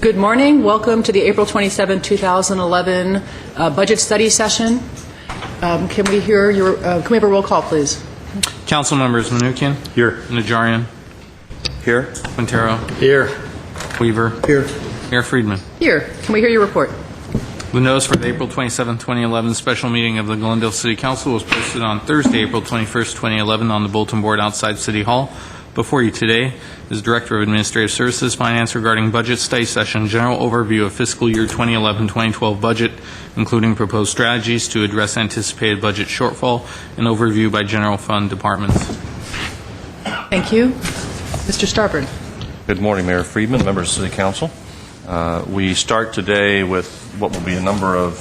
Good morning. Welcome to the April 27, 2011 budget study session. Can we have a roll call, please? Council members: Manukian. Here. Najarian. Here. Quintero. Here. Weaver. Here. Mayor Friedman. Here. Can we hear your report? The notice for the April 27, 2011 special meeting of the Glendale City Council was posted on Thursday, April 21, 2011 on the bulletin board outside City Hall. Before you today is Director of Administrative Services Finance regarding budget study session, general overview of fiscal year 2011-2012 budget, including proposed strategies to address anticipated budget shortfall, and overview by general fund departments. Thank you. Mr. Starbird. Good morning, Mayor Friedman, members of the City Council. We start today with what will be a number of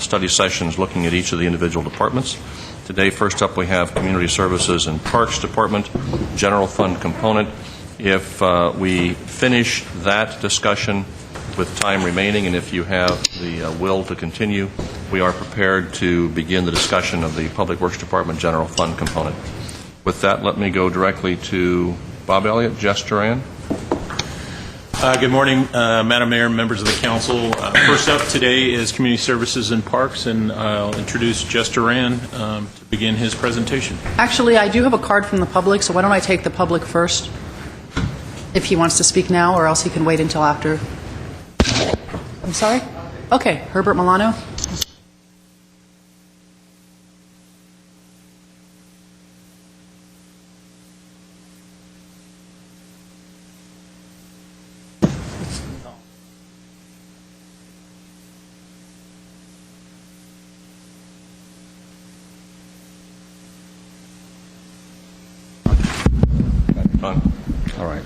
study sessions looking at each of the individual departments. Today, first up, we have Community Services and Parks Department, General Fund component. If we finish that discussion with time remaining, and if you have the will to continue, we are prepared to begin the discussion of the Public Works Department General Fund component. With that, let me go directly to Bob Elliott. Jess Duran. Good morning, Madam Mayor and members of the Council. First up today is Community Services and Parks, and I'll introduce Jess Duran to begin his presentation. Actually, I do have a card from the public, so why don't I take the public first, if he wants to speak now, or else he can wait until after. I'm sorry? Okay, Herbert Milano. All right.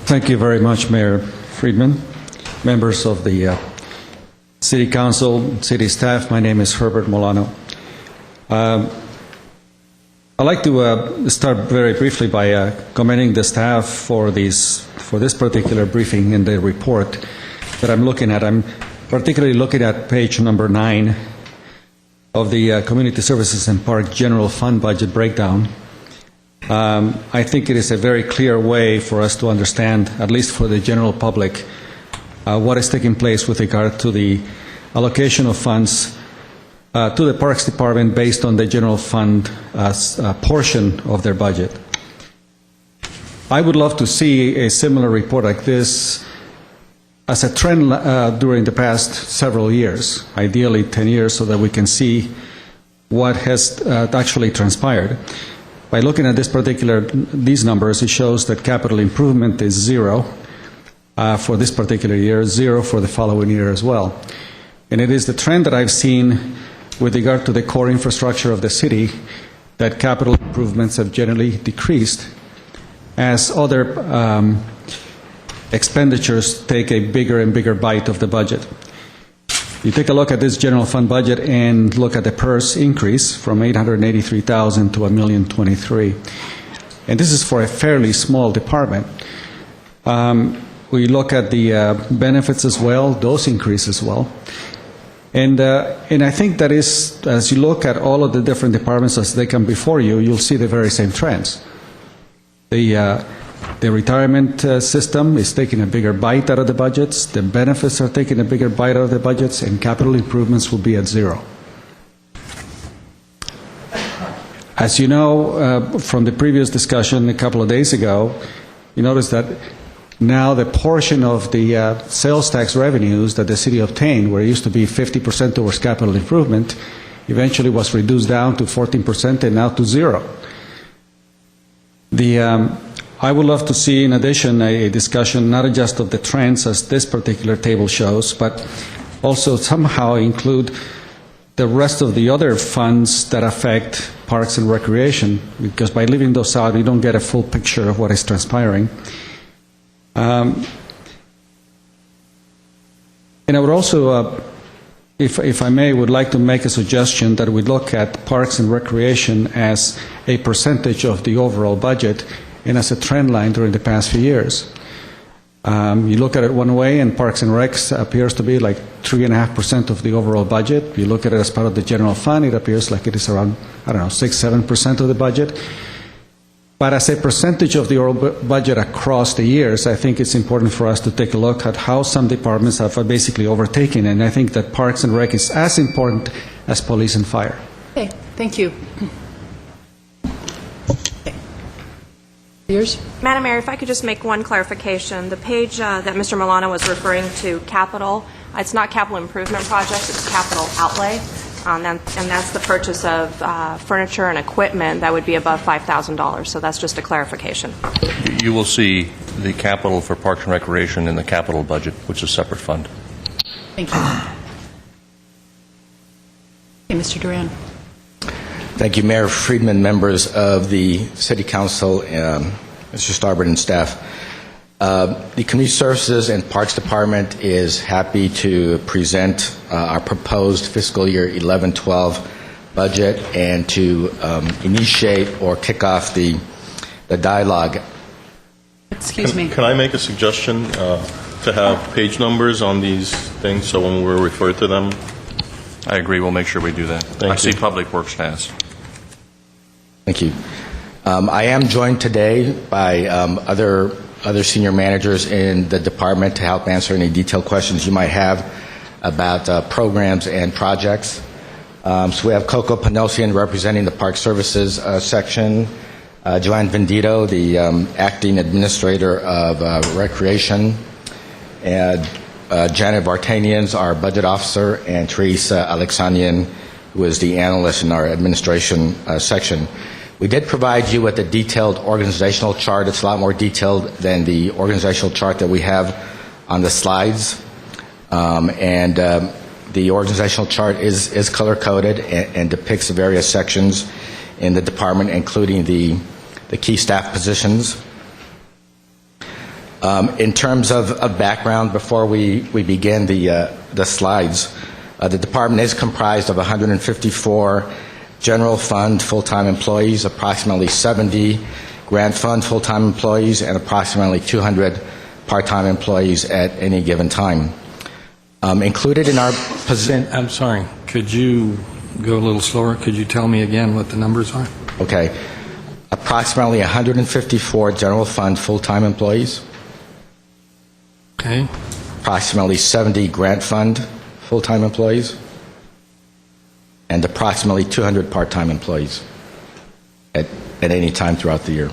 Thank you very much, Mayor Friedman, members of the City Council, City staff. My name is Herbert Milano. I'd like to start very briefly by commending the staff for this particular briefing in the report that I'm looking at. I'm particularly looking at page number 9 of the Community Services and Park General Fund budget breakdown. I think it is a very clear way for us to understand, at least for the general public, what is taking place with regard to the allocation of funds to the Parks Department based on the general fund portion of their budget. I would love to see a similar report like this as a trend during the past several years, ideally 10 years, so that we can see what has actually transpired. By looking at these numbers, it shows that capital improvement is 0 for this particular year, 0 for the following year as well. And it is the trend that I've seen with regard to the core infrastructure of the city that capital improvements have generally decreased as other expenditures take a bigger and bigger bite of the budget. You take a look at this general fund budget and look at the PERS increase from $883,000 to $1,023,000. And this is for a fairly small department. We look at the benefits as well, those increase as well. And I think that is, as you look at all of the different departments as they come before you, you'll see the very same trends. The retirement system is taking a bigger bite out of the budgets, the benefits are taking a bigger bite out of the budgets, and capital improvements will be at 0. As you know from the previous discussion a couple of days ago, you notice that now the portion of the sales tax revenues that the city obtained, where it used to be 50% towards capital improvement, eventually was reduced down to 14% and now to 0. I would love to see, in addition, a discussion not just of the trends as this particular table shows, but also somehow include the rest of the other funds that affect parks and recreation, because by leaving those out, we don't get a full picture of what is transpiring. And I would also, if I may, would like to make a suggestion that we look at parks and recreation as a percentage of the overall budget and as a trend line during the past few years. You look at it one way, and Parks and Recs appears to be like 3.5% of the overall budget. You look at it as part of the general fund, it appears like it is around, 6-7% of the budget. But as a percentage of the overall budget across the years, I think it's important for us to take a look at how some departments have basically overtaken, and I think that Parks and Rec is as important as police and fire. Okay, thank you. Okay. Yours? Madam Mayor, if I could just make one clarification. The page that Mr. Milano was referring to, capital, it's not capital improvement projects, it's capital outlay. And that's the purchase of furniture and equipment that would be above $5,000. So that's just a clarification. You will see the capital for Parks and Recreation in the capital budget, which is a separate fund. Thank you. Okay, Mr. Duran. Thank you, Mayor Friedman, members of the City Council, Mr. Starbird and staff. The Community Services and Parks Department is happy to present our proposed fiscal year 11-12 budget and to initiate or kick off the dialogue. Excuse me. Can I make a suggestion to have page numbers on these things so when we're referred to them? I agree. We'll make sure we do that. Thank I see you. Public Works has. Thank you. I am joined today by other senior managers in the department to help answer any detailed questions you might have about programs and projects. So we have Coco Panosian representing the Park Services section, Joanne Vendito, the acting administrator of Recreation, and Janet Vartanians, our budget officer, and Teresa Alexanian, who is the analyst in our administration section. We did provide you with a detailed organizational chart. It's a lot more detailed than the organizational chart that we have on the slides. The organizational chart is color-coded and depicts the various sections in the department, including the key staff positions. In terms of background, before we begin the slides, the department is comprised of 154 general fund full-time employees, approximately 70 grant fund full-time employees, and approximately 200 part-time employees at any given time. Included in our position... I'm sorry, could you go a little slower? Could you tell me again what the numbers are? Okay. Approximately 154 general fund full-time employees. Okay. Approximately 70 grant fund full-time employees. And approximately 200 part-time employees at any time throughout the year.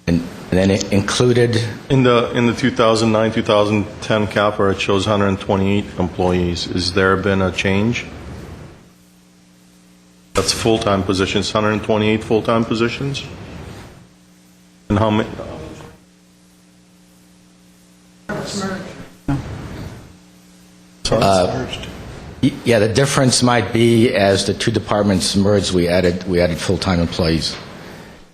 And then it included... In the 2009-2010 CAFR, it shows 128 employees. Has there been a change? That's full-time positions, 128 full-time positions? And how many? Yeah, the difference might be as the two departments merged, we added full-time employees.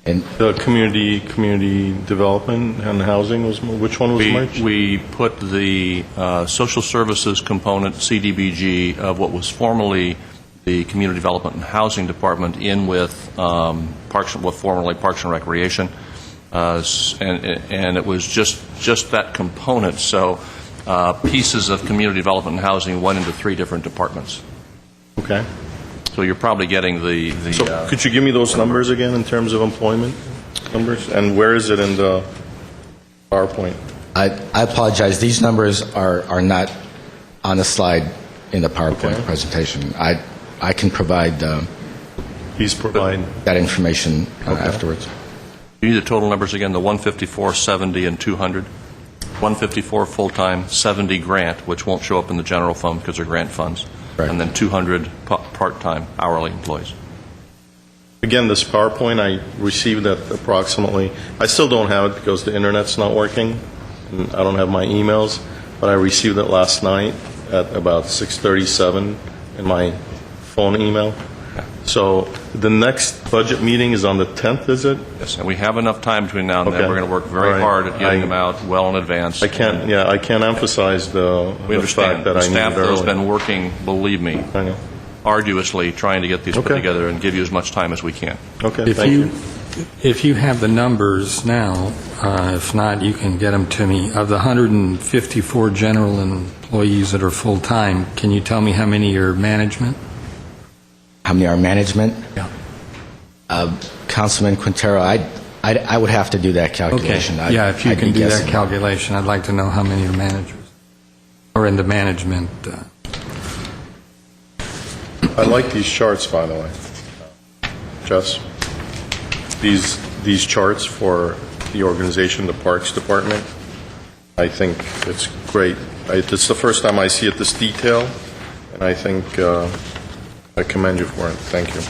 And The community development and housing, which one was merged? We put the social services component, CDBG, of what was formerly the Community Development and Housing Department in with formerly Parks and Recreation, and it was just that component. So pieces of Community Development and Housing went into three different departments. Okay. So you're probably getting the So could you give me those numbers again in terms of employment numbers? And where is it in the PowerPoint? I apologize. These numbers are not on the slide in the PowerPoint Okay. presentation. I can provide Please provide. that information afterwards. You need the total numbers again, the 154, 70, and 200. 154 full-time, 70 grant, which won't show up in the general fund because they're grant funds, Right. and then 200 part-time hourly employees. Again, this PowerPoint, I received that approximately, I still don't have it because the internet's not working, and I don't have my emails, but I received it last night at about 6:37 in my phone email. So the next budget meeting is on the 10th, is it? Yes, and we have enough time between now and then. Okay. We're going to work very All right. hard at getting them out well in advance. I can't emphasize the We understand. fact that The I need staff, it though, has early. been working, believe me, I know. arduously trying to get these put Okay. together and give you as much time as we can. Okay, If thank you. If you have the numbers now, if not, you can get them to me. Of the 154 general employees that are full-time, can you tell me how many are management? How many are management? Yeah. Councilman Quintero, I would have to do that calculation. Okay. Yeah, if you I'd can be do that guessing. calculation, I'd like to know how many are managers or in the management. I like these charts, by the way. Jess, these charts for the organization, the Parks Department, I think it's great. It's the first time I see it this detail, and I think I commend you for it. Thank you.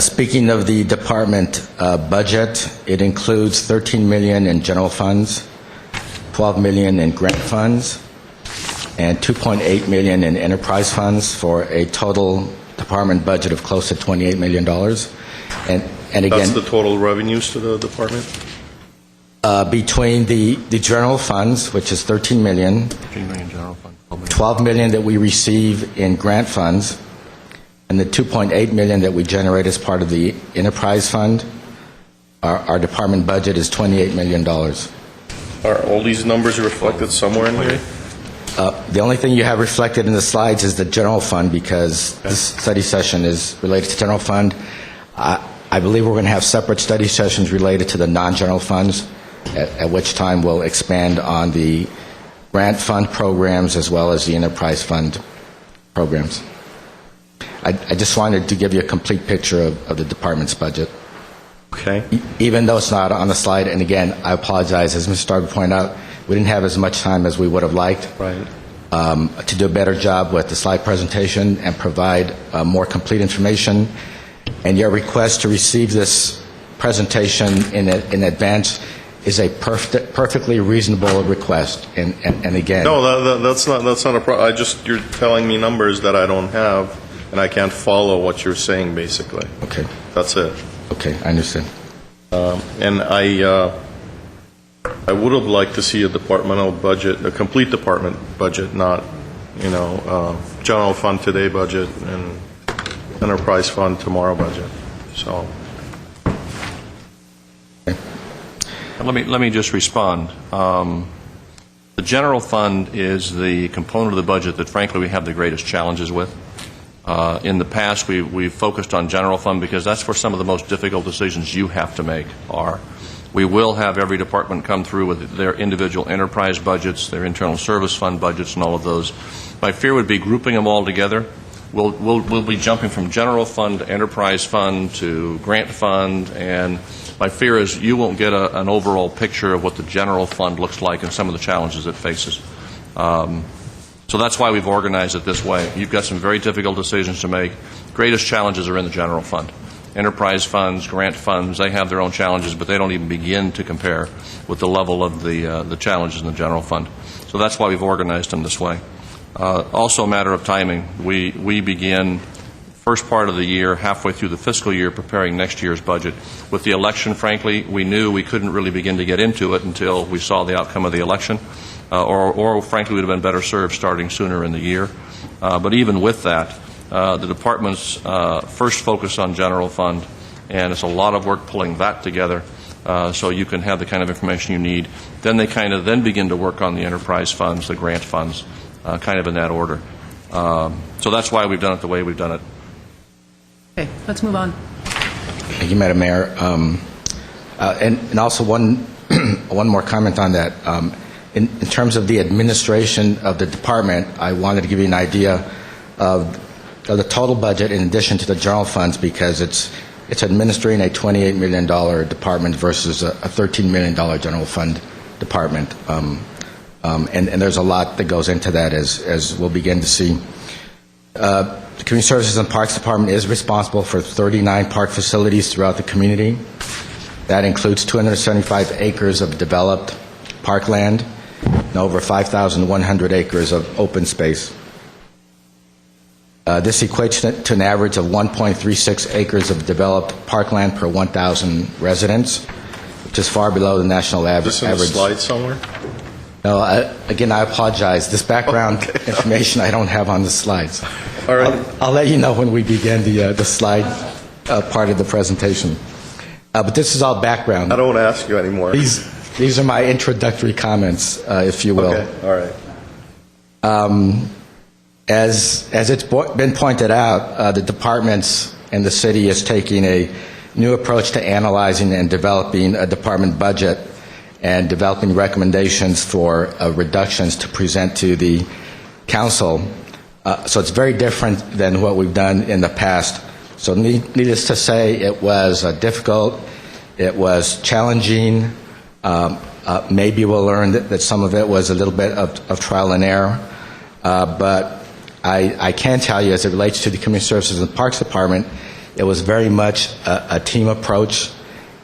Speaking of the department budget, it includes $13 million in general funds, $12 million in grant funds, and $2.8 million in enterprise funds for a total department budget of close to $28 million. And again, That's the total revenues to the department? between the general funds, which is $13 million, 15 million general fund. $12 million that we receive in grant funds, and the $2.8 million that we generate as part of the enterprise fund, our department budget is $28 million. Are all these numbers reflected somewhere in here? The only thing you have reflected in the slides is the general fund, because this study session is related to general fund. I believe we're going to have separate study sessions related to the non-general funds, at which time we'll expand on the grant fund programs as well as the enterprise fund programs. I just wanted to give you a complete picture of the department's budget. Okay. Even though it's not on the slide, and again, I apologize, as Mr. Stark pointed out, we didn't have as much time as we would have liked Right. to do a better job with the slide presentation and provide more complete information. And your request to receive this presentation in advance is a perfectly reasonable request. And again, No, that's not a problem. You're telling me numbers that I don't have, and I can't follow what you're saying, basically. okay, That's it. okay, I understand. And I would have liked to see a departmental budget, a complete department budget, not, general fund today budget and enterprise fund tomorrow budget. So, Let me just respond. The general fund is the component of the budget that, frankly, we have the greatest challenges with. In the past, we've focused on general fund because that's where some of the most difficult decisions you have to make are. We will have every department come through with their individual enterprise budgets, their internal service fund budgets, and all of those. My fear would be grouping them all together. We'll be jumping from general fund to enterprise fund to grant fund, and my fear is you won't get an overall picture of what the general fund looks like and some of the challenges it faces. So that's why we've organized it this way. You've got some very difficult decisions to make. Greatest challenges are in the general fund. Enterprise funds, grant funds, they have their own challenges, but they don't even begin to compare with the level of the challenges in the general fund. So that's why we've organized them this way. Also a matter of timing. We begin first part of the year, halfway through the fiscal year, preparing next year's budget. With the election, frankly, we knew we couldn't really begin to get into it until we saw the outcome of the election, or frankly, we would have been better served starting sooner in the year. But even with that, the department's first focus on general fund, and it's a lot of work pulling that together so you can have the kind of information you need. Then they then begin to work on the enterprise funds, the grant funds, kind of in that order. So that's why we've done it the way we've done it. Okay, let's move on. Thank you, Madam Mayor. And also one more comment on that. In terms of the administration of the department, I wanted to give you an idea of the total budget in addition to the general funds, because it's administering a $28 million department versus a $13 million general fund department. And there's a lot that goes into that, as we'll begin to see. The Community Services and Parks Department is responsible for 39 park facilities throughout the community. That includes 275 acres of developed parkland and over 5,100 acres of open space. This equates to an average of 1.36 acres of developed parkland per 1,000 residents, which is far below the national average. Is this in the slide somewhere? No, again, I apologize. This background information I don't have on the slides. All right. I'll let you know when we begin the slide part of the presentation. But this is all background. I don't want to ask you anymore. These are my introductory comments, if you will. Okay, all right. As it's been pointed out, the departments and the city is taking a new approach to analyzing and developing a department budget and developing recommendations for reductions to present to the council. So it's very different than what we've done in the past. So needless to say, it was difficult, it was challenging. Maybe we'll learn that some of it was a little bit of trial and error. But I can tell you, as it relates to the Community Services and Parks Department, it was very much a team approach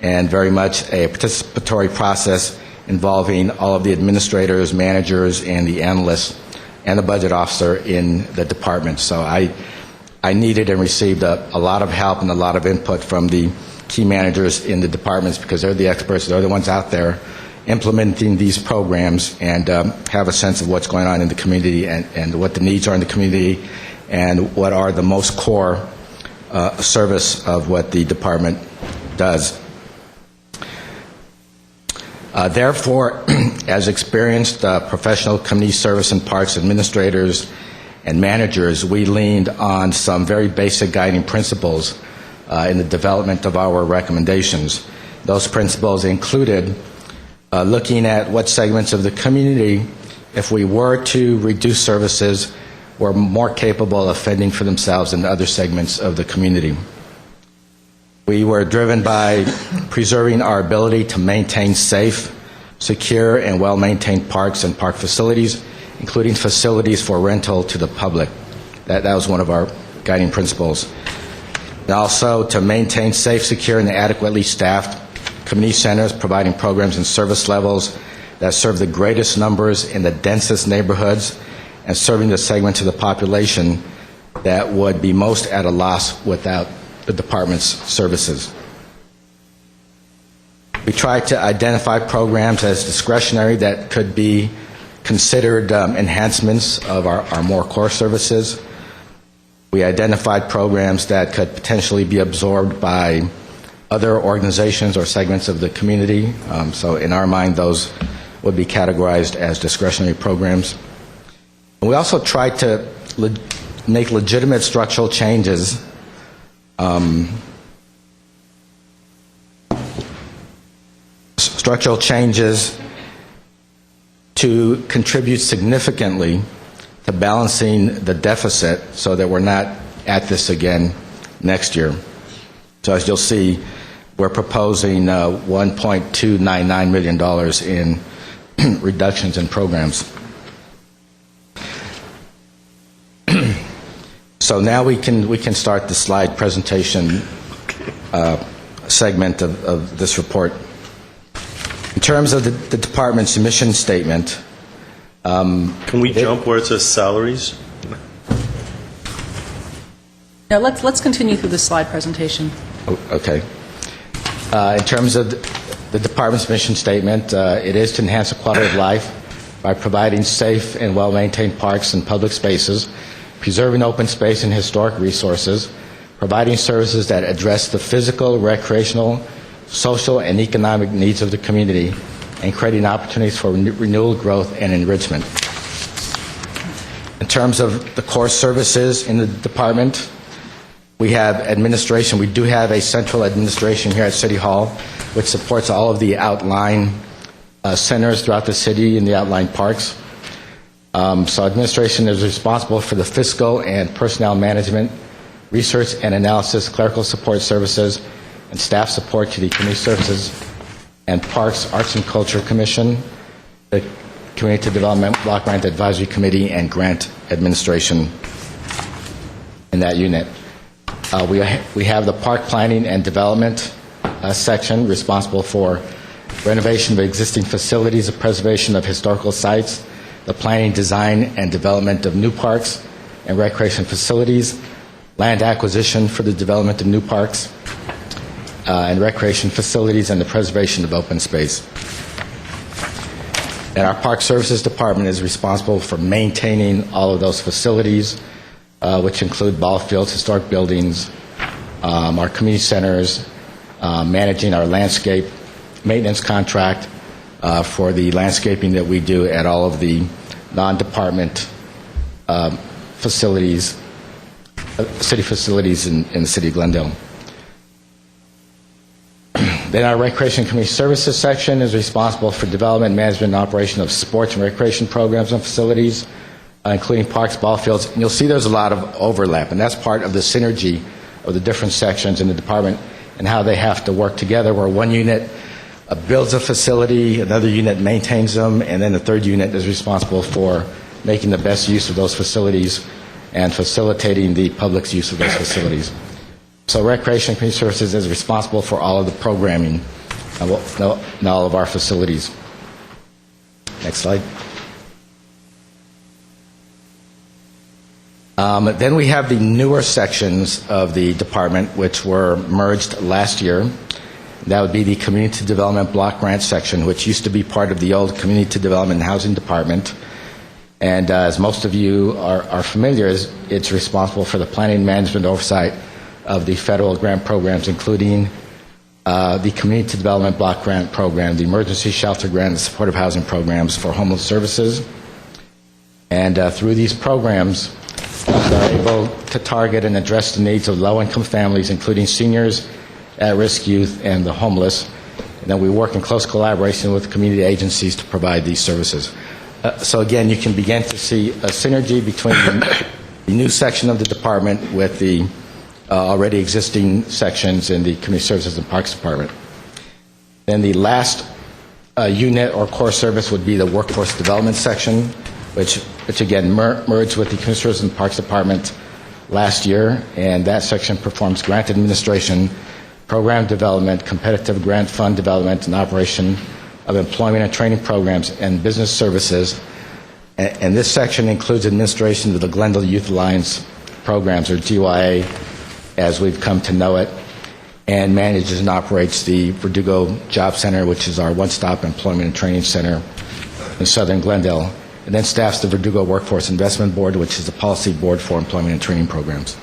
and very much a participatory process involving all of the administrators, managers, and the analysts and the budget officer in the department. So I needed and received a lot of help and a lot of input from the key managers in the departments, because they're the experts, they're the ones out there implementing these programs and have a sense of what's going on in the community and what the needs are in the community and what are the most core service of what the department does. Therefore, as experienced professional community service and parks administrators and managers, we leaned on some very basic guiding principles in the development of our recommendations. Those principles included looking at what segments of the community, if we were to reduce services, were more capable of fending for themselves than other segments of the community. We were driven by preserving our ability to maintain safe, secure, and well-maintained parks and park facilities, including facilities for rental to the public. That was one of our guiding principles. And also to maintain safe, secure, and adequately staffed community centers, providing programs and service levels that serve the greatest numbers in the densest neighborhoods and serving the segments of the population that would be most at a loss without the department's services. We tried to identify programs as discretionary that could be considered enhancements of our more core services. We identified programs that could potentially be absorbed by other organizations or segments of the community. So in our mind, those would be categorized as discretionary programs. And we also tried to make legitimate structural changes to contribute significantly to balancing the deficit so that we're not at this again next year. So as you'll see, we're proposing $1.299 million in reductions in programs. So now we can start the slide presentation segment of this report. In terms of the department's mission statement, Can we jump where it says salaries? Now, let's continue through the slide presentation. Okay. In terms of the department's mission statement, it is to enhance the quality of life by providing safe and well-maintained parks and public spaces, preserving open space and historic resources, providing services that address the physical, recreational, social, and economic needs of the community, and creating opportunities for renewal, growth, and enrichment. In terms of the core services in the department, we have administration. We do have a central administration here at City Hall, which supports all of the outlying centers throughout the city and the outlying parks. So administration is responsible for the fiscal and personnel management, research and analysis, clerical support services, and staff support to the Community Services and Parks, Arts and Culture Commission, the Community Development Block Grant Advisory Committee, and Grant Administration in that unit. We have the Park Planning and Development section responsible for renovation of existing facilities, the preservation of historical sites, the planning, design, and development of new parks and recreation facilities, land acquisition for the development of new parks and recreation facilities, and the preservation of open space. And our Park Services Department is responsible for maintaining all of those facilities, which include ball fields, historic buildings, our community centers, managing our landscape maintenance contract for the landscaping that we do at all of the non-department facilities, city facilities in the city of Glendale. Then our Recreation and Community Services section is responsible for development, management, and operation of sports and recreation programs and facilities, including parks, ball fields. And you'll see there's a lot of overlap, and that's part of the synergy of the different sections in the department and how they have to work together, where one unit builds a facility, another unit maintains them, and then the third unit is responsible for making the best use of those facilities and facilitating the public's use of those facilities. So Recreation and Community Services is responsible for all of the programming in all of our facilities. Next slide. Then we have the newer sections of the department, which were merged last year. That would be the Community Development Block Grant section, which used to be part of the old Community Development and Housing Department. And as most of you are familiar, it's responsible for the planning, management, oversight of the federal grant programs, including the Community Development Block Grant Program, the Emergency Shelter Grant, and Supportive Housing Programs for homeless services. And through these programs, they're able to target and address the needs of low-income families, including seniors, at-risk youth, and the homeless. And then we work in close collaboration with community agencies to provide these services. So again, you can begin to see a synergy between the new section of the department with the already existing sections in the Community Services and Parks Department. Then the last unit or core service would be the Workforce Development section, which again merged with the Community Services and Parks Department last year, and that section performs grant administration, program development, competitive grant fund development, and operation of employment and training programs and business services. And this section includes administration of the Glendale Youth Alliance programs, or GYA, as we've come to know it, and manages and operates the Verdugo Job Center, which is our one-stop employment and training center in southern Glendale, and then staffs the Verdugo Workforce Investment Board, which is the policy board for employment and training programs.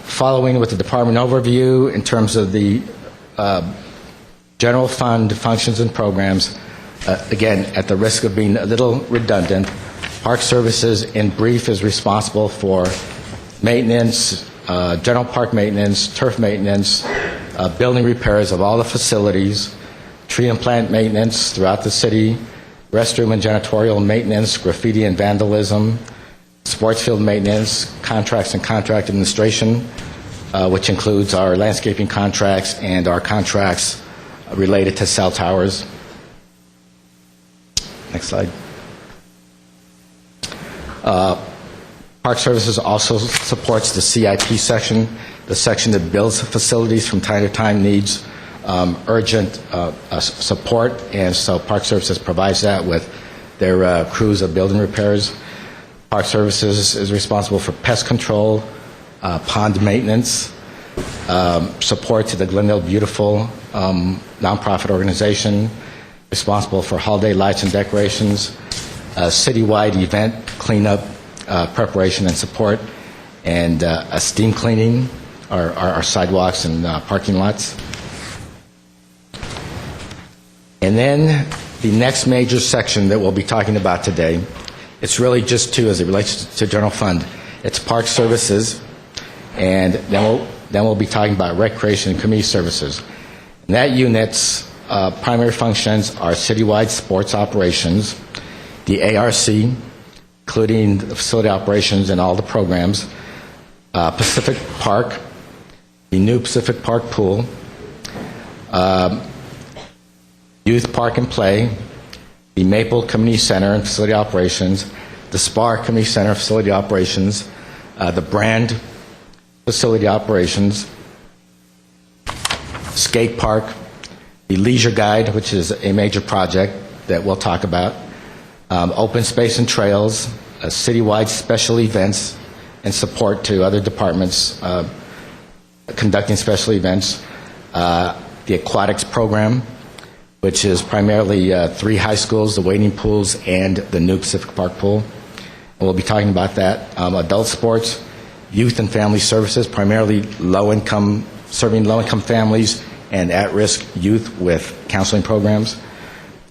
Following with the department overview in terms of the general fund functions and programs, again, at the risk of being a little redundant, Park Services, in brief, is responsible for maintenance, general park maintenance, turf maintenance, building repairs of all the facilities, tree and plant maintenance throughout the city, restroom and janitorial maintenance, graffiti and vandalism, sports field maintenance, contracts and contract administration, which includes our landscaping contracts and our contracts related to cell towers. Next slide. Park Services also supports the CIP section, the section that builds facilities from time to time needs urgent support, and so Park Services provides that with their crews of building repairs. Park Services is responsible for pest control, pond maintenance, support to the Glendale Beautiful nonprofit organization, responsible for holiday lights and decorations, citywide event cleanup, preparation and support, and steam cleaning, our sidewalks and parking lots. And then the next major section that we'll be talking about today, it's really just two as it relates to general fund. It's Park Services, and then we'll be talking about Recreation and Community Services. And that unit's primary functions are citywide sports operations, the ARC, including the facility operations and all the programs, Pacific Park, the new Pacific Park pool, Youth Park and Play, the Maple Community Center and facility operations, the Spar Community Center facility operations, the Brand facility operations, Skate Park, the Leisure Guide, which is a major project that we'll talk about, open space and trails, citywide special events, and support to other departments conducting special events, the aquatics program, which is primarily 3 high schools, the wading pools, and the new Pacific Park pool. And we'll be talking about that. Adult sports, youth and family services, primarily serving low-income families and at-risk youth with counseling programs.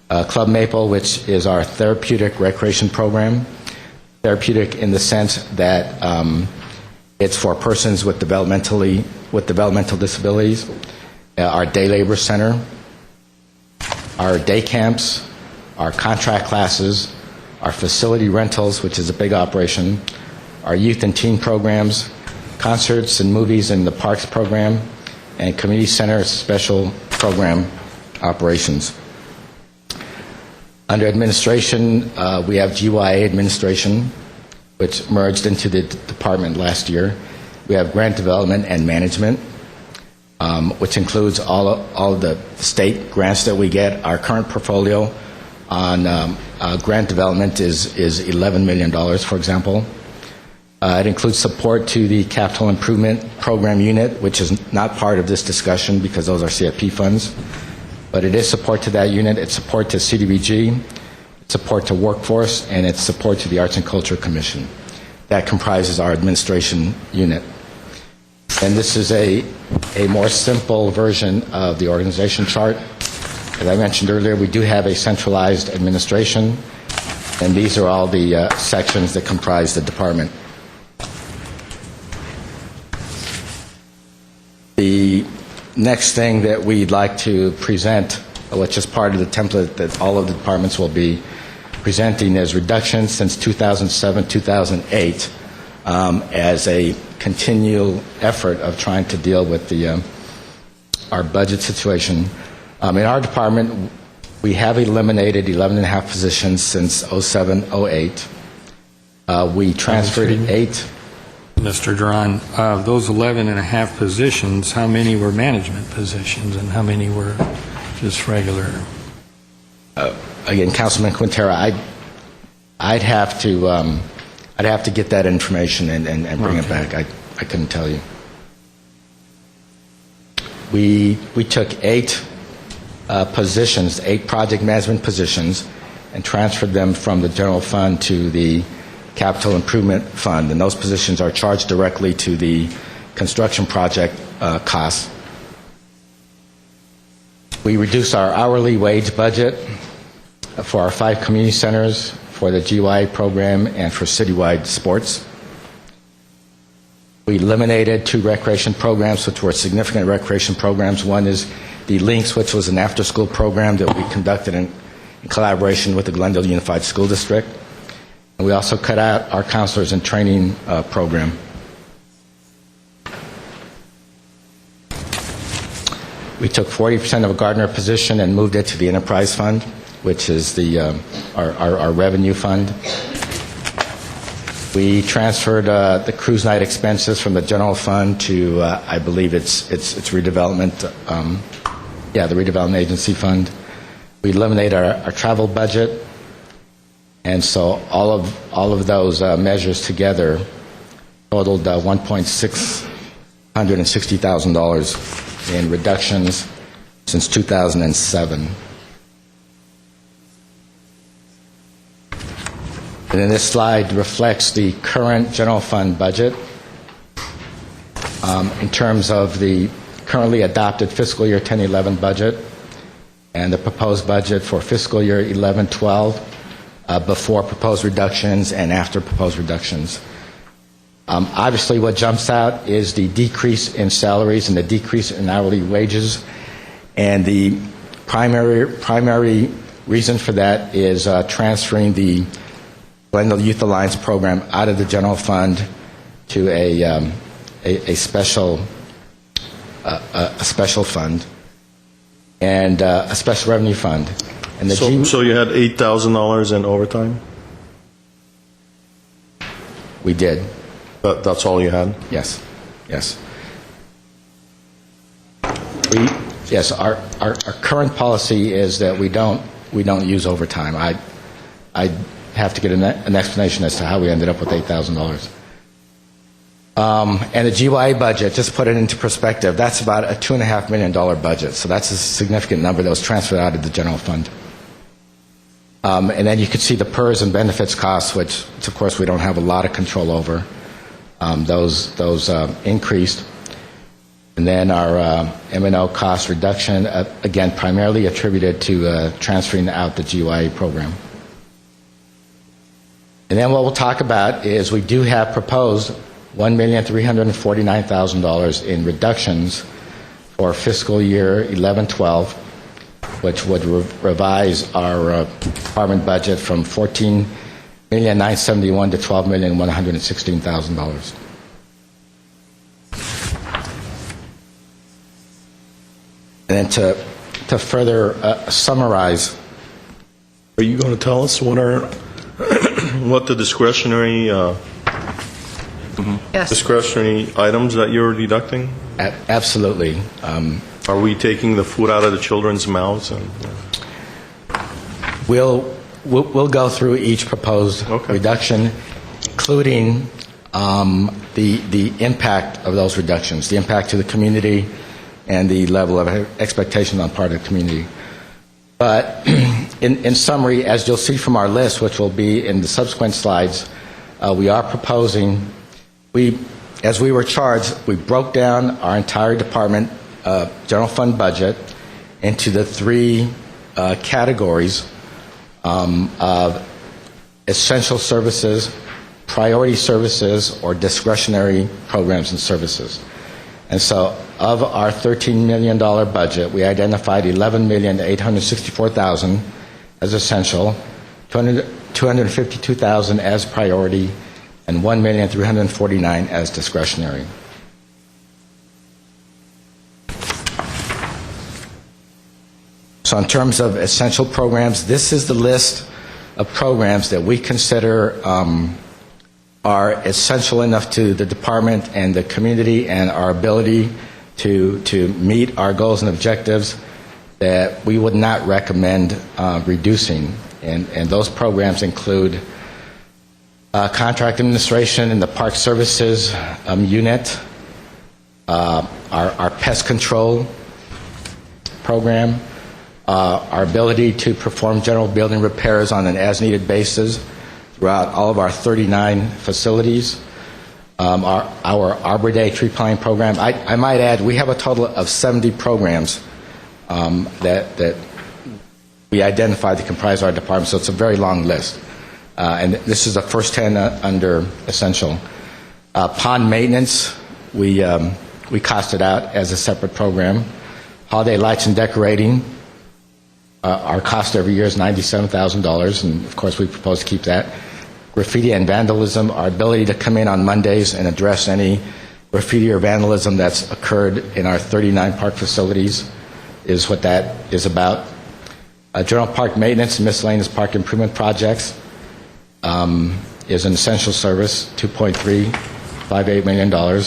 Club Maple, which is our therapeutic recreation program. Therapeutic in the sense that it's for persons with developmental disabilities. Our day labor center, our day camps, our contract classes, our facility rentals, which is a big operation, our youth and teen programs, concerts and movies in the parks program, and community center special program operations. Under administration, we have GYA administration, which merged into the department last year. We have grant development and management, which includes all of the state grants that we get. Our current portfolio on grant development is $11 million, for example. It includes support to the Capital Improvement Program unit, which is not part of this discussion because those are CIP funds. But it is support to that unit. It's support to CDBG, it's support to workforce, and it's support to the Arts and Culture Commission. That comprises our administration unit. And this is a more simple version of the organization chart. As I mentioned earlier, we do have a centralized administration, and these are all the sections that comprise the department. The next thing that we'd like to present, which is part of the template that all of the departments will be presenting, is reductions since 2007-2008 as a continual effort of trying to deal with our budget situation. In our department, we have eliminated 11.5 positions since 07-08. We transferred 8. Mr. Duran, of those 11.5 positions, how many were management positions and how many were just regular? Again, Councilman Quintero, I'd have to get that information and bring it back. I couldn't tell you. We took 8 positions, 8 project management positions, and transferred them from the general fund to the Capital Improvement Fund, and those positions are charged directly to the construction project costs. We reduced our hourly wage budget for our 5 community centers, for the GY program, and for citywide sports. We eliminated 2 recreation programs, which were significant recreation programs. One is the Links, which was an after-school program that we conducted in collaboration with the Glendale Unified School District. And we also cut out our counselors in training program. We took 40% of a Gardner position and moved it to the Enterprise Fund, which is our revenue fund. We transferred the cruise night expenses from the general fund to, I believe it's redevelopment, the redevelopment agency fund. We eliminated our travel budget. And so all of those measures together totaled $1,660,000 in reductions since 2007. And then this slide reflects the current general fund budget in terms of the currently adopted fiscal year 10-11 budget and the proposed budget for fiscal year 11-12. Before proposed reductions and after proposed reductions. Obviously, what jumps out is the decrease in salaries and the decrease in hourly wages, and the primary reason for that is transferring the Glendale Youth Alliance program out of the general fund to a special fund and a special revenue fund. And So you had $8,000 in overtime? We did. That's all you had? Yes. Our current policy is that we don't use overtime. I have to get an explanation as to how we ended up with $8,000. And the GYA budget, just put it into perspective, that's about a $2.5 million budget. So that's a significant number that was transferred out of the general fund. And then you could see the PERS and benefits costs, which of course we don't have a lot of control over. Those increased. And then our M&O cost reduction, again, primarily attributed to transferring out the GYA program. And then what we'll talk about is we do have proposed $1,349,000 in reductions for fiscal year 11-12, which would revise our department budget from $14,971,000 to $12,116,000. And then to further summarize, Are you going to tell us what the discretionary Yes. discretionary items that you're deducting? absolutely. Are we taking the food out of the children's mouths? And We'll go through each proposed Okay. reduction, including the impact of those reductions, the impact to the community, and the level of expectation on part of the community. But in summary, as you'll see from our list, which will be in the subsequent slides, we are proposing, as we were charged, we broke down our entire department general fund budget into the three categories of essential services, priority services, or discretionary programs and services. And so of our $13 million budget, we identified $11,864,000 as essential, $252,000 as priority, and $1,349,000 as discretionary. So in terms of essential programs, this is the list of programs that we consider are essential enough to the department and the community and our ability to meet our goals and objectives that we would not recommend reducing. And those programs include contract administration in the park services unit, our pest control program, our ability to perform general building repairs on an as-needed basis throughout all of our 39 facilities, our Arbor Day tree planting program. I might add, we have a total of 70 programs that we identified to comprise our department, so it's a very long list. And this is the first 10 under essential. Pond maintenance, we costed out as a separate program. Holiday lights and decorating, our cost every year is $97,000, and of course we propose to keep that. Graffiti and vandalism, our ability to come in on Mondays and address any graffiti or vandalism that's occurred in our 39 park facilities is what that is about. General park maintenance and miscellaneous park improvement projects is an essential service, $2.358 million.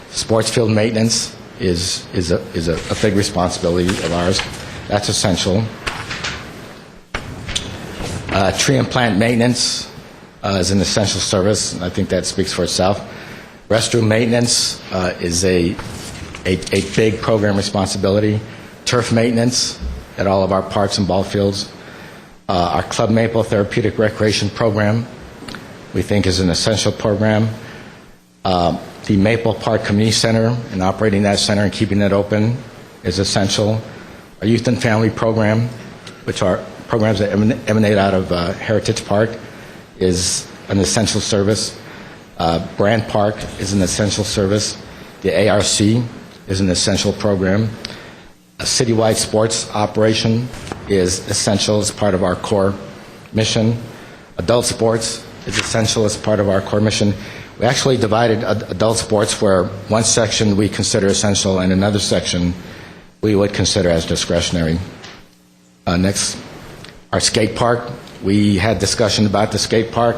Sports field maintenance is a big responsibility of ours. That's essential. Tree and plant maintenance is an essential service. I think that speaks for itself. Restroom maintenance is a big program responsibility. Turf maintenance at all of our parks and ball fields. Our Club Maple Therapeutic Recreation Program, we think, is an essential program. The Maple Park Community Center and operating that center and keeping it open is essential. Our Youth and Family Program, which are programs that emanate out of Heritage Park, is an essential service. Brand Park is an essential service. The ARC is an essential program. A citywide sports operation is essential as part of our core mission. Adult sports is essential as part of our core mission. We actually divided adult sports where one section we consider essential and another section we would consider as discretionary. Next, our skate park. We had discussion about the skate park,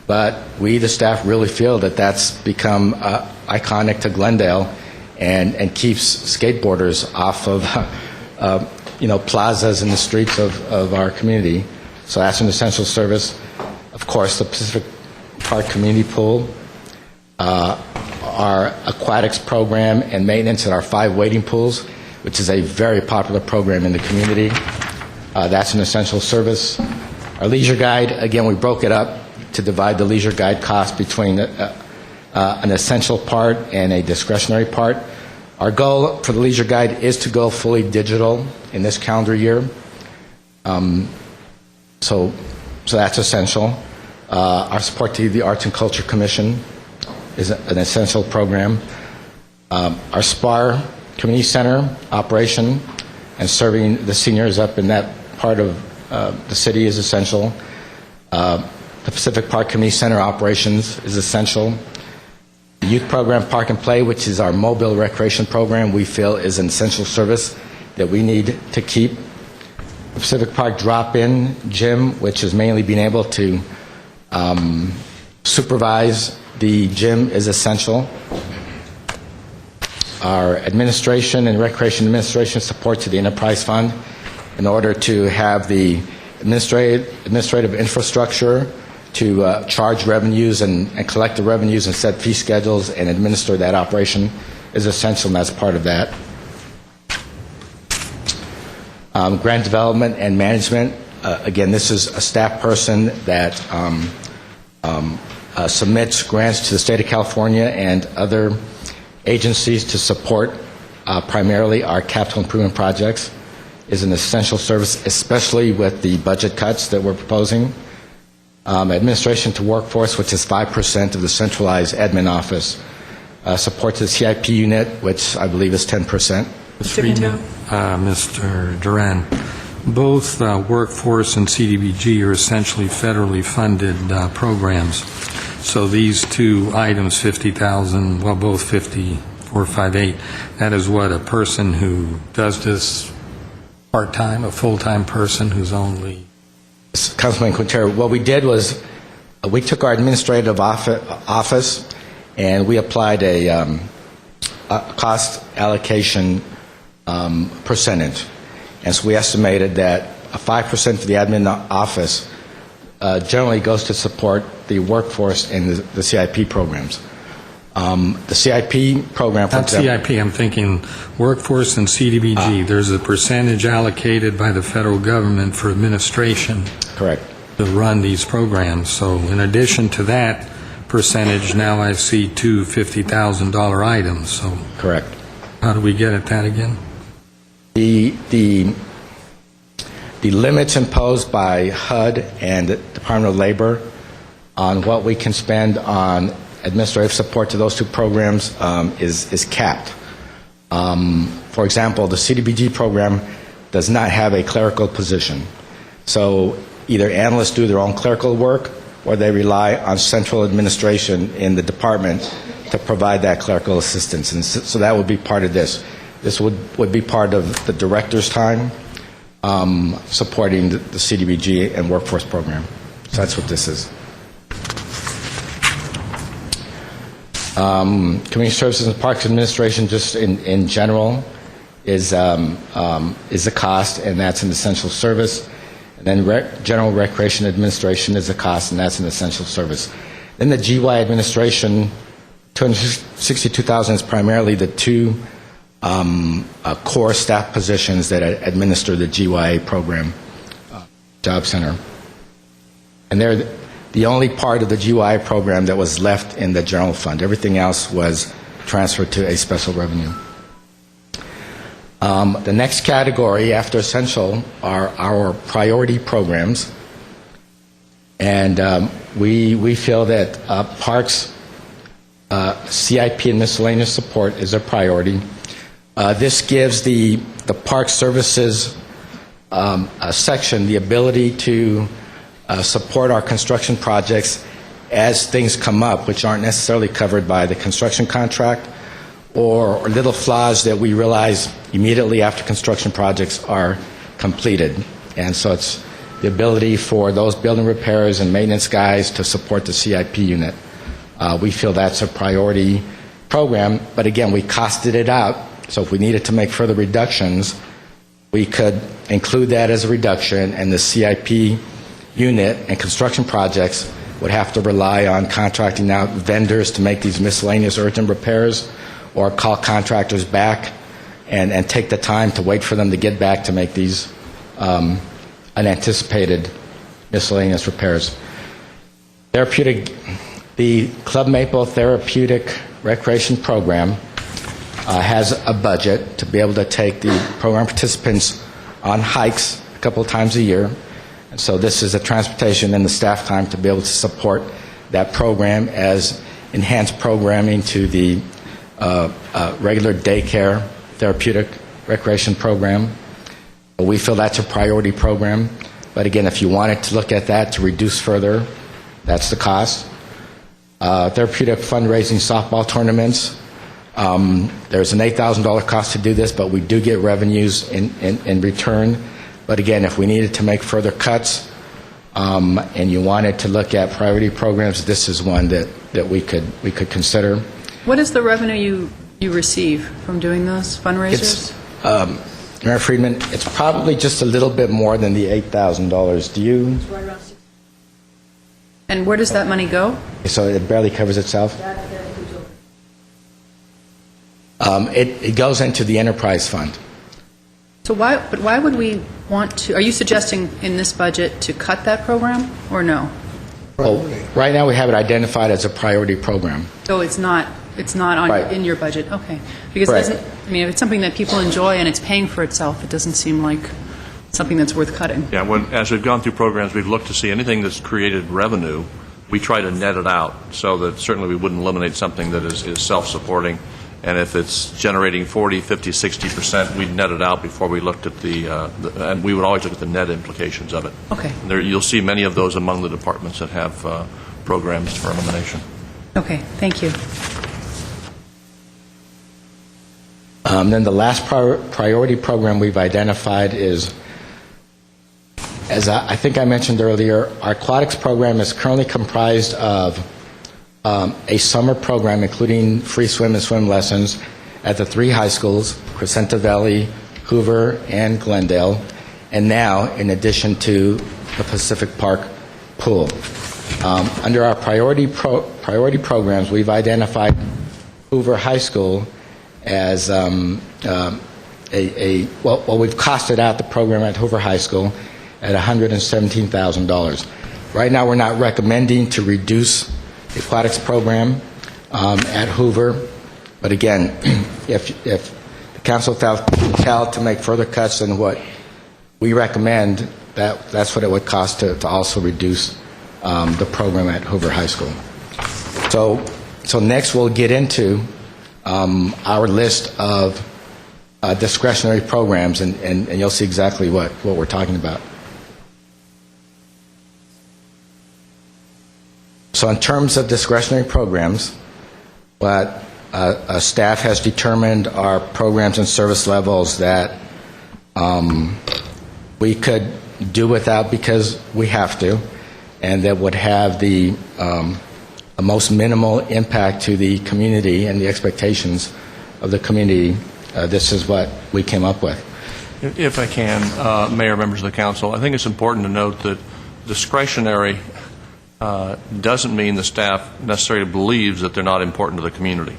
but we, the staff, really feel that that's become iconic to Glendale and keeps skateboarders off of plazas in the streets of our community. So that's an essential service. Of course, the Pacific Park Community Pool, our aquatics program and maintenance at our 5 wading pools, which is a very popular program in the community. That's an essential service. Our leisure guide, again, we broke it up to divide the leisure guide cost between an essential part and a discretionary part. Our goal for the Leisure Guide is to go fully digital in this calendar year. So that's essential. Our support to the Arts and Culture Commission is an essential program. Our SPAR Community Center operation and serving the seniors up in that part of the city is essential. The Pacific Park Community Center operations is essential. The youth program Park and Play, which is our mobile recreation program, we feel is an essential service that we need to keep. The Pacific Park drop-in gym, which is mainly being able to supervise the gym, is essential. Our administration and recreation administration support to the enterprise fund in order to have the administrative infrastructure to charge revenues and collect the revenues and set fee schedules and administer that operation is essential, and that's part of that. Grant development and management, again, this is a staff person that submits grants to the state of California and other agencies to support primarily our capital improvement projects, is an essential service, especially with the budget cuts that we're proposing. Administration to workforce, which is 5% of the centralized admin office. Support to the CIP unit, which I believe is 10%. Mr. Duran, both workforce and CDBG are essentially federally funded programs. So these two items, 50,000, well, both 5458, that is what a person who does this part-time, a full-time person who's only... Councilman Quintero, what we did was we took our administrative office and we applied a cost allocation percentage. And so we estimated that 5% of the admin office generally goes to support the workforce and the CIP programs. The CIP program, for Not CIP, I'm thinking workforce and CDBG. There's a percentage allocated by the federal government for administration. Correct. To run these programs. So in addition to that percentage, now I see two $50,000 items. So correct. How do we get at that again? The limits imposed by HUD and the Department of Labor on what we can spend on administrative support to those two programs is capped. For example, the CDBG program does not have a clerical position. So either analysts do their own clerical work or they rely on central administration in the department to provide that clerical assistance. And so that would be part of this. This would be part of the director's time supporting the CDBG and workforce program. So that's what this is. Community Services and Parks Administration, just in general, is a cost, and that's an essential service. And then General Recreation Administration is a cost, and that's an essential service. Then the GY Administration, $262,000 is primarily the two core staff positions that administer the GYA program, Job Center. And they're the only part of the GYA program that was left in the general fund. Everything else was transferred to a special revenue. The next category after essential are our priority programs. And we feel that Parks, CIP, and miscellaneous support is a priority. This gives the Park Services section the ability to support our construction projects as things come up, which aren't necessarily covered by the construction contract, or little flaws that we realize immediately after construction projects are completed. And so it's the ability for those building repairs and maintenance guys to support the CIP unit. We feel that's a priority program, but again, we costed it out, so if we needed to make further reductions, we could include that as a reduction, and the CIP unit and construction projects would have to rely on contracting out vendors to make these miscellaneous urgent repairs, or call contractors back and take the time to wait for them to get back to make these unanticipated miscellaneous repairs. The Club Maple Therapeutic Recreation Program has a budget to be able to take the program participants on hikes a couple of times a year. And so this is the transportation and the staff time to be able to support that program as enhanced programming to the regular daycare therapeutic recreation program. We feel that's a priority program. But again, if you wanted to look at that to reduce further, that's the cost. Therapeutic fundraising softball tournaments. There's an $8,000 cost to do this, but we do get revenues in return. But again, if we needed to make further cuts and you wanted to look at priority programs, this is one that we could consider. What is the revenue you receive from doing those fundraisers? Mayor Friedman, it's probably just a little bit more than the $8,000. Do you? It's right around 6. And where does that money go? So it barely covers itself? It goes into the enterprise fund. So why would we want to, are you suggesting in this budget to cut that program, or no? Well, right now we have it identified as a priority program. So it's not on Right. in your budget? Okay. Because Correct. if it's something that people enjoy and it's paying for itself, it doesn't seem like something that's worth cutting. Yeah, as we've gone through programs, we've looked to see anything that's created revenue, we try to net it out so that certainly we wouldn't eliminate something that is self-supporting. And if it's generating 40, 50, 60%, we'd net it out before we looked at and we would always look at the net implications of it. Okay. You'll see many of those among the departments that have programs for elimination. Okay. Thank you. Then the last priority program we've identified is, as I think I mentioned earlier, our aquatics program is currently comprised of a summer program including free swim and swim lessons at the 3 high schools, Crescenta Valley, Hoover, and Glendale, and now in addition to the Pacific Park pool. Under our priority programs, we've identified Hoover High School as we've costed out the program at Hoover High School at $117,000. Right now, we're not recommending to reduce the aquatics program at Hoover, but again, if the council felt compelled to make further cuts than what we recommend, that's what it would cost to also reduce the program at Hoover High School. So next we'll get into our list of discretionary programs, and you'll see exactly what we're talking about. So in terms of discretionary programs, what staff has determined are programs and service levels that we could do without because we have to, and that would have the most minimal impact to the community and the expectations of the community. This is what we came up with. If I can, Mayor, members of the council, I think it's important to note that discretionary doesn't mean the staff necessarily believes that they're not important to the community.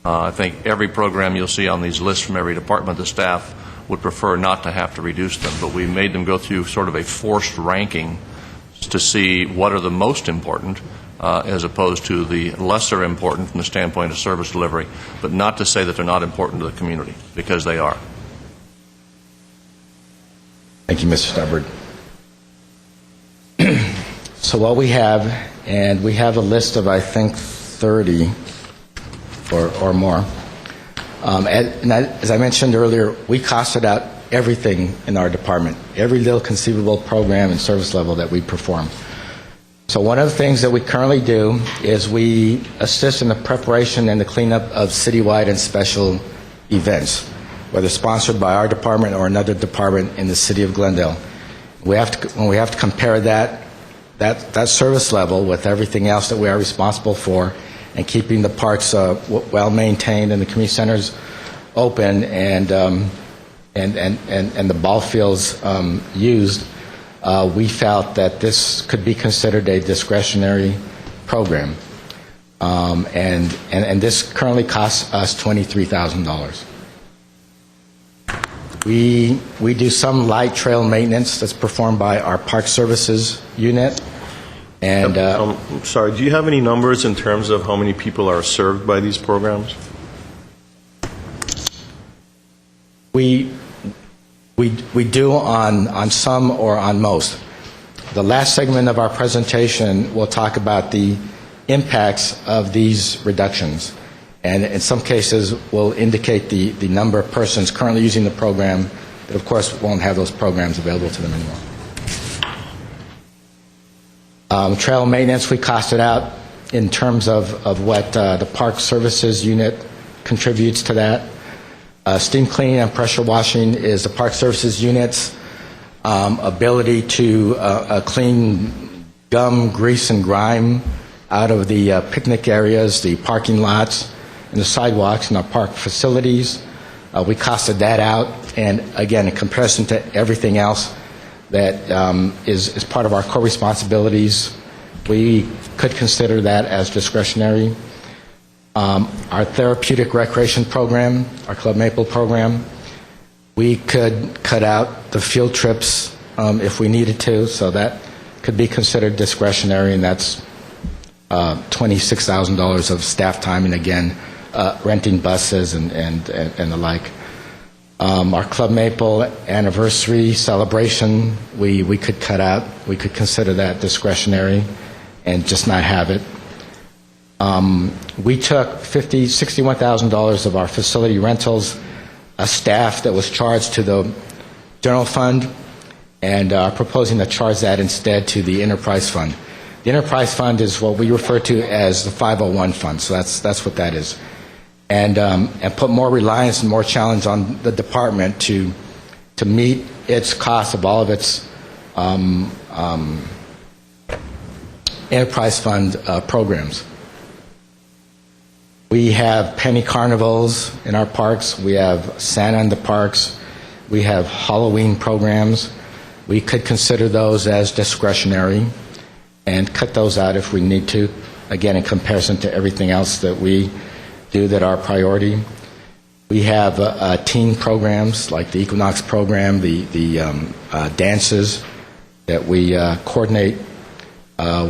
I think every program you'll see on these lists from every department, the staff would prefer not to have to reduce them, but we made them go through sort of a forced ranking to see what are the most important as opposed to the lesser important from the standpoint of service delivery, but not to say that they're not important to the community, because they are. Thank you, Mr. Stubbard. So what we have, and we have a list of, I think, 30 or more. As I mentioned earlier, we costed out everything in our department, every little conceivable program and service level that we perform. So one of the things that we currently do is we assist in the preparation and the cleanup of citywide and special events, whether sponsored by our department or another department in the city of Glendale. When we have to compare that service level with everything else that we are responsible for, and keeping the parks well maintained and the community centers open and the ball fields used, we felt that this could be considered a discretionary program, and this currently costs us $23,000. We do some light trail maintenance that's performed by our Park Services unit. And I'm sorry, do you have any numbers in terms of how many people are served by these programs? We do on some or on most. The last segment of our presentation will talk about the impacts of these reductions, and in some cases will indicate the number of persons currently using the program that, of course, won't have those programs available to them anymore. Trail maintenance, we costed out in terms of what the Park Services unit contributes to that. Steam cleaning and pressure washing is the Park Services unit's ability to clean gum, grease, and grime out of the picnic areas, the parking lots, and the sidewalks in our park facilities. We costed that out, and again, in comparison to everything else that is part of our core responsibilities, we could consider that as discretionary. Our therapeutic recreation program, our Club Maple program, we could cut out the field trips if we needed to, so that could be considered discretionary, and that's $26,000 of staff time, and again, renting buses and the like. Our Club Maple anniversary celebration, we could cut out. We could consider that discretionary and just not have it. We took $61,000 of our facility rentals, a staff that was charged to the general fund, and are proposing to charge that instead to the enterprise fund. The enterprise fund is what we refer to as the 501 fund, so that's what that is. And put more reliance and more challenge on the department to meet its cost of all of its enterprise fund programs. We have penny carnivals in our parks. We have Santa in the parks. We have Halloween programs. We could consider those as discretionary and cut those out if we need to, again, in comparison to everything else that we do that are a priority. We have teen programs like the Equinox program, the dances that we coordinate.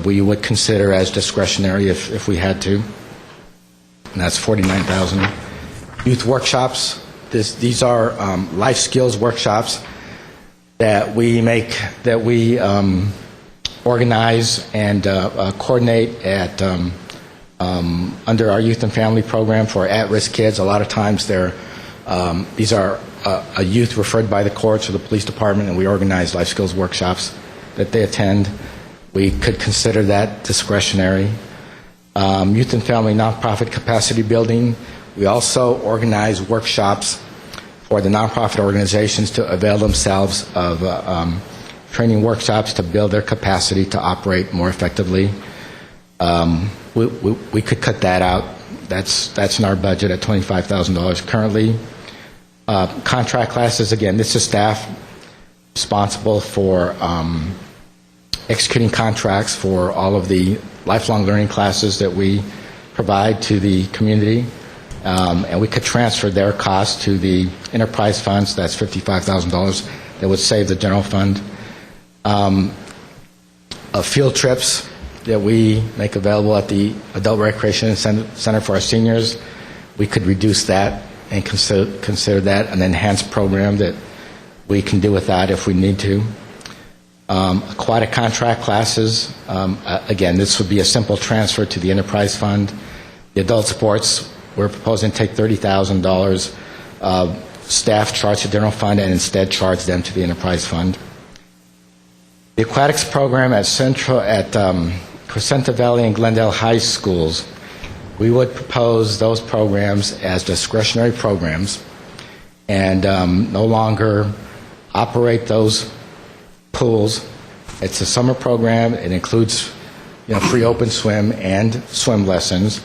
We would consider as discretionary if we had to. And that's $49,000. Youth workshops. These are life skills workshops that we organize and coordinate at under our youth and family program for at-risk kids. A lot of times these are a youth referred by the courts or the police department, and we organize life skills workshops that they attend. We could consider that discretionary. Youth and family nonprofit capacity building. We also organize workshops for the nonprofit organizations to avail themselves of training workshops to build their capacity to operate more effectively. We could cut that out. That's in our budget at $25,000 currently. Contract classes, again, this is staff responsible for executing contracts for all of the lifelong learning classes that we provide to the community. And we could transfer their costs to the enterprise funds. That's $55,000 that would save the general fund. Field trips that we make available at the Adult Recreation Center for our seniors, we could reduce that and consider that an enhanced program that we can do without if we need to. Aquatic contract classes, again, this would be a simple transfer to the enterprise fund. The adult sports, we're proposing to take $30,000 staff charge to general fund and instead charge them to the enterprise fund. The aquatics program at Crescenta Valley and Glendale High Schools, we would propose those programs as discretionary programs and no longer operate those pools. It's a summer program. It includes free open swim and swim lessons,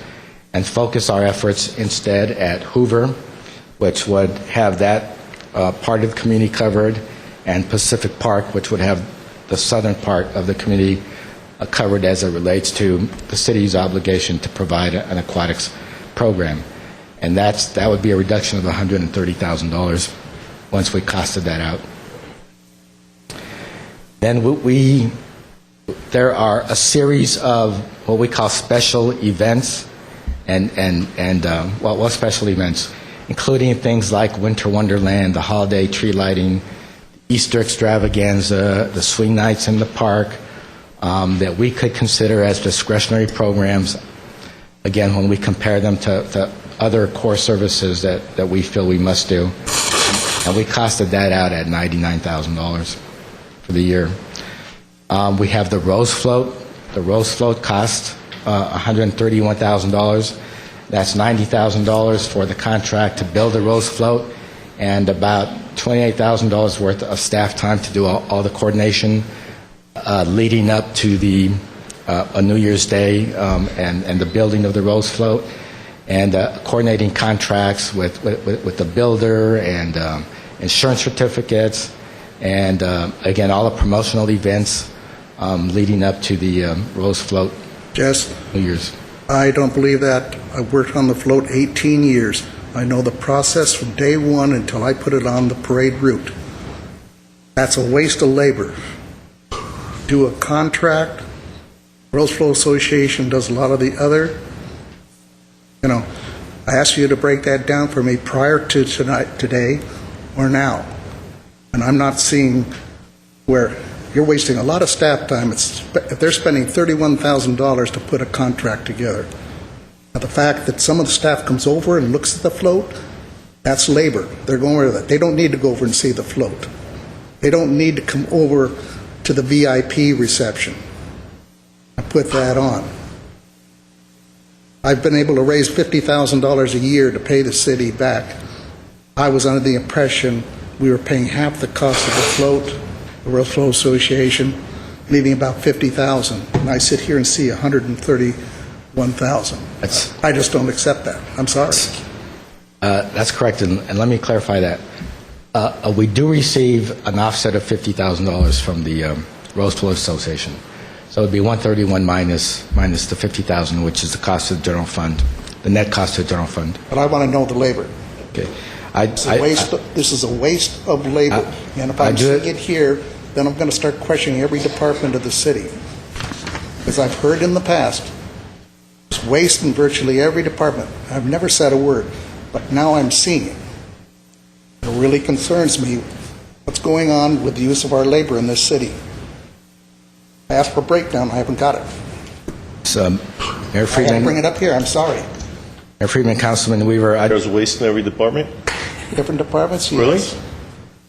and focus our efforts instead at Hoover, which would have that part of the community covered, and Pacific Park, which would have the southern part of the community covered as it relates to the city's obligation to provide an aquatics program. And that would be a reduction of $130,000 once we costed that out. Then there are a series of what we call special events, and special events. including things like Winter Wonderland, the holiday tree lighting, Easter extravaganza, the swing nights in the park, that we could consider as discretionary programs, again, when we compare them to other core services that we feel we must do. And we costed that out at $99,000 for the year. We have the Rose Float. The Rose Float cost $131,000. That's $90,000 for the contract to build the Rose Float and about $28,000 worth of staff time to do all the coordination leading up to a New Year's Day and the building of the Rose Float, and coordinating contracts with the builder and insurance certificates, and again, all the promotional events leading up to the Rose Float. Jess, New Year's. I don't believe that. I've worked on the float 18 years. I know the process from day one until I put it on the parade route. That's a waste of labor. Do a contract. Rose Float Association does a lot of the other. I asked you to break that down for me prior to today or now. And I'm not seeing where you're wasting a lot of staff time. If they're spending $31,000 to put a contract together. Now, the fact that some of the staff comes over and looks at the float, that's labor. They're going over that. They don't need to go over and see the float. They don't need to come over to the VIP reception and put that on. I've been able to raise $50,000 a year to pay the city back. I was under the impression we were paying half the cost of the float, the Rose Float Association, leaving about $50,000, and I sit here and see $131,000. I just don't accept that. I'm sorry. That's correct, and let me clarify that. We do receive an offset of $50,000 from the Rose Float Association. So it would be $131 minus the $50,000, which is the cost of the general fund, the net cost of the general fund. But I want to know the labor. Okay. This is a waste of labor. And if I'm seeing it here, then I'm going to start questioning every department of the city. Because I've heard in the past, it's waste in virtually every department. I've never said a word, but now I'm seeing it. It really concerns me what's going on with the use of our labor in this city. I asked for a breakdown, I haven't got it. So, Mayor I had to Friedman, bring it up here, I'm sorry. Mayor Friedman, Councilman Weaver, There's waste in every department? Different departments, Really? yes.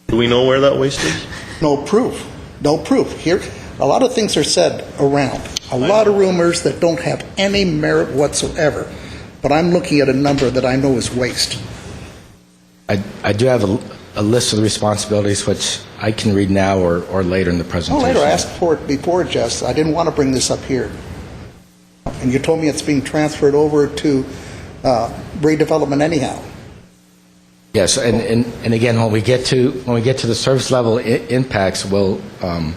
Do we know where that waste is? No proof. No proof. Here, a lot of things are said around. A lot of rumors that don't have any merit whatsoever. But I'm looking at a number that I know is waste. I do have a list of the responsibilities, which I can read now or later in the Oh, presentation. later, I asked for it before, Jess. I didn't want to bring this up here. And you told me it's being transferred over to redevelopment anyhow. Yes, and again, when we get to the service level impacts, that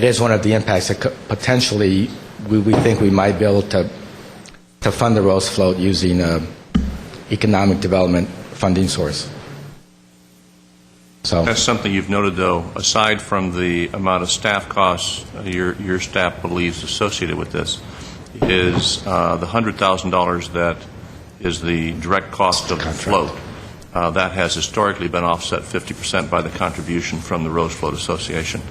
is one of the impacts that potentially we think we might be able to fund the Rose Float using economic development funding source. So That's something you've noted, though, aside from the amount of staff costs your staff believes associated with this, is the $100,000 that is the direct cost of the float. That has historically been offset 50% by the contribution from the Rose Float Association.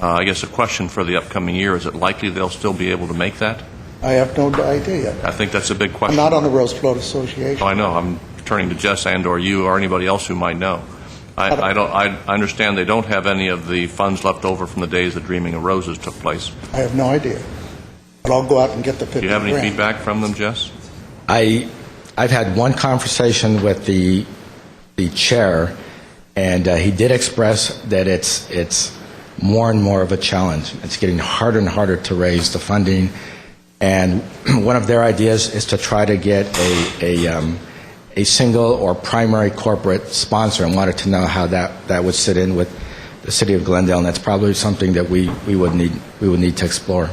I guess a question for the upcoming year, is it likely they'll still be able to make that? I have no idea yet. I think that's a big question. I'm not on the Rose Float Association. Oh, I know. I'm turning to Jess and/or you or anybody else who might know. I understand they don't have any of the funds left over from the days that Dreaming of Roses took place. I have no idea. But I'll go out and get the 50 Do you have any grand. feedback from them, Jess? I've had one conversation with the chair, and he did express that it's more and more of a challenge. It's getting harder and harder to raise the funding, and one of their ideas is to try to get a single or primary corporate sponsor, and wanted to know how that would sit in with the city of Glendale, and that's probably something that we would need to explore.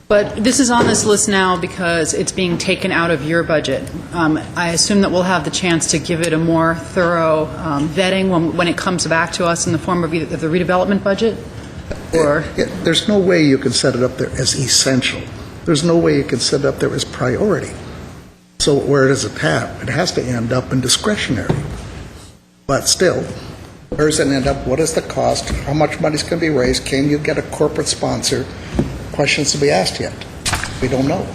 But this is on this list now because it's being taken out of your budget. I assume that we'll have the chance to give it a more thorough vetting when it comes back to us in the form of either the redevelopment budget or... There's no way you can set it up there as essential. There's no way you can set it up there as priority. It's So where does it have? It has to end up in discretionary. But still, where does it end up? What is the cost? How much money is going to be raised? Can you get a corporate sponsor? Questions to be asked yet. We don't know.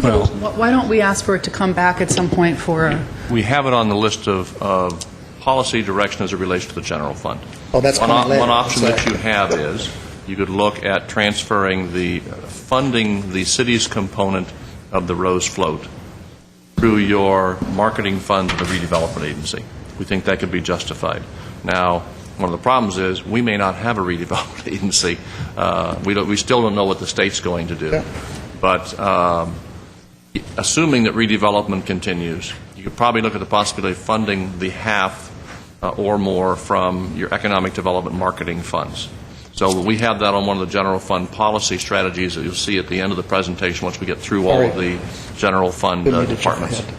Well, Why don't we ask for it to come back at some point for a... We have it on the list of policy direction as it relates to the general fund. Oh, that's One coming later. one option Sorry. that you have is you could look at transferring funding the city's component of the Rose Float through your marketing fund to the redevelopment agency. We think that could be justified. Now, one of the problems is we may not have a redevelopment agency. We still don't know what the state's going to do. Yeah. But assuming that redevelopment continues, you could probably look at the possibility of funding the half or more from your economic development marketing funds. So we have that on one of the general fund policy strategies that you'll see at the end of the presentation once we get through all of the general fund We need to jump departments. ahead.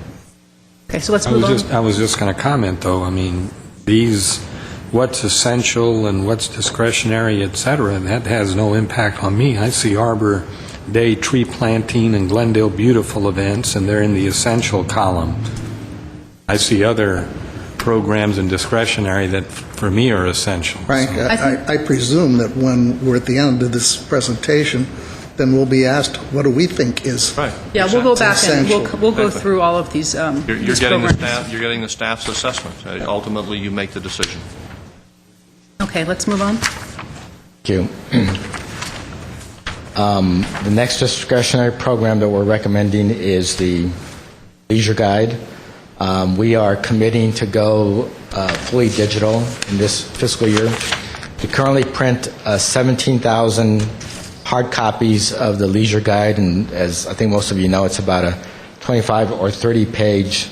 Okay, so let's move on. I was just going to comment, though. I mean, what's essential and what's discretionary, et cetera, that has no impact on me. I see Arbor Day tree planting and Glendale Beautiful events, and they're in the essential column. I see other programs and discretionary that, for me, are essential. Frank, So- I presume that when we're at the end of this presentation, then we'll be asked, what do we think is... Right. Yeah, we'll go back and Essential. we'll go Exactly. through all of these You're these getting the programs. staff. You're getting the staff's assessment. Ultimately, you make the decision. Okay, let's move on. Thank you. The next discretionary program that we're recommending is the Leisure Guide. We are committing to go fully digital in this fiscal year. We currently print 17,000 hard copies of the Leisure Guide, and as I think most of you know, it's about a 25 or 30-page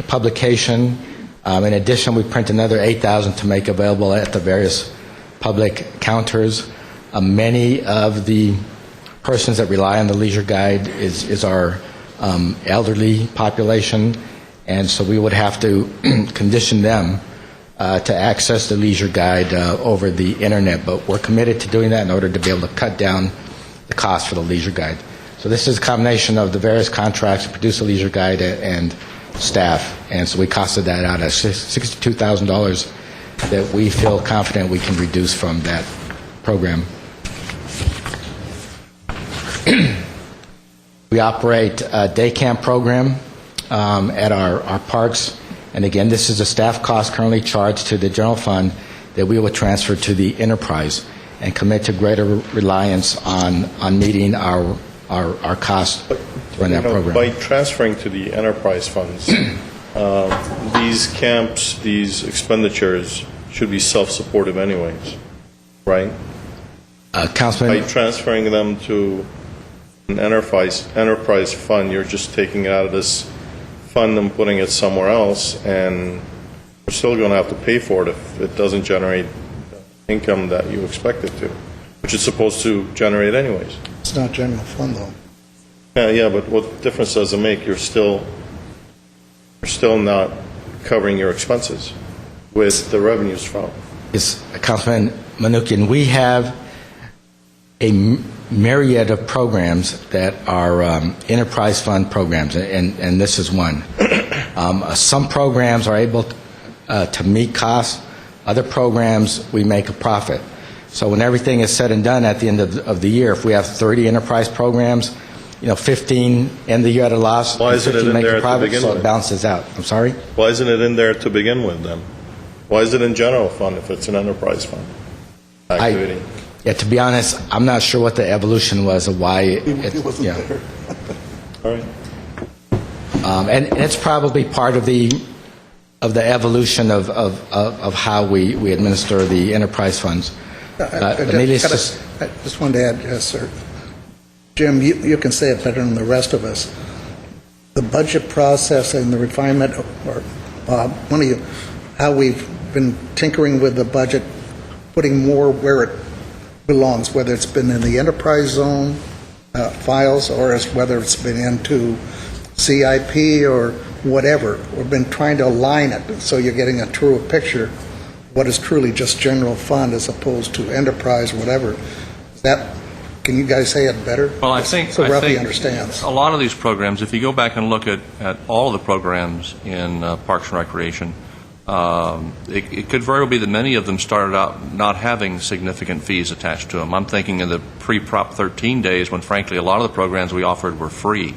publication. In addition, we print another 8,000 to make available at the various public counters. Many of the persons that rely on the Leisure Guide is our elderly population, and so we would have to condition them to access the Leisure Guide over the Internet, but we're committed to doing that in order to be able to cut down the cost for the Leisure Guide. So this is a combination of the various contracts to produce a Leisure Guide and staff, and so we costed that out at $62,000 that we feel confident we can reduce from that program. We operate a day camp program at our parks, and again, this is a staff cost currently charged to the general fund that we will transfer to the enterprise and commit to greater reliance on meeting our costs during that program. By transferring to the enterprise funds, these camps, these expenditures should be self-supportive anyways, right? Councilman, By transferring them to an enterprise fund, you're just taking it out of this fund and putting it somewhere else, and we're still going to have to pay for it if it doesn't generate income that you expect it to, which it's supposed to generate anyways. It's not general fund, though. Yeah, but what difference does it make? You're still not covering your expenses with the revenues from. Yes, Councilman Manukian, we have a myriad of programs that are enterprise fund programs, and this is one. Some programs are able to meet costs. Other programs, we make a profit. So when everything is said and done at the end of the year, if we have 30 enterprise programs, 15 end the year at a loss, Why isn't it 15 in make there a to profit, begin so it with? balances out. I'm sorry? Why isn't it in there to begin with then? Why is it in general fund if it's an enterprise fund activity? Yeah, to be honest, I'm not sure what the evolution was of why It wasn't yeah. there. All right. And it's probably part of the evolution of how we administer the enterprise funds. I Needless to just wanted to add, yes, sir. Jim, you can say it better than the rest of us. The budget process and the refinement, or Bob, one of you, how we've been tinkering with the budget, putting more where it belongs, whether it's been in the enterprise zone files or whether it's been into CIP or whatever. We've been trying to align it so you're getting a truer picture of what is truly just general fund as opposed to enterprise, whatever. Is that Can you guys say it better? Well, I think So I Ruffy think understands. a lot of these programs, if you go back and look at all of the programs in Parks and Recreation, it could very well be that many of them started out not having significant fees attached to them. I'm thinking of the pre-Prop 13 days when, frankly, a lot of the programs we offered were free.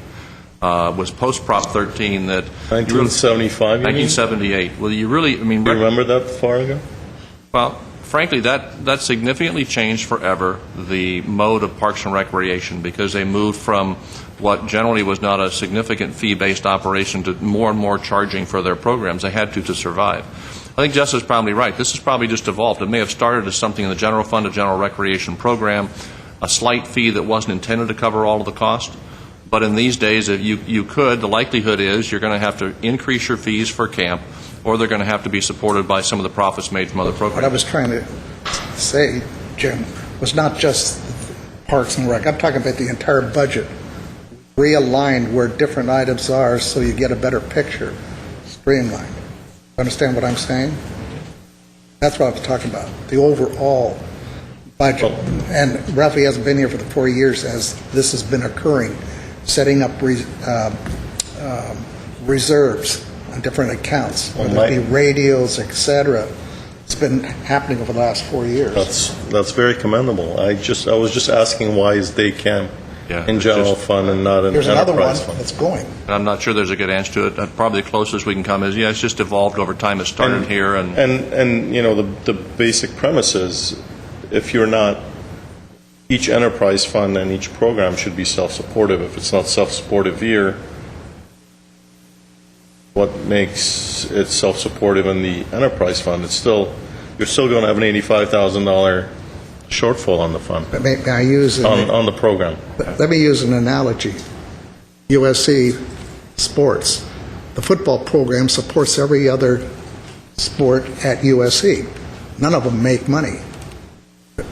It was post-Prop 13 that... 1975, you mean? 1978. Well, you really, I mean... Do you remember that far ago? Well, frankly, that significantly changed forever the mode of Parks and Recreation, because they moved from what generally was not a significant fee-based operation to more and more charging for their programs. They had to survive. I think Jess is probably right. This has probably just evolved. It may have started as something in the general fund, a general recreation program, a slight fee that wasn't intended to cover all of the cost. But in these days, if you could, the likelihood is you're going to have to increase your fees for camp, or they're going to have to be supported by some of the profits made from other programs. What I was trying to say, Jim, was not just Parks and Rec. I'm talking about the entire budget, realigned where different items are so you get a better picture, streamlined. Understand what I'm saying? That's what I was talking about, the overall budget. And Rafi hasn't been here for the 4 years as this has been occurring, setting up reserves on different accounts, whether it be radios, et cetera. It's been happening over the last 4 years. That's very commendable. I was just asking why is day camp in general fund and not in There's another one enterprise fund. that's going. And I'm not sure there's a good answer to it. Probably the closest we can come is, it's just evolved over time. It started here. And you know, the basic premise is if you're not, each enterprise fund and each program should be self-supportive. If it's not self-supportive here, what makes it self-supportive in the enterprise fund? You're still going to have an $85,000 shortfall on the fund, May I use on the program. Let me use an analogy. USC sports. The football program supports every other sport at USC. None of them make money.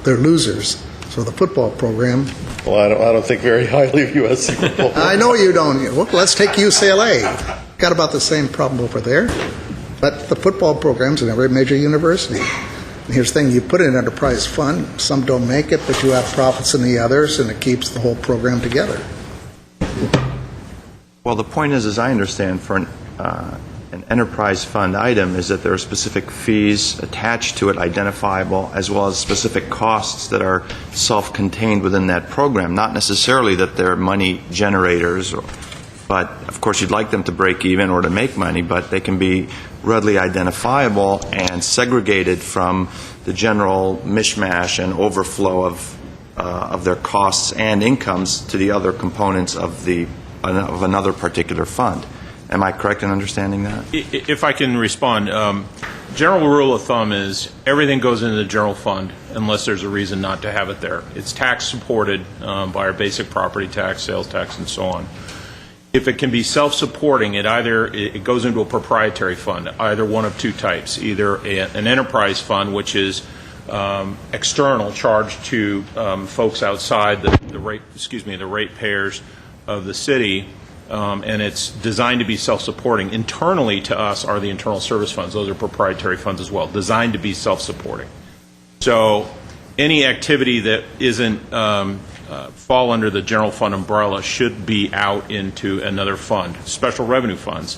They're losers. So the football program... Well, I don't think very highly of USC football. I know you don't. Well, let's take UCLA. Got about the same problem over there. But the football program's in every major university. And here's the thing, you put in an enterprise fund, some don't make it, but you have profits in the others, and it keeps the whole program together. Well, the point is, as I understand, for an enterprise fund item is that there are specific fees attached to it, identifiable, as well as specific costs that are self-contained within that program. Not necessarily that they're money generators, but of course you'd like them to break even or to make money, but they can be readily identifiable and segregated from the general mishmash and overflow of their costs and incomes to the other components of another particular fund. Am I correct in understanding that? If I can respond, general rule of thumb is everything goes into the general fund unless there's a reason not to have it there. It's tax supported by our basic property tax, sales tax, and so on. If it can be self-supporting, it goes into a proprietary fund, either one of two types, either an enterprise fund, which is external, charged to folks outside the ratepayers of the city. And it's designed to be self-supporting. Internally to us are the internal service funds. Those are proprietary funds as well, designed to be self-supporting. So any activity that isn't fall under the general fund umbrella should be out into another fund. Special revenue funds,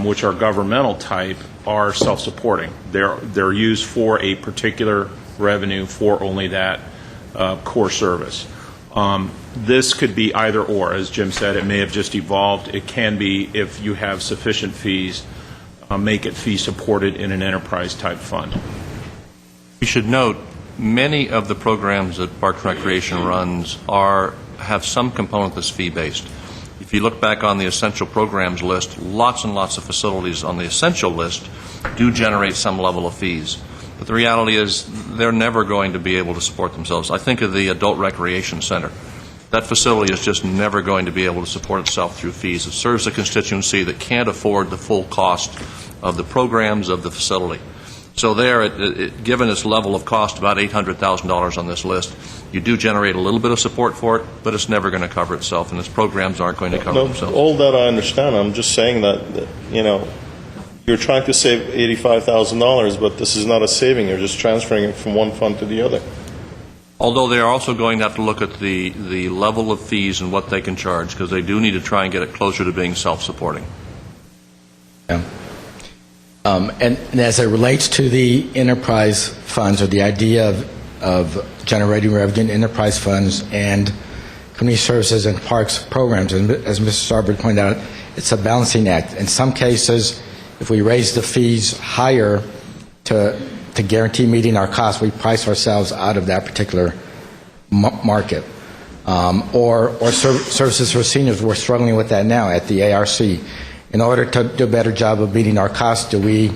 which are governmental type, are self-supporting. They're used for a particular revenue for only that core service. This could be either or. As Jim said, it may have just evolved. It can be, if you have sufficient fees, make it fee supported in an enterprise type fund. You should note, many of the programs that Parks and Recreation runs have some component that's fee-based. If you look back on the essential programs list, lots and lots of facilities on the essential list do generate some level of fees. But the reality is they're never going to be able to support themselves. I think of the Adult Recreation Center. That facility is just never going to be able to support itself through fees. It serves a constituency that can't afford the full cost of the programs of the facility. So there, given its level of cost, about $800,000 on this list, you do generate a little bit of support for it, but it's never going to cover itself, and its programs aren't going to cover themselves. All that I understand. I'm just saying that you're trying to save $85,000, but this is not a saving. You're just transferring it from one fund to the other. Although they are also going to have to look at the level of fees and what they can charge, because they do need to try and get it closer to being self-supporting. Yeah. And as it relates to the enterprise funds, or the idea of generating revenue in enterprise funds and community services and parks programs, and as Mr. Starbird pointed out, it's a balancing act. In some cases, if we raise the fees higher to guarantee meeting our costs, we price ourselves out of that particular market. Or services for seniors, we're struggling with that now at the ARC. In order to do a better job of meeting our costs, do we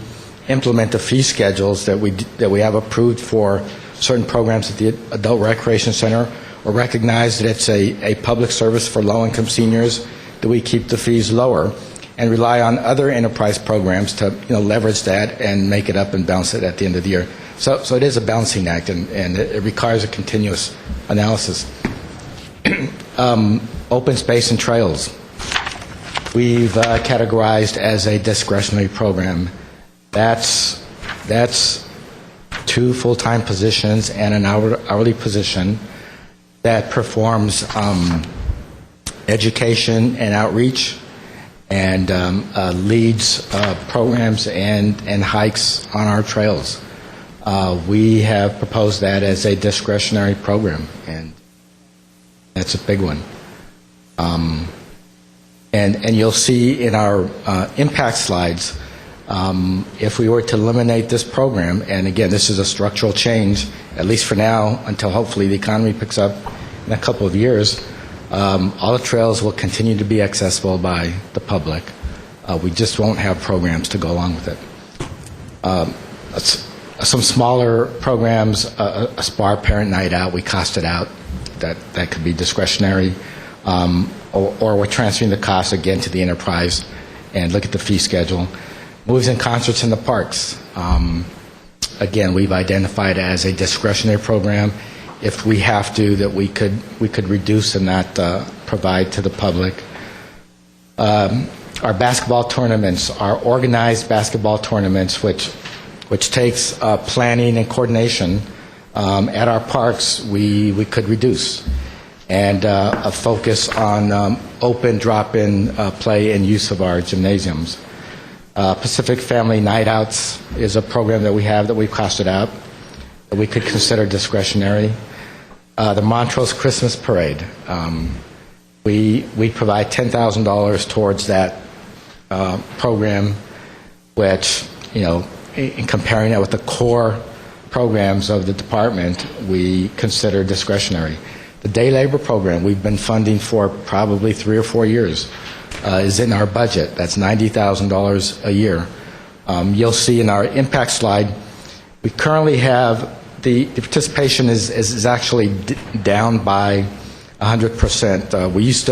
implement the fee schedules that we have approved for certain programs at the Adult Recreation Center, or recognize that it's a public service for low-income seniors? Do we keep the fees lower and rely on other enterprise programs to leverage that and make it up and balance it at the end of the year? So it is a balancing act, and it requires a continuous analysis. Open space and trails, we've categorized as a discretionary program. That's 2 full-time positions and an hourly position that performs education and outreach and leads programs and hikes on our trails. We have proposed that as a discretionary program, and that's a big one. And you'll see in our impact slides, if we were to eliminate this program, and again, this is a structural change, at least for now, until hopefully the economy picks up in a couple of years, all the trails will continue to be accessible by the public. We just won't have programs to go along with it. Some smaller programs, a SPAR parent night out, we cost it out. That could be discretionary. Or we're transferring the cost again to the enterprise and look at the fee schedule. Movies and concerts in the parks. Again, we've identified as a discretionary program. If we have to, that we could reduce and not provide to the public. Our basketball tournaments, our organized basketball tournaments, which takes planning and coordination at our parks, we could reduce. And a focus on open drop-in play and use of our gymnasiums. Pacific Family Night Outs is a program that we have that we've costed out that we could consider discretionary. The Montrose Christmas Parade, we provide $10,000 towards that program, which, in comparing it with the core programs of the department, we consider discretionary. The day labor program we've been funding for probably 3 or 4 years is in our budget. That's $90,000 a year. You'll see in our impact slide, we currently have the participation is actually down by 100%. We used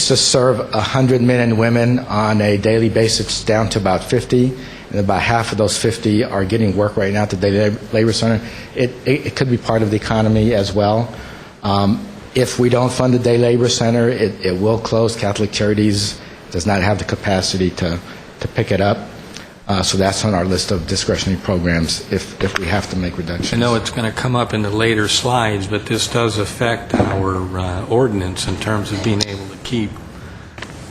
to serve 100 men and women on a daily basis. It's down to about 50, and about half of those 50 are getting work right now at the Day Labor Center. It could be part of the economy as well. If we don't fund the Day Labor Center, it will close. Catholic Charities does not have the capacity to pick it up. So that's on our list of discretionary programs if we have to make reductions. I know it's going to come up in the later slides, but this does affect our ordinance in terms of being able to keep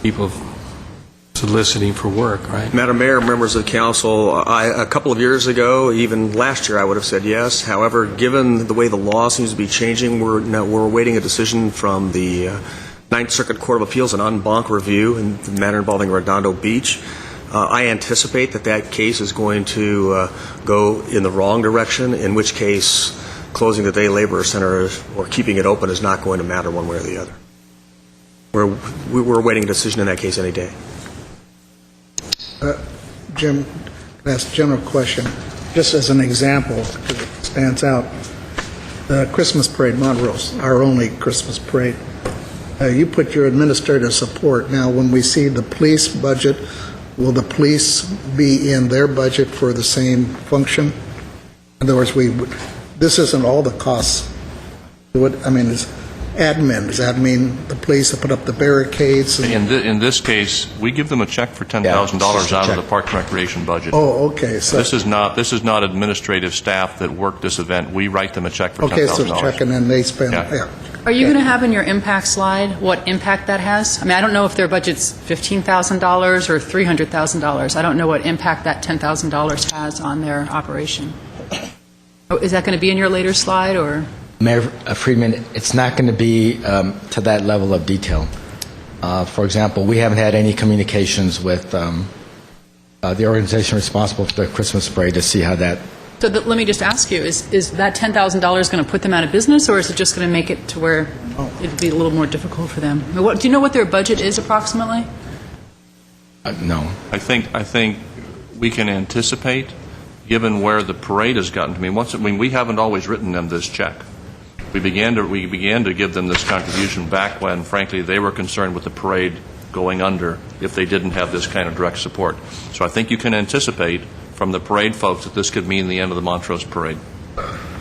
people soliciting for work, right? Madam Mayor, members of the council, a couple of years ago, even last year, I would have said yes. However, given the way the law seems to be changing, we're awaiting a decision from the Ninth Circuit Court of Appeals, an en banc review in the matter involving Redondo Beach. I anticipate that case is going to go in the wrong direction, in which case closing the Day Labor Center or keeping it open is not going to matter one way or the other. We're awaiting a decision in that case any day. Jim, that's a general question. Just as an example, because it stands out, the Christmas parade, Montrose, our only Christmas parade, you put your administrative support. Now, when we see the police budget, will the police be in their budget for the same function? In other words, this isn't all the costs. admin? Does that mean the police that put up the barricades? In this case, we give them a check for $10,000 out of the Park and Recreation budget. Oh, okay. So This is not administrative staff that work this event. We write them a check for $10,000. okay, so check and then they spend. Yeah. Yeah. Are you going to have in your impact slide what impact that has? I mean, I don't know if their budget's $15,000 or $300,000. I don't know what impact that $10,000 has on their operation. Oh, is that going to be in your later slide, or? Mayor Friedman, it's not going to be to that level of detail. For example, we haven't had any communications with the organization responsible for the Christmas parade to see how that. So let me just ask you, is that $10,000 going to put them out of business, or is it just going to make it to where it'd be a little more difficult for them? Do you know what their budget is approximately? No. I think we can anticipate, given where the parade has gotten to me. We haven't always written them this check. We began to give them this contribution back when, frankly, they were concerned with the parade going under if they didn't have this kind of direct support. So I think you can anticipate from the parade folks that this could mean the end of the Montrose parade.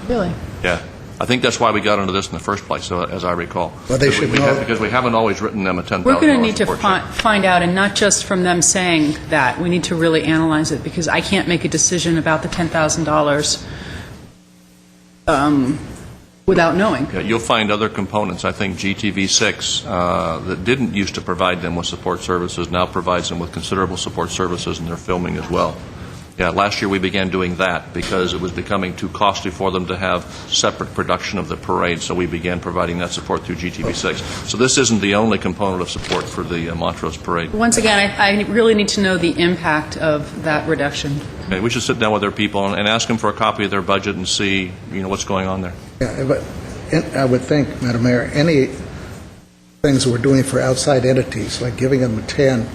Really? Yeah. I think that's why we got into this in the first place, as I recall. Well, they should know. Because we haven't always written them a $10,000 We're going to need to support check. find out, and not just from them saying that. We need to really analyze it, because I can't make a decision about the $10,000 without knowing. Yeah, you'll find other components. I think GTV6 that didn't used to provide them with support services now provides them with considerable support services, and they're filming as well. Yeah, last year we began doing that because it was becoming too costly for them to have separate production of the parade, so we began providing that support through GTV6. So this isn't the only component of support for the Montrose parade. Once again, I really need to know the impact of that reduction. Okay, we should sit down with their people and ask them for a copy of their budget and see, what's going on there. Yeah, but I would think, Madam Mayor, any things we're doing for outside entities, like giving them a 10,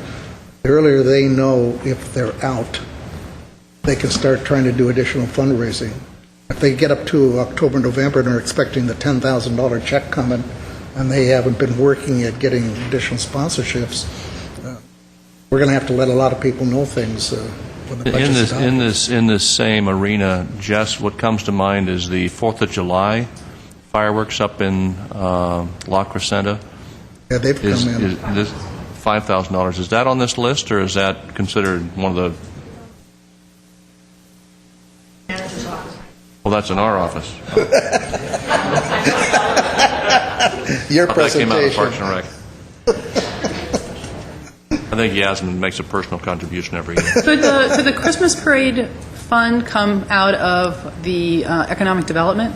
the earlier they know if they're out, they can start trying to do additional fundraising. If they get up to October, November, and are expecting the $10,000 check coming, and they haven't been working at getting additional sponsorships, we're going to have to let a lot of people know things when the budget's done. In this same arena, Jess, what comes to mind is the 4th of July fireworks up in La Crescenta. Yeah, they've come in. Is this $5,000. Is that on this list, or is that considered one of the... Well, that's in our office. Your That came out of presentation. Parks and Rec. I think Yasmin makes a personal contribution every year. Could the Christmas parade fund come out of the economic development,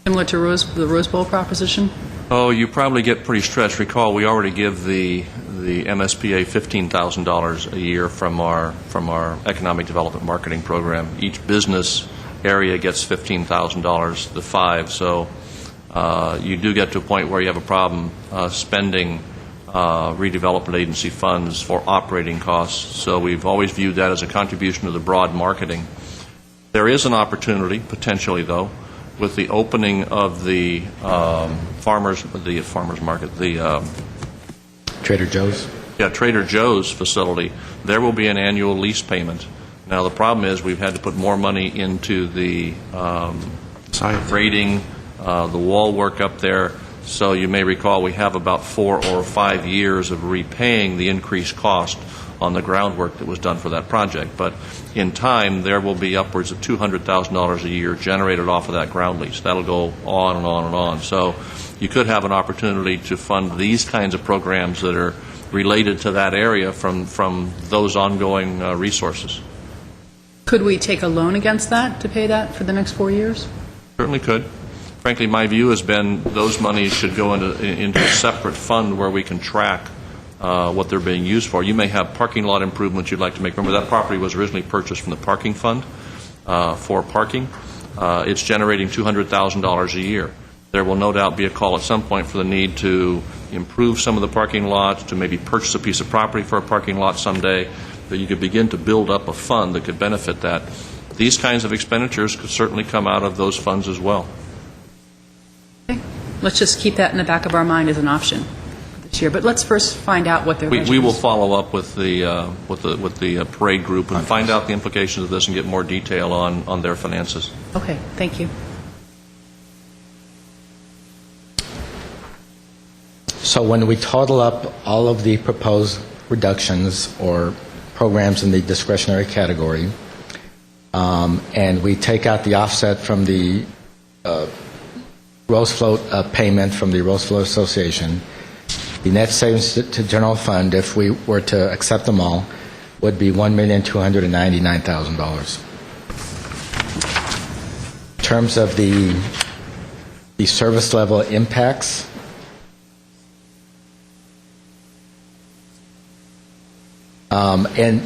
similar to the Rose Bowl proposition? Oh, you probably get pretty stretched. Recall, we already give the MSPA $15,000 a year from our economic development marketing program. Each business area gets $15,000, the five. So you do get to a point where you have a problem spending redevelopment agency funds for operating costs. So we've always viewed that as a contribution to the broad marketing. There is an opportunity, potentially, though, with the opening of the farmers market, the Trader Joe's? Yeah, Trader Joe's facility. There will be an annual lease payment. Now, the problem is we've had to put more money into the grading, the wall work up there. So you may recall we have about 4 or 5 years of repaying the increased cost on the groundwork that was done for that project. But in time, there will be upwards of $200,000 a year generated off of that ground lease. That'll go on and on and on. So you could have an opportunity to fund these kinds of programs that are related to that area from those ongoing resources. Could we take a loan against that to pay that for the next 4 years? Certainly could. Frankly, my view has been those monies should go into a separate fund where we can track what they're being used for. You may have parking lot improvements you'd like to make. Remember, that property was originally purchased from the parking fund for parking. It's generating $200,000 a year. There will no doubt be a call at some point for the need to improve some of the parking lots, to maybe purchase a piece of property for a parking lot someday, that you could begin to build up a fund that could benefit that. These kinds of expenditures could certainly come out of those funds as well. Okay. Let's just keep that in the back of our mind as an option this year. But let's first find out what their budget We will is. follow up with the parade group and find out the implications of this and get more detail on their finances. Okay, thank you. So when we total up all of the proposed reductions or programs in the discretionary category, and we take out the offset from the Rose Float payment from the Rose Float Association, the net savings to general fund, if we were to accept them all, would be $1,299,000. In terms of the service level impacts, and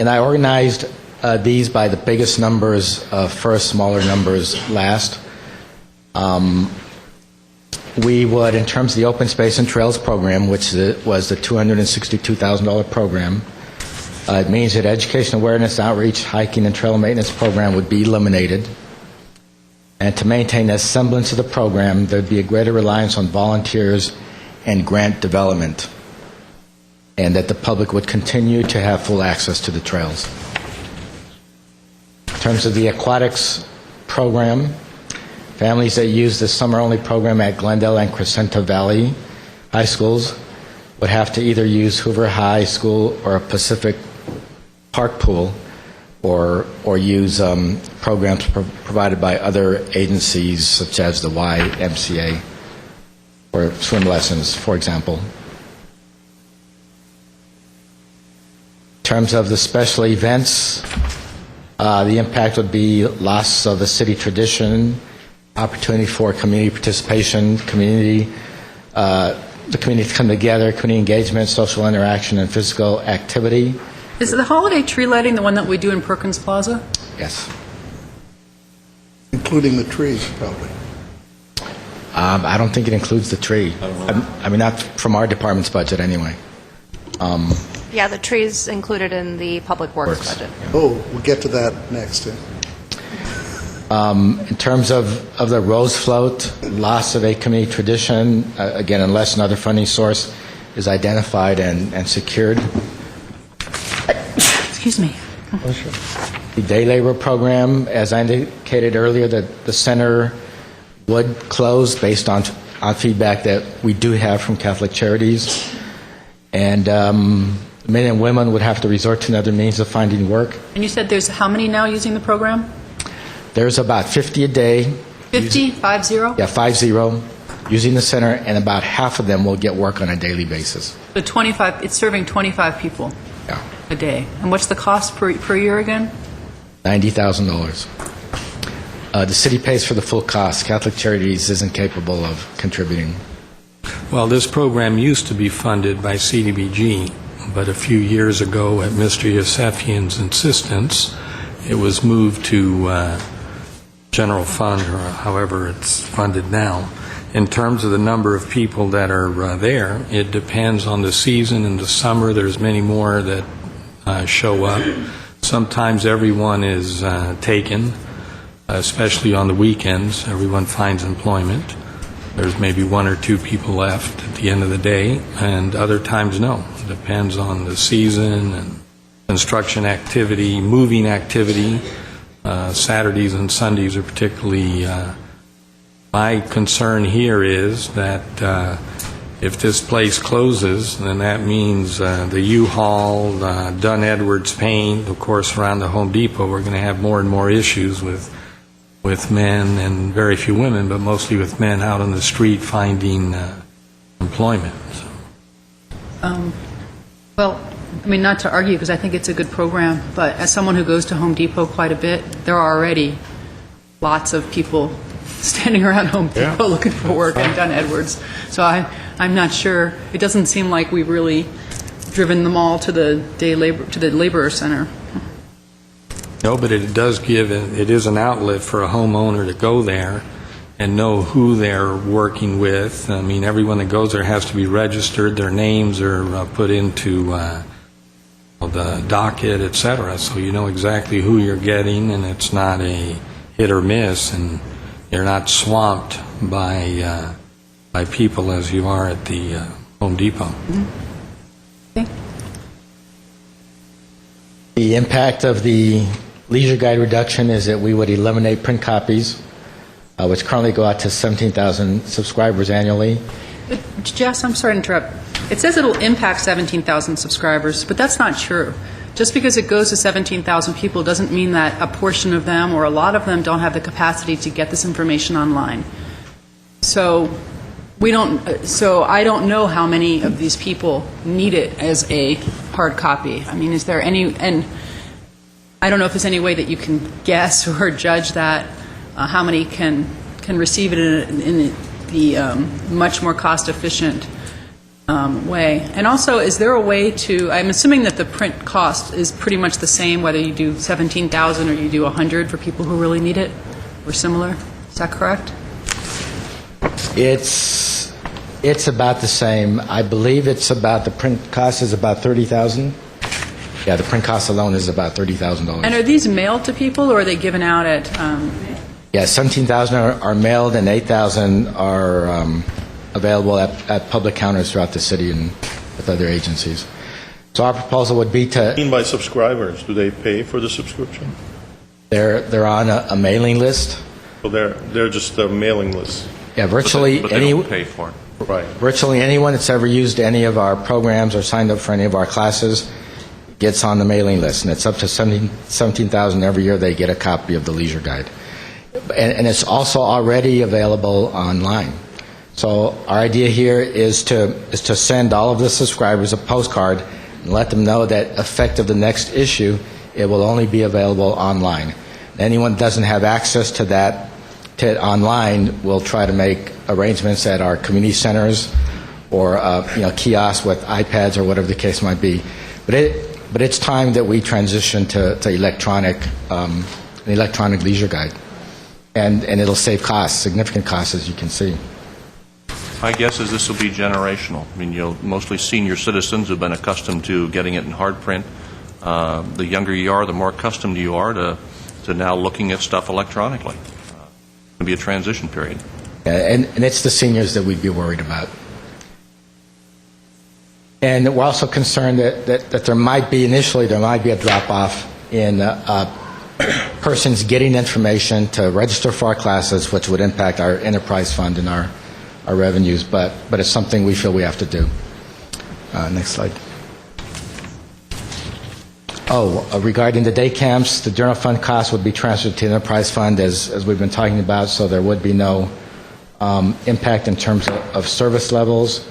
I organized these by the biggest numbers first, smaller numbers last. We would, in terms of the Open Space and Trails program, which was the $262,000 program, it means that education, awareness, outreach, hiking, and trail maintenance program would be eliminated. And to maintain a semblance of the program, there would be a greater reliance on volunteers and grant development, and that the public would continue to have full access to the trails. In terms of the aquatics program, families that use the summer-only program at Glendale and Crescenta Valley High Schools would have to either use Hoover High School or a Pacific Park pool, or use programs provided by other agencies such as the YMCA or swim lessons, for example. In terms of the special events, the impact would be loss of the city tradition, opportunity for community participation, the community to come together, community engagement, social interaction, and physical activity. Is the holiday tree lighting the one that we do in Perkins Plaza? Yes. Including the trees, probably. I don't think it includes the tree. I mean, not from our department's budget anyway. Yeah, the trees included in the Public Works budget. Oh, we'll get to that next. In terms of the Rose Float, loss of a community tradition, again, unless another funding source is identified and secured. Excuse me. The day labor program, as I indicated earlier, that the center would close based on feedback that we do have from Catholic Charities. And men and women would have to resort to another means of finding work. And you said there's how many now using the program? There's about 50 a day. 50? 50? Yeah, 50, using the center, and about half of them will get work on a daily basis. So 25, it's serving 25 people Yeah. a day. And what's the cost per year again? $90,000. The city pays for the full cost. Catholic Charities isn't capable of contributing. Well, this program used to be funded by CDBG, but a few years ago, at Mr. Yosefian's insistence, it was moved to general fund, or however it's funded now. In terms of the number of people that are there, it depends on the season. In the summer, there's many more that show up. Sometimes everyone is taken, especially on the weekends. Everyone finds employment. There's maybe one or two people left at the end of the day, and other times no. It depends on the season and construction activity, moving activity. Saturdays and Sundays are particularly... my concern here is that if this place closes, then that means the U-Haul, Dunn Edwards Paint, of course, around the Home Depot, we're going to have more and more issues with men, and very few women, but mostly with men out on the street finding employment. So. Well, I mean, not to argue, because I think it's a good program, but as someone who goes to Home Depot quite a bit, there are already lots of people standing around Home Depot looking for work and Dunn Edwards. So I'm not sure. It doesn't seem like we've really driven them all to the laborer center. No, but it does give, it is an outlet for a homeowner to go there and know who they're working with. I mean, everyone that goes there has to be registered. Their names are put into the docket, et cetera, so you know exactly who you're getting, and it's not a hit or miss, and you're not swamped by people as you are at the Home Depot. Mm-hmm. Okay. The impact of the leisure guide reduction is that we would eliminate print copies, which currently go out to 17,000 subscribers annually, Jess, I'm sorry to interrupt. It says it'll impact 17,000 subscribers, but that's not true. Just because it goes to 17,000 people doesn't mean that a portion of them or a lot of them don't have the capacity to get this information online. So I don't know how many of these people need it as a hard copy. I mean, is there any, and I don't know if there's any way that you can guess or judge that, how many can receive it in the much more cost-efficient way. And also, is there a way to, I'm assuming that the print cost is pretty much the same whether you do 17,000 or you do 100 for people who really need it, or similar? Is that correct? It's about the same. I believe it's about, the print cost is about $30,000. Yeah, the print cost alone is about $30,000. And are these mailed to people, or are they given out at... Yeah, 17,000 are mailed and 8,000 are available at public counters throughout the city and with other agencies. So our proposal would be to... By subscribers, do they pay for the subscription? They're on a mailing list. So they're just a mailing list. Yeah, virtually But they don't pay for it. Right. Virtually anyone that's ever used any of our programs or signed up for any of our classes gets on the mailing list, and it's up to 17,000 every year they get a copy of the Leisure Guide. And it's also already available online. So our idea here is to send all of the subscribers a postcard and let them know that effective the next issue, it will only be available online. Anyone that doesn't have access to that online will try to make arrangements at our community centers or kiosks with iPads or whatever the case might be. But it's time that we transition to an electronic Leisure Guide, and it'll save costs, significant costs, as you can see. My guess is this will be generational. I mean, mostly senior citizens who've been accustomed to getting it in hard print. The younger you are, the more accustomed you are to now looking at stuff electronically. It'll be a transition period. And it's the seniors that we'd be worried about. And we're also concerned that there might be a drop-off in persons getting information to register for our classes, which would impact our enterprise fund and our revenues, but it's something we feel we have to do. Next slide. Regarding the day camps, the general fund costs would be transferred to the enterprise fund as we've been talking about, so there would be no impact in terms of service levels,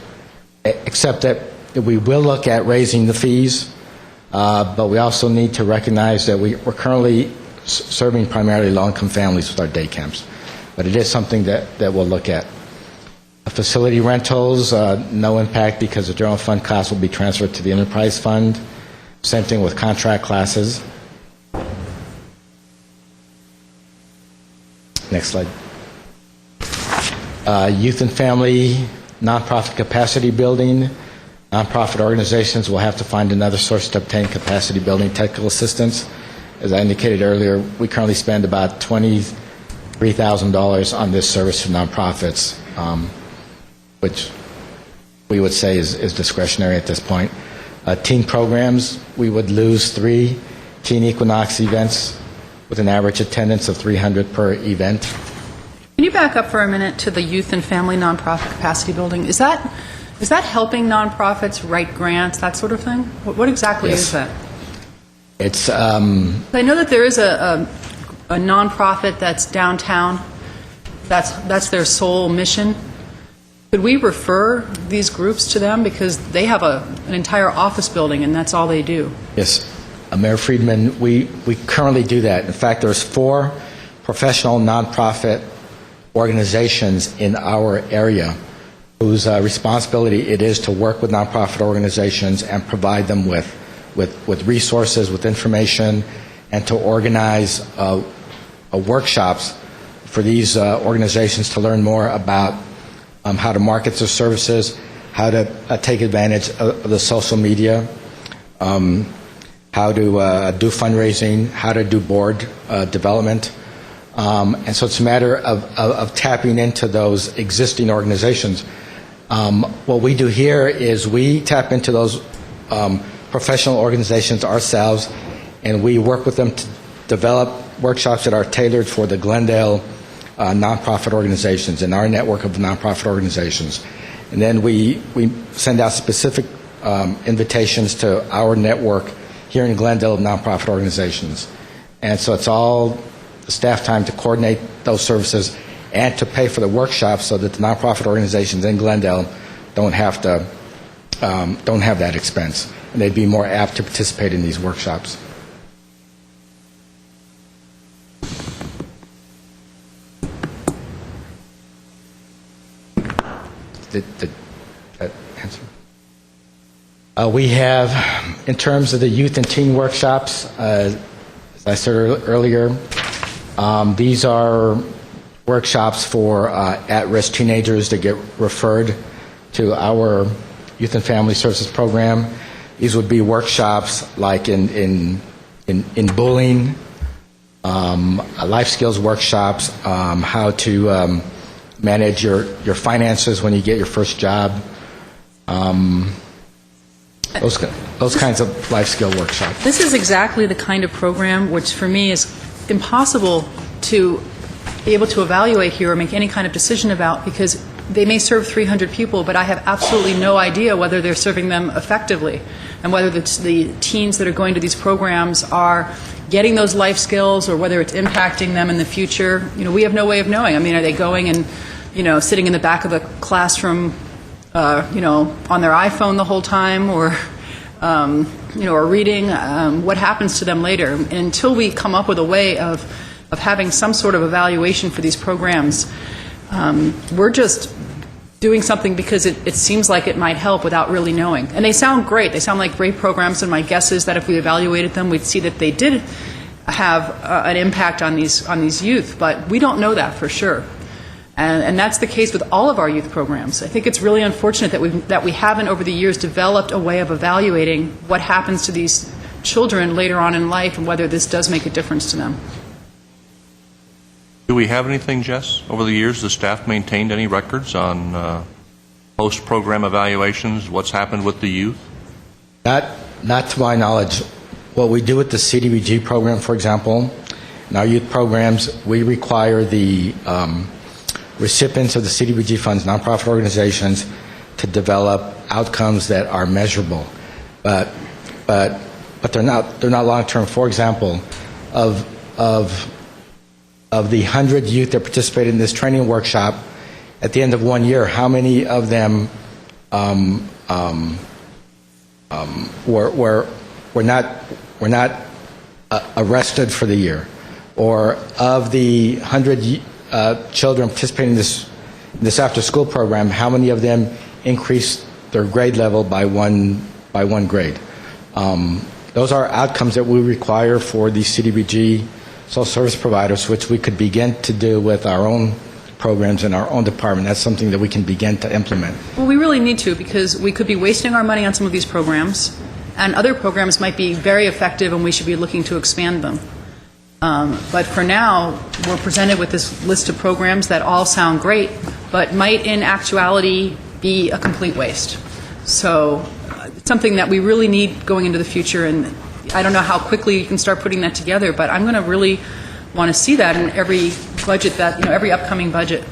except that we will look at raising the fees, but we also need to recognize that we're currently serving primarily low-income families with our day camps. But it is something that we'll look at. Facility rentals, no impact because the general fund costs will be transferred to the enterprise fund. Same thing with contract classes. Next slide. Youth and family nonprofit capacity building. Nonprofit organizations will have to find another source to obtain capacity building technical assistance. As I indicated earlier, we currently spend about $23,000 on this service for nonprofits, which we would say is discretionary at this point. Teen programs, we would lose 3 Teen Equinox events with an average attendance of 300 per event. Can you back up for a minute to the youth and family nonprofit capacity building? Is that helping nonprofits write grants, that sort of thing? What exactly is that? It's. I know that there is a nonprofit that's downtown. That's their sole mission. Could we refer these groups to them because they have an entire office building and that's all they do? Yes, Mayor Friedman, we currently do that. In fact, there's 4 professional nonprofit organizations in our area whose responsibility it is to work with nonprofit organizations and provide them with resources, with information, and to organize workshops for these organizations to learn more about how to market their services, how to take advantage of the social media, how to do fundraising, how to do board development. And so it's a matter of tapping into those existing organizations. What we do here is we tap into those professional organizations ourselves, and we work with them to develop workshops that are tailored for the Glendale nonprofit organizations and our network of nonprofit organizations. And then we send out specific invitations to our network here in Glendale of nonprofit organizations. And so it's all staff time to coordinate those services and to pay for the workshops so that the nonprofit organizations in Glendale don't have that expense, and they'd be more apt to participate in these workshops. Did that answer? We have, in terms of the youth and teen workshops, as I said earlier, these are workshops for at-risk teenagers that get referred to our Youth and Family Services program. These would be workshops like in bullying, life skills workshops, how to manage your finances when you get your first job, those kinds of life skill workshops. This is exactly the kind of program which, for me, is impossible to be able to evaluate here or make any kind of decision about, because they may serve 300 people, but I have absolutely no idea whether they're serving them effectively and whether the teens that are going to these programs are getting those life skills or whether it's impacting them in the future. We have no way of knowing. I mean, are they going and, sitting in the back of the classroom, on their iPhone the whole time, or, or reading? What happens to them later? And until we come up with a way of having some sort of evaluation for these programs, we're just doing something because it seems like it might help without really knowing. And they sound great. They sound like great programs, and my guess is that if we evaluated them, we'd see that they did have an impact on these youth, but we don't know that for sure. And that's the case with all of our youth programs. I think it's really unfortunate that we haven't over the years developed a way of evaluating what happens to these children later on in life and whether this does make a difference to them. Do we have anything, Jess? Over the years, the staff maintained any records on post-program evaluations, what's happened with the youth? Not to my knowledge. What we do with the CDBG program, for example, in our youth programs, we require the recipients of the CDBG funds, nonprofit organizations, to develop outcomes that are measurable, but they're not long-term. For example, of the 100 youth that participated in this training workshop, at the end of 1 year, how many of them were not arrested for the year? Or of the 100 children participating in this after-school program, how many of them increased their grade level by one grade? Those are outcomes that we require for the CDBG social service providers, which we could begin to do with our own programs in our own department. That's something that we can begin to implement. Well, we really need to, because we could be wasting our money on some of these programs, and other programs might be very effective and we should be looking to expand them. But for now, we're presented with this list of programs that all sound great, but might in actuality be a complete waste. So it's something that we really need going into the future, and I don't know how quickly you can start putting that together, but I'm going to really want to see that in every budget, every upcoming budget.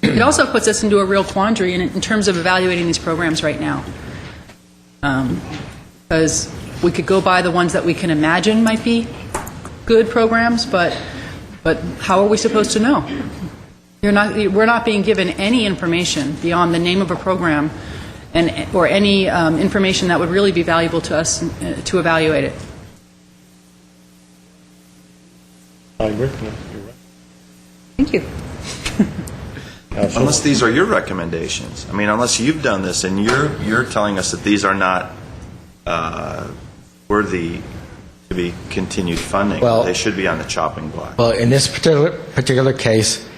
It also puts us into a real quandary in terms of evaluating these programs right now. Because we could go by the ones that we can imagine might be good programs, but how are we supposed to know? We're not being given any information beyond the name of a program or any information that would really be valuable to us to evaluate it. I agree. You're right. Thank you. Unless these are your recommendations. I mean, unless you've done this and you're telling us that these are not worthy to be continued funding, Well, they should be on the chopping block. Well, in this particular case,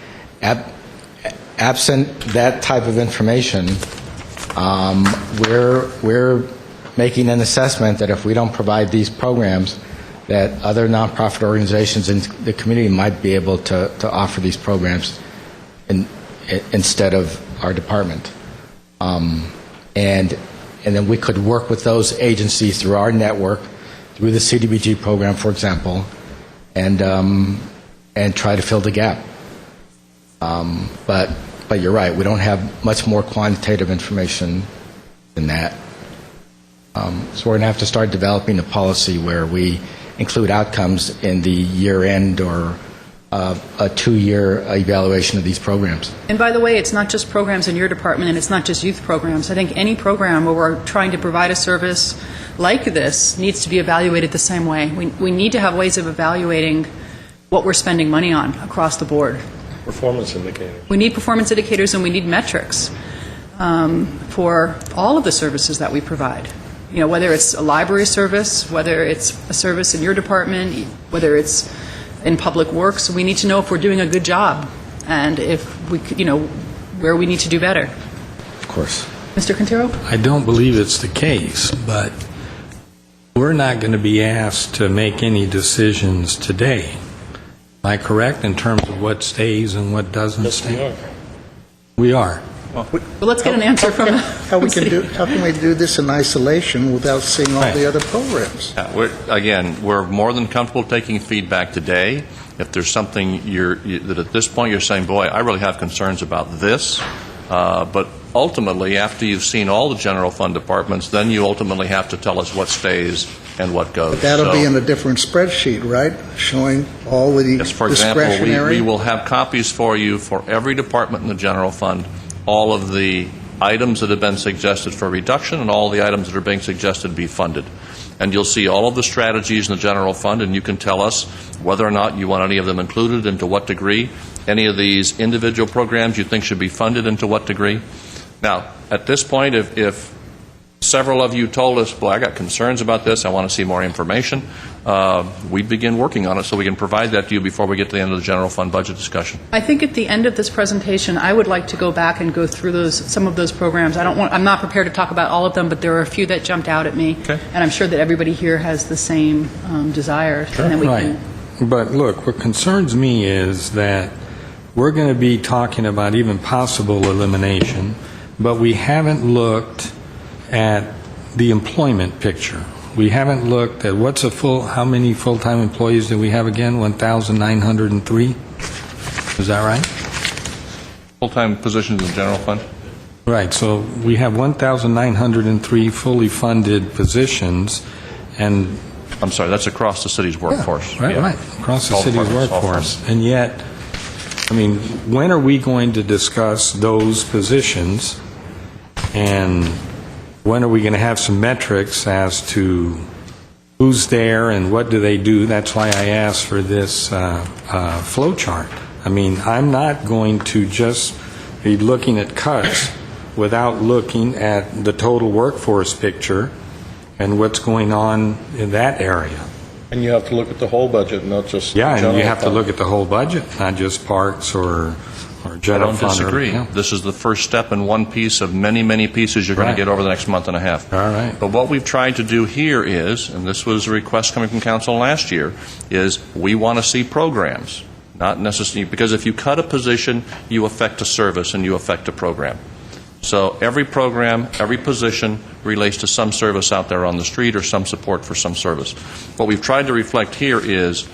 absent that type of information, we're making an assessment that if we don't provide these programs, that other nonprofit organizations in the community might be able to offer these programs instead of our department. And then we could work with those agencies through our network, through the CDBG program, for example, and and try to fill the gap. But you're right, we don't have much more quantitative information than that. So we're going to have to start developing a policy where we include outcomes in the year-end or a two-year evaluation of these programs. And by the way, it's not just programs in your department, and it's not just youth programs. I think any program where we're trying to provide a service like this needs to be evaluated the same way. We need to have ways of evaluating what we're spending money on across the board. Performance indicators. We need performance indicators and we need metrics for all of the services that we provide. You know, whether it's a library service, whether it's a service in your department, whether it's in public works, we need to know if we're doing a good job and if we, where we need to do better. Of course. Mr. Quintero? I don't believe it's the case, but we're not going to be asked to make any decisions today. Am I correct in terms of what stays and what doesn't stay? We are. Well, let's get an answer from How can we do this in isolation without seeing all the other programs? We're more than comfortable taking feedback today. If there's something that at this point you're saying, boy, I really have concerns about this, but ultimately, after you've seen all the general fund departments, then you ultimately have to tell us what stays and what goes. But that'll be in a different spreadsheet, right? Showing all the Yes, for example, discretionary. we will have copies for you for every department in the general fund, all of the items that have been suggested for reduction and all the items that are being suggested to be funded. And you'll see all of the strategies in the general fund, and you can tell us whether or not you want any of them included and to what degree, any of these individual programs you think should be funded and to what degree. Now, at this point, if several of you told us, boy, I got concerns about this, I want to see more information, we begin working on it so we can provide that to you before we get to the end of the general fund budget discussion. I think at the end of this presentation, I would like to go back and go through some of those programs. I'm not prepared to talk about all of them, but there are a few that jumped out at me. Okay. And I'm sure that everybody here has the same desire. Sure. And then we Right. But look, what concerns me is that we're going to be talking about even possible elimination, but we haven't looked at the employment picture. We haven't looked at how many full-time employees do we have again? 1,903? Is that right? Full-time positions in the general fund? Right, so we have 1,903 fully funded positions, and I'm sorry, that's across the city's workforce. right, Yeah. right, across the All city's departments, all workforce. funds. And yet, when are we going to discuss those positions, and when are we going to have some metrics as to who's there and what do they do? That's why I asked for this flow chart. I'm not going to just be looking at cuts without looking at the total workforce picture and what's going on in that area. And you have to look at the whole budget, not just Yeah, and general you have to fund. look at the whole budget, not just parks or I general don't fund. disagree. This is the first step in one piece of many, many pieces you're going Right. to get over the next month and a half. All right. But what we've tried to do here is, and this was a request coming from council last year, is we want to see programs, not necessarily, because if you cut a position, you affect a service and you affect a program. So every program, every position relates to some service out there on the street or some support for some service. What we've tried to reflect here is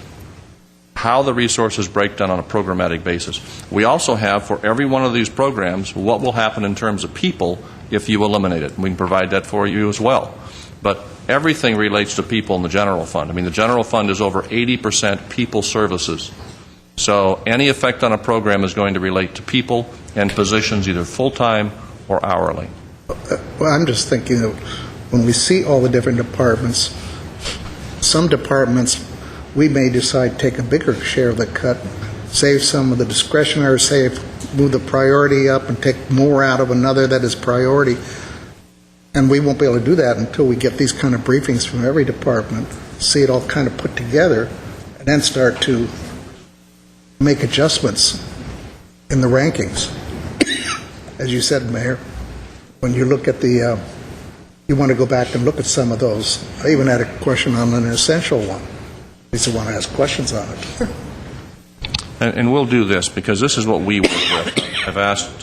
how the resources break down on a programmatic basis. We also have, for every one of these programs, what will happen in terms of people if you eliminate it. We can provide that for you as well. But everything relates to people in the general fund. The general fund is over 80% people services. So any effect on a program is going to relate to people and positions, either full-time or hourly. Well, I'm just thinking of when we see all the different departments, some departments, we may decide to take a bigger share of the cut, save some of the discretionary, move the priority up and take more out of another that is priority. And we won't be able to do that until we get these kind of briefings from every department, see it all kind of put together, and then start to make adjustments in the rankings. As you said, Mayor, when you look at you want to go back and look at some of those. I even had a question on an essential one. At least I want to ask questions on it. And we'll do this, because this is what we work with. I've asked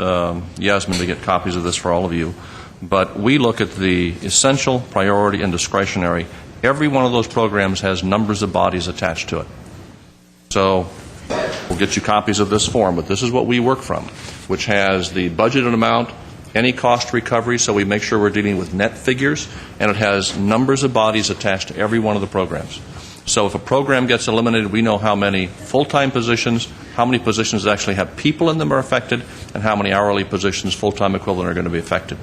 Yasmin to get copies of this for all of you. But we look at the essential, priority, and discretionary. Every one of those programs has numbers of bodies attached to it. So We'll get you copies of this form, but this is what we work from, which has the budgeted amount, any cost recovery, so we make sure we're dealing with net figures, and it has numbers of bodies attached to every one of the programs. So if a program gets eliminated, we know how many full-time positions, how many positions that actually have people in them are affected, and how many hourly positions, full-time equivalent, are going to be affected.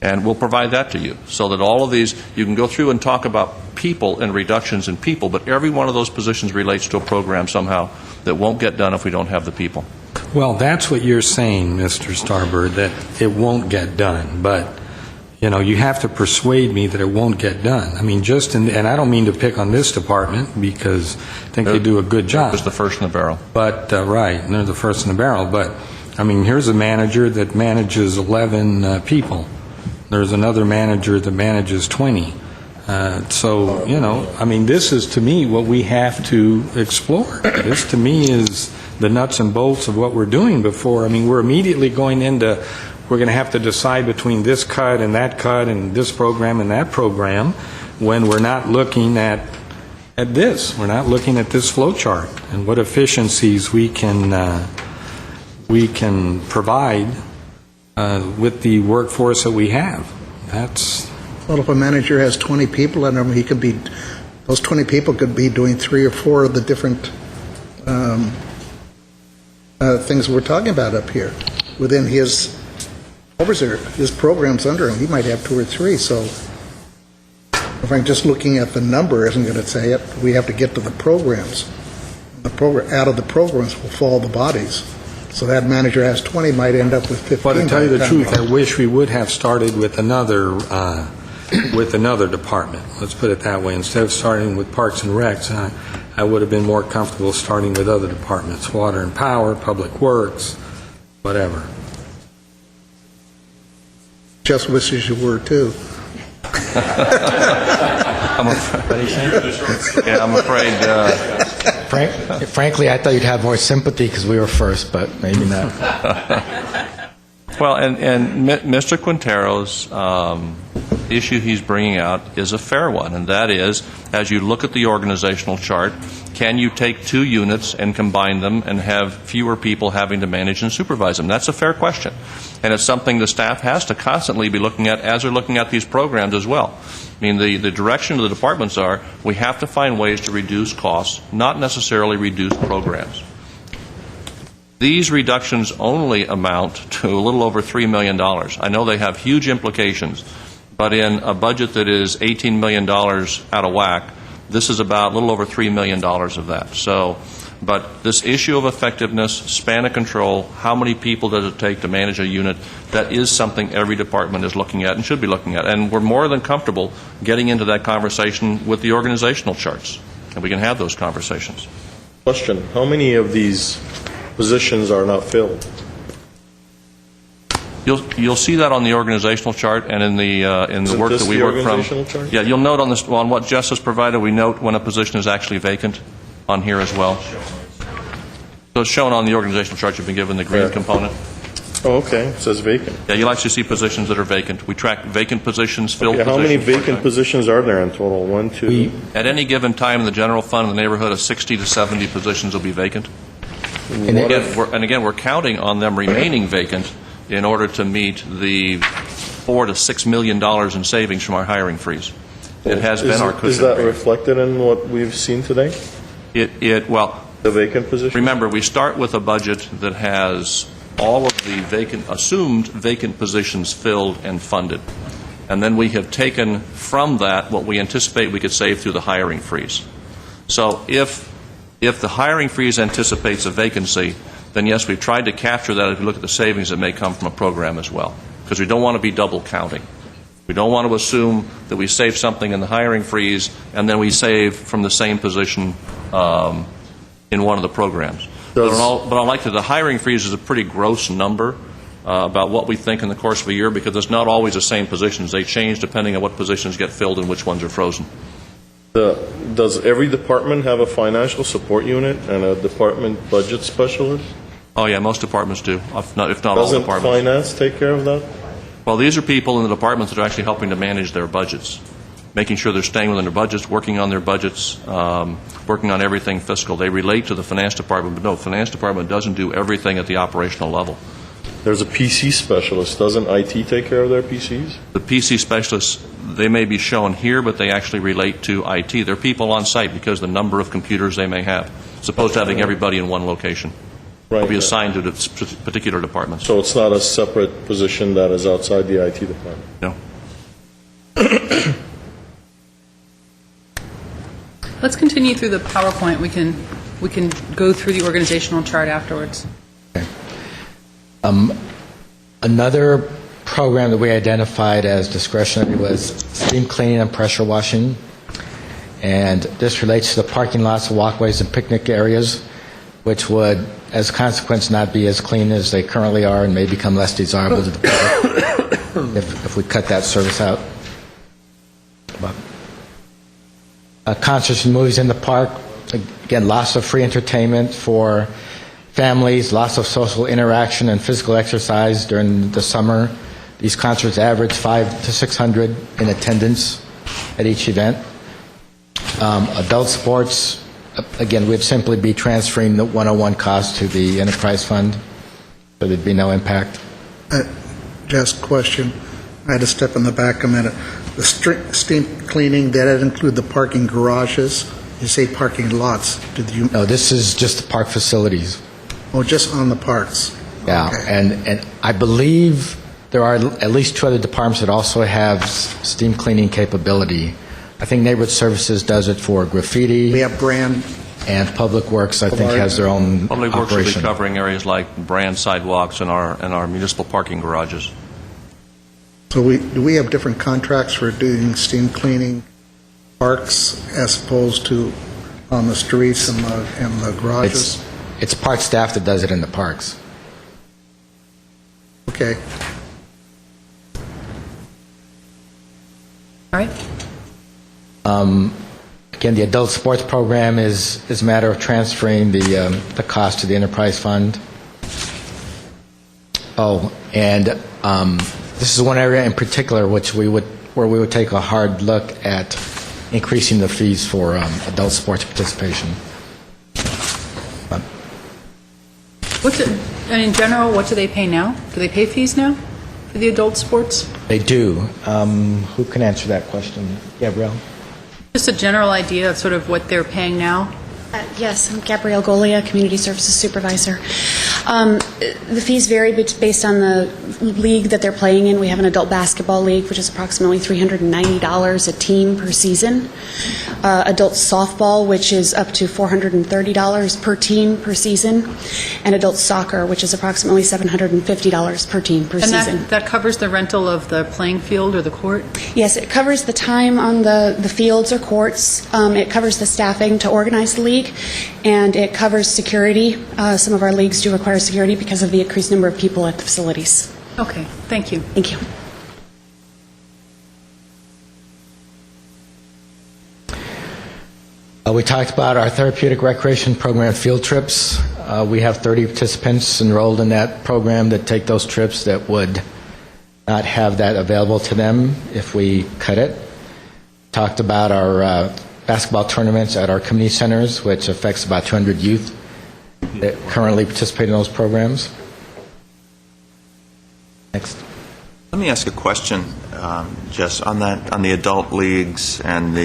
And we'll provide that to you, so that all of these, you can go through and talk about people and reductions in people, but every one of those positions relates to a program somehow that won't get done if we don't have the people. Well, that's what you're saying, Mr. Starbird, that it won't get done. But, you know, you have to persuade me that it won't get done. I mean, and I don't mean to pick on this department because I think they do a good job. It's the first in the barrel. But, right, and they're the first in the barrel. But, I mean, here's a manager that manages 11 people. There's another manager that manages 20. So, you know, I mean, this is, to me, what we have to explore. This, to me, is the nuts and bolts of what we're doing before. I mean, we're immediately going into, we're going to have to decide between this cut and this program and that program when we're not looking at this. We're not looking at this flow chart and what efficiencies we can provide with the workforce that we have. That's... Well, if a manager has 20 people under him, those 20 people could be doing 3 or 4 of the different things we're talking about up here. Within his programs under him, he might have 2 or 3. So if I'm just looking at the number, isn't going to say it. We have to get to the programs. Out of the programs will fall the bodies. So that manager has 20, might end up with 15. But to tell you the truth, I wish we would have started with another department. Let's put it that way. Instead of starting with Parks and Recs, I would have been more comfortable starting with other departments, Water and Power, Public Works, whatever. Just wishes you were, too. I'm afraid... Frankly, I thought you'd have more sympathy because we were first, but maybe not. Well, and Mr. Quintero's issue he's bringing out is a fair one, and that is, as you look at the organizational chart, can you take 2 units and combine them and have fewer people having to manage and supervise them? That's a fair question, and it's something the staff has to constantly be looking at as they're looking at these programs as well. I mean, the direction of the departments are, we have to find ways to reduce costs, not necessarily reduce programs. These reductions only amount to a little over $3 million. I know they have huge implications, but in a budget that is $18 million out of whack, this is about a little over $3 million of that. So, but this issue of effectiveness, span of control, how many people does it take to manage a unit, that is something every department is looking at and should be looking at. And we're more than comfortable getting into that conversation with the organizational charts, and we can have those conversations. Question: how many of these positions are not filled? You'll see that on the organizational chart and in the work that we work from. Organizational chart? Yeah, you'll note on what Jess has provided, we note when a position is actually vacant on here as well. So it's shown on the organizational chart. You've been given the green component. Oh, okay. It says vacant. Yeah, you'll actually see positions that are vacant. We track vacant positions, filled Okay, positions. how many vacant positions are there in total? 1, 2... At any given time in the general fund, in the neighborhood of 60 to 70 positions will be vacant. And again, we're counting on them remaining vacant in order to meet the $4 to $6 million in savings from our hiring freeze. It has been our cushion. Is that reflected in what we've seen today? Well, the vacant position? Remember, we start with a budget that has all of the assumed vacant positions filled and funded. And then we have taken from that what we anticipate we could save through the hiring freeze. So if the hiring freeze anticipates a vacancy, then yes, we've tried to capture that if you look at the savings that may come from a program as well, because we don't want to be double counting. We don't want to assume that we save something in the hiring freeze and then we save from the same position in one of the programs. But unlikely, the hiring freeze is a pretty gross number about what we think in the course of a year, because it's not always the same positions. They change depending on what positions get filled and which ones are frozen. Does every department have a financial support unit and a department budget specialist? Oh, yeah, most departments do, if not all Doesn't departments. finance take care of that? Well, these are people in the departments that are actually helping to manage their budgets. making sure they're staying within their budgets, working on their budgets, working on everything fiscal. They relate to the finance department, but no, the finance department doesn't do everything at the operational level. There's a PC specialist. Doesn't IT take care of their PCs? The PC specialists, they may be shown here, but they actually relate to IT. They're people on site because of the number of computers they may have, as opposed to having everybody in one location. Right. They'll be assigned to the particular departments. So it's not a separate position that is outside the IT department? No. Let's continue through the PowerPoint. We can go through the organizational chart afterwards. Another program that we identified as discretionary was steam cleaning and pressure washing. And this relates to the parking lots, walkways, and picnic areas, which would, as a consequence, not be as clean as they currently are and may become less desirable to the public if we cut that service out. Concerts and movies in the park, again, lots of free entertainment for families, lots of social interaction and physical exercise during the summer. These concerts average 500 to 600 in attendance at each event. Adult sports, again, we'd simply be transferring the 101 cost to the enterprise fund, so there'd be no impact. Just question. I had to step in the back a minute. The steam cleaning, did that include the parking garages? You say parking lots. Did you? No, this is just the park facilities. Oh, just on the parks. Yeah, Okay. and I believe there are at least 2 other departments that also have steam cleaning capability. I think Neighborhood Services does it for graffiti. We have brand. And Public Works, I think, has their own Public Works will be operation. covering areas like brand sidewalks and our municipal parking garages. So do we have different contracts for doing steam cleaning parks as opposed to on the streets and the garages? It's park staff that does it in the parks. Okay. All right. Again, the adult sports program is a matter of transferring the cost to the enterprise fund. Oh, and this is one area in particular where we would take a hard look at increasing the fees for adult sports participation. In general, what do they pay now? Do they pay fees now for the adult sports? They do. Who can answer that question? Gabrielle? Just a general idea of sort of what they're paying now? Yes, I'm Gabrielle Golia, Community Services Supervisor. The fees vary based on the league that they're playing in. We have an adult basketball league, which is approximately $390 a team per season. Adult softball, which is up to $430 per team per season. And adult soccer, which is approximately $750 per team per season. And that covers the rental of the playing field or the court? Yes, it covers the time on the fields or courts. It covers the staffing to organize the league, and it covers security. Some of our leagues do require security because of the increased number of people at the facilities. Okay, thank you. Thank you. We talked about our therapeutic recreation program field trips. We have 30 participants enrolled in that program that take those trips that would not have that available to them if we cut it. Talked about our basketball tournaments at our community centers, which affects about 200 youth that currently participate in those programs. Next. Let me ask a question, Jess, on the adult leagues and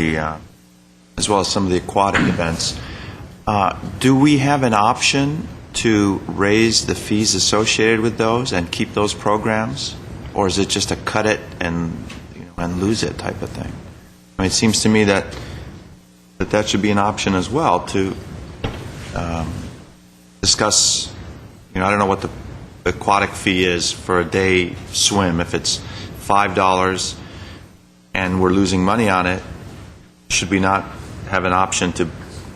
as well as some of the aquatic events. Do we have an option to raise the fees associated with those and keep those programs, or is it just a cut it and lose it type of thing? I mean, it seems to me that should be an option as well to discuss. I don't know what the aquatic fee is for a day swim. If it's $5 and we're losing money on it, should we not have an option to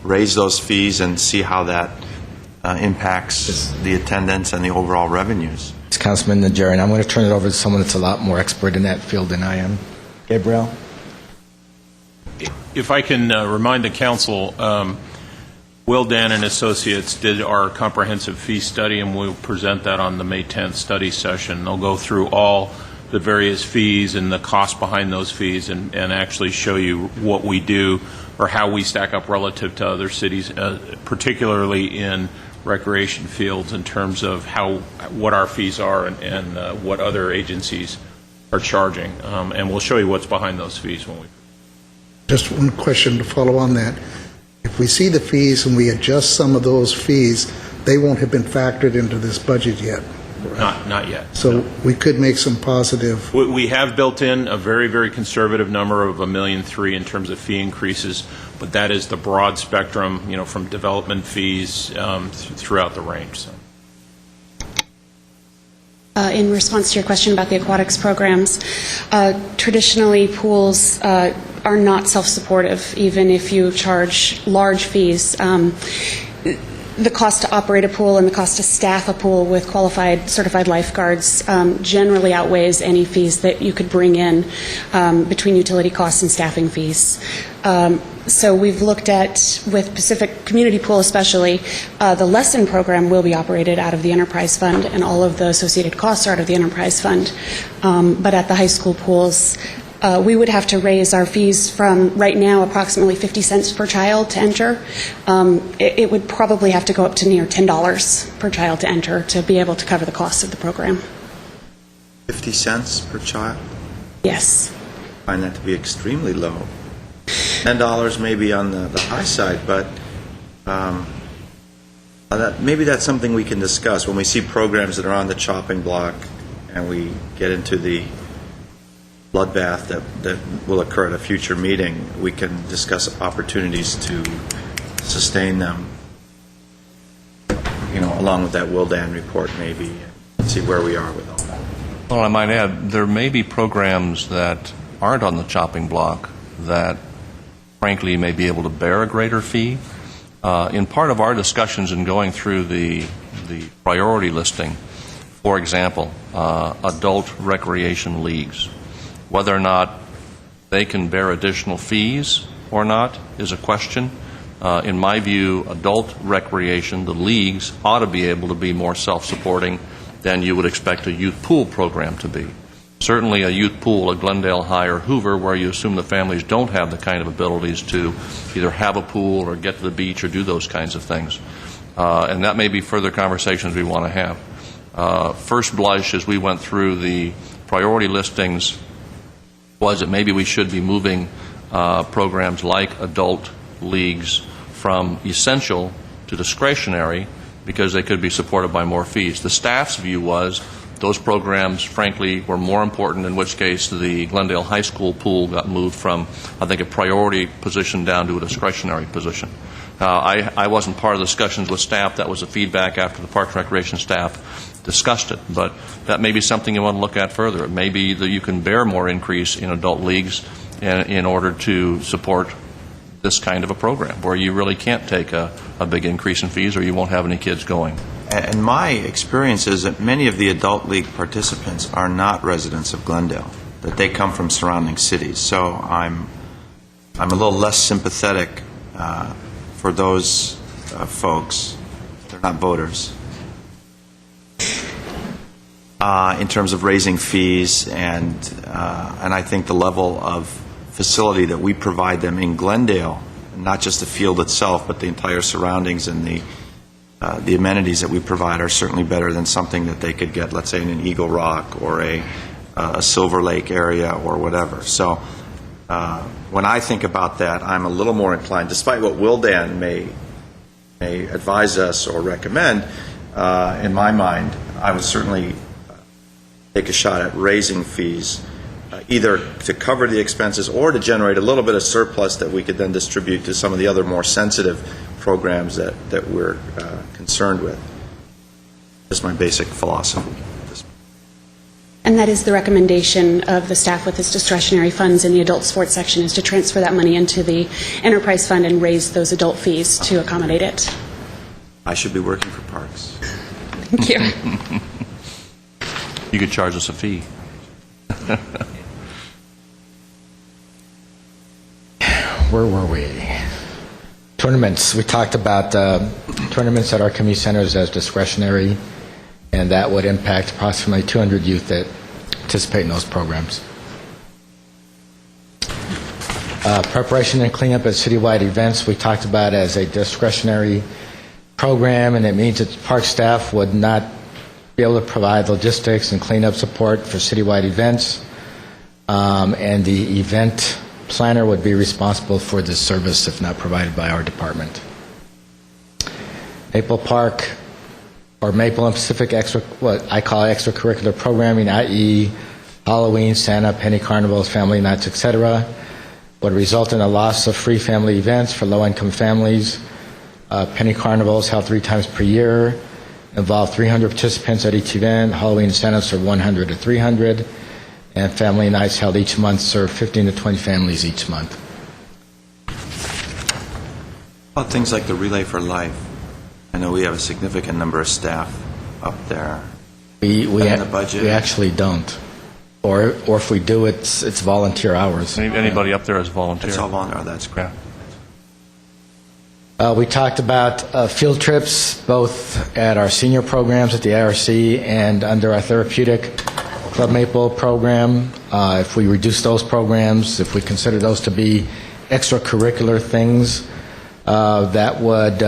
raise those fees and see how that impacts the attendance and the overall revenues? It's Councilman Najarian. I'm going to turn it over to someone that's a lot more expert in that field than I am. Gabrielle? If I can remind the council, Will Dan and Associates did our comprehensive fee study, and we'll present that on the May 10th study session. They'll go through all the various fees and the cost behind those fees and actually show you what we do or how we stack up relative to other cities, particularly in recreation fields in terms of what our fees are and what other agencies are charging. And we'll show you what's behind those fees when we... Just one question to follow on that. If we see the fees and we adjust some of those fees, they won't have been factored into this budget yet. Not yet. So we could make some positive... We have built in a very, very conservative number of $1.3 million in terms of fee increases, but that is the broad spectrum, from development fees throughout the range. So. In response to your question about the aquatics programs, traditionally pools are not self-supportive, even if you charge large fees. The cost to operate a pool and the cost to staff a pool with qualified, certified lifeguards generally outweighs any fees that you could bring in between utility costs and staffing fees. So we've looked at, with Pacific Community Pool especially, the lesson program will be operated out of the enterprise fund, and all of the associated costs are out of the enterprise fund. But at the high school pools, we would have to raise our fees from right now approximately 50 cents per child to enter. It would probably have to go up to near $10 per child to enter to be able to cover the costs of the program. 50 cents per child? Yes. I find that to be extremely low. $10 may be on the high side, but maybe that's something we can discuss when we see programs that are on the chopping block and we get into the bloodbath that will occur at a future meeting. We can discuss opportunities to sustain them, along with that Wildan report maybe, and see where we are with all that. Well, I might add, there may be programs that aren't on the chopping block that, frankly, may be able to bear a greater fee. In part of our discussions in going through the priority listing, for example, adult recreation leagues, whether or not they can bear additional fees or not is a question. In my view, adult recreation, the leagues, ought to be able to be more self-supporting than you would expect a youth pool program to be. Certainly a youth pool at Glendale High or Hoover, where you assume the families don't have the kind of abilities to either have a pool or get to the beach or do those kinds of things. And that may be further conversations we want to have. First blush, as we went through the priority listings, was that maybe we should be moving programs like adult leagues from essential to discretionary because they could be supported by more fees. The staff's view was those programs, frankly, were more important, in which case the Glendale High School pool got moved from, I think, a priority position down to a discretionary position. I wasn't part of the discussions with staff. That was the feedback after the Parks and Recreation staff discussed it. But that may be something you want to look at further. It may be that you can bear more increase in adult leagues in order to support this kind of a program, where you really can't take a big increase in fees or you won't have any kids going. And my experience is that many of the adult league participants are not residents of Glendale, that they come from surrounding cities. So I'm a little less sympathetic for those folks. They're not voters. In terms of raising fees, and I think the level of facility that we provide them in Glendale, not just the field itself, but the entire surroundings and the amenities that we provide are certainly better than something that they could get, let's say, in an Eagle Rock or a Silver Lake area or whatever. So when I think about that, I'm a little more inclined, despite what Wildan may advise us or recommend, in my mind, I would certainly take a shot at raising fees, either to cover the expenses or to generate a little bit of surplus that we could then distribute to some of the other more sensitive programs that we're concerned with. That's my basic philosophy. And that is the recommendation of the staff with its discretionary funds in the adult sports section, is to transfer that money into the enterprise fund and raise those adult fees to accommodate it. I should be working for Parks. Thank you. You could charge us a fee. Where were we? Tournaments. We talked about tournaments at our community centers as discretionary, and that would impact approximately 200 youth that participate in those programs. Preparation and cleanup at citywide events, we talked about as a discretionary program, and it means that park staff would not be able to provide logistics and cleanup support for citywide events, and the event planner would be responsible for this service if not provided by our department. Maple Park, or Maple and Pacific what I call extracurricular programming, i.e. Halloween, Santa, penny carnivals, family nights, etc., would result in a loss of free family events for low-income families. Penny carnivals held 3 times per year, involve 300 participants at each event. Halloween incentives are 100 to 300, and family nights held each month serve 15 to 20 families each month. About things like the Relay for Life. I know we have a significant number of staff up there. We in the budget? We actually don't. Or if we do, it's volunteer hours. Anybody up there is volunteer. It's all volunteer. That's great. We talked about field trips, both at our senior programs at the IRC and under our therapeutic Club Maple program. If we reduce those programs, if we consider those to be extracurricular things, that would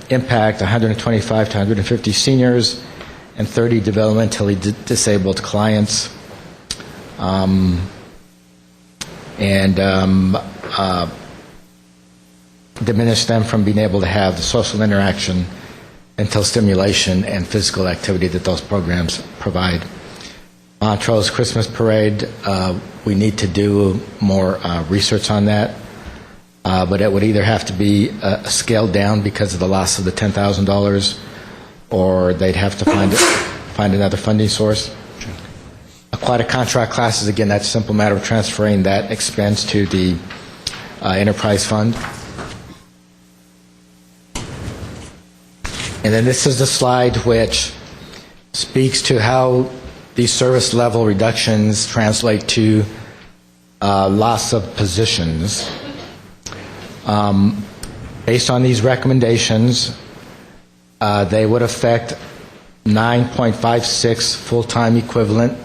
impact 125 to 150 seniors and 30 developmentally disabled clients. Diminish them from being able to have the social interaction, mental stimulation, and physical activity that those programs provide. Montrose Christmas Parade, we need to do more research on that, but it would either have to be scaled down because of the loss of the $10,000, or they'd have to find another funding source. Aquatic contract classes, again, that's a simple matter of transferring that expense to the enterprise fund. And then this is the slide which speaks to how these service level reductions translate to loss of positions. Based on these recommendations, they would affect 9.56 full-time equivalent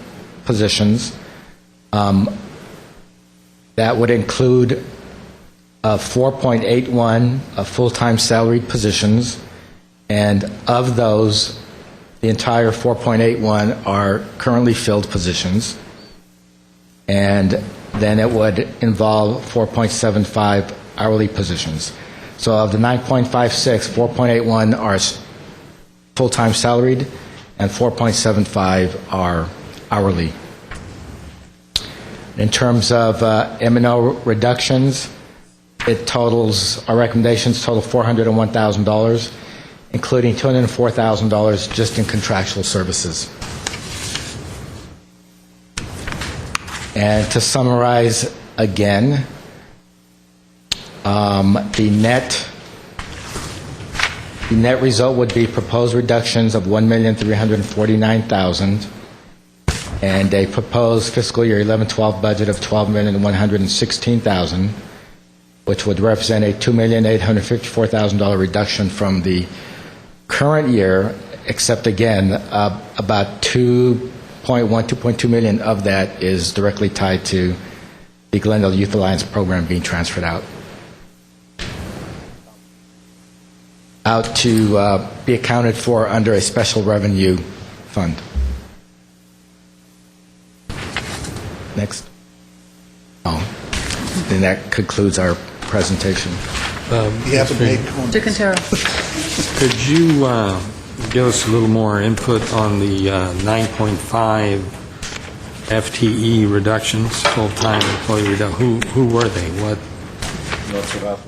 positions. That would include 4.81 full-time salaried positions, and of those, the entire 4.81 are currently filled positions, and then it would involve 4.75 hourly positions. So of the 9.56, 4.81 are full-time salaried, and 4.75 are hourly. In terms of M&O reductions, our recommendations total $401,000, including $204,000 just in contractual services. And to summarize again, the net result would be proposed reductions of $1,349,000 and a proposed fiscal year 11-12 budget of $12,116,000, which would represent a $2,854,000 reduction from the current year, except again, about $2.2 million of that is directly tied to the Glendale Youth Alliance program being transferred out to be accounted for under a special revenue fund. Next. And that concludes our presentation. You haven't made comments. Mr. Quintero. Could you give us a little more input on the 9.5 FTE reductions, full-time employee reduction? Who were they? What? Mr.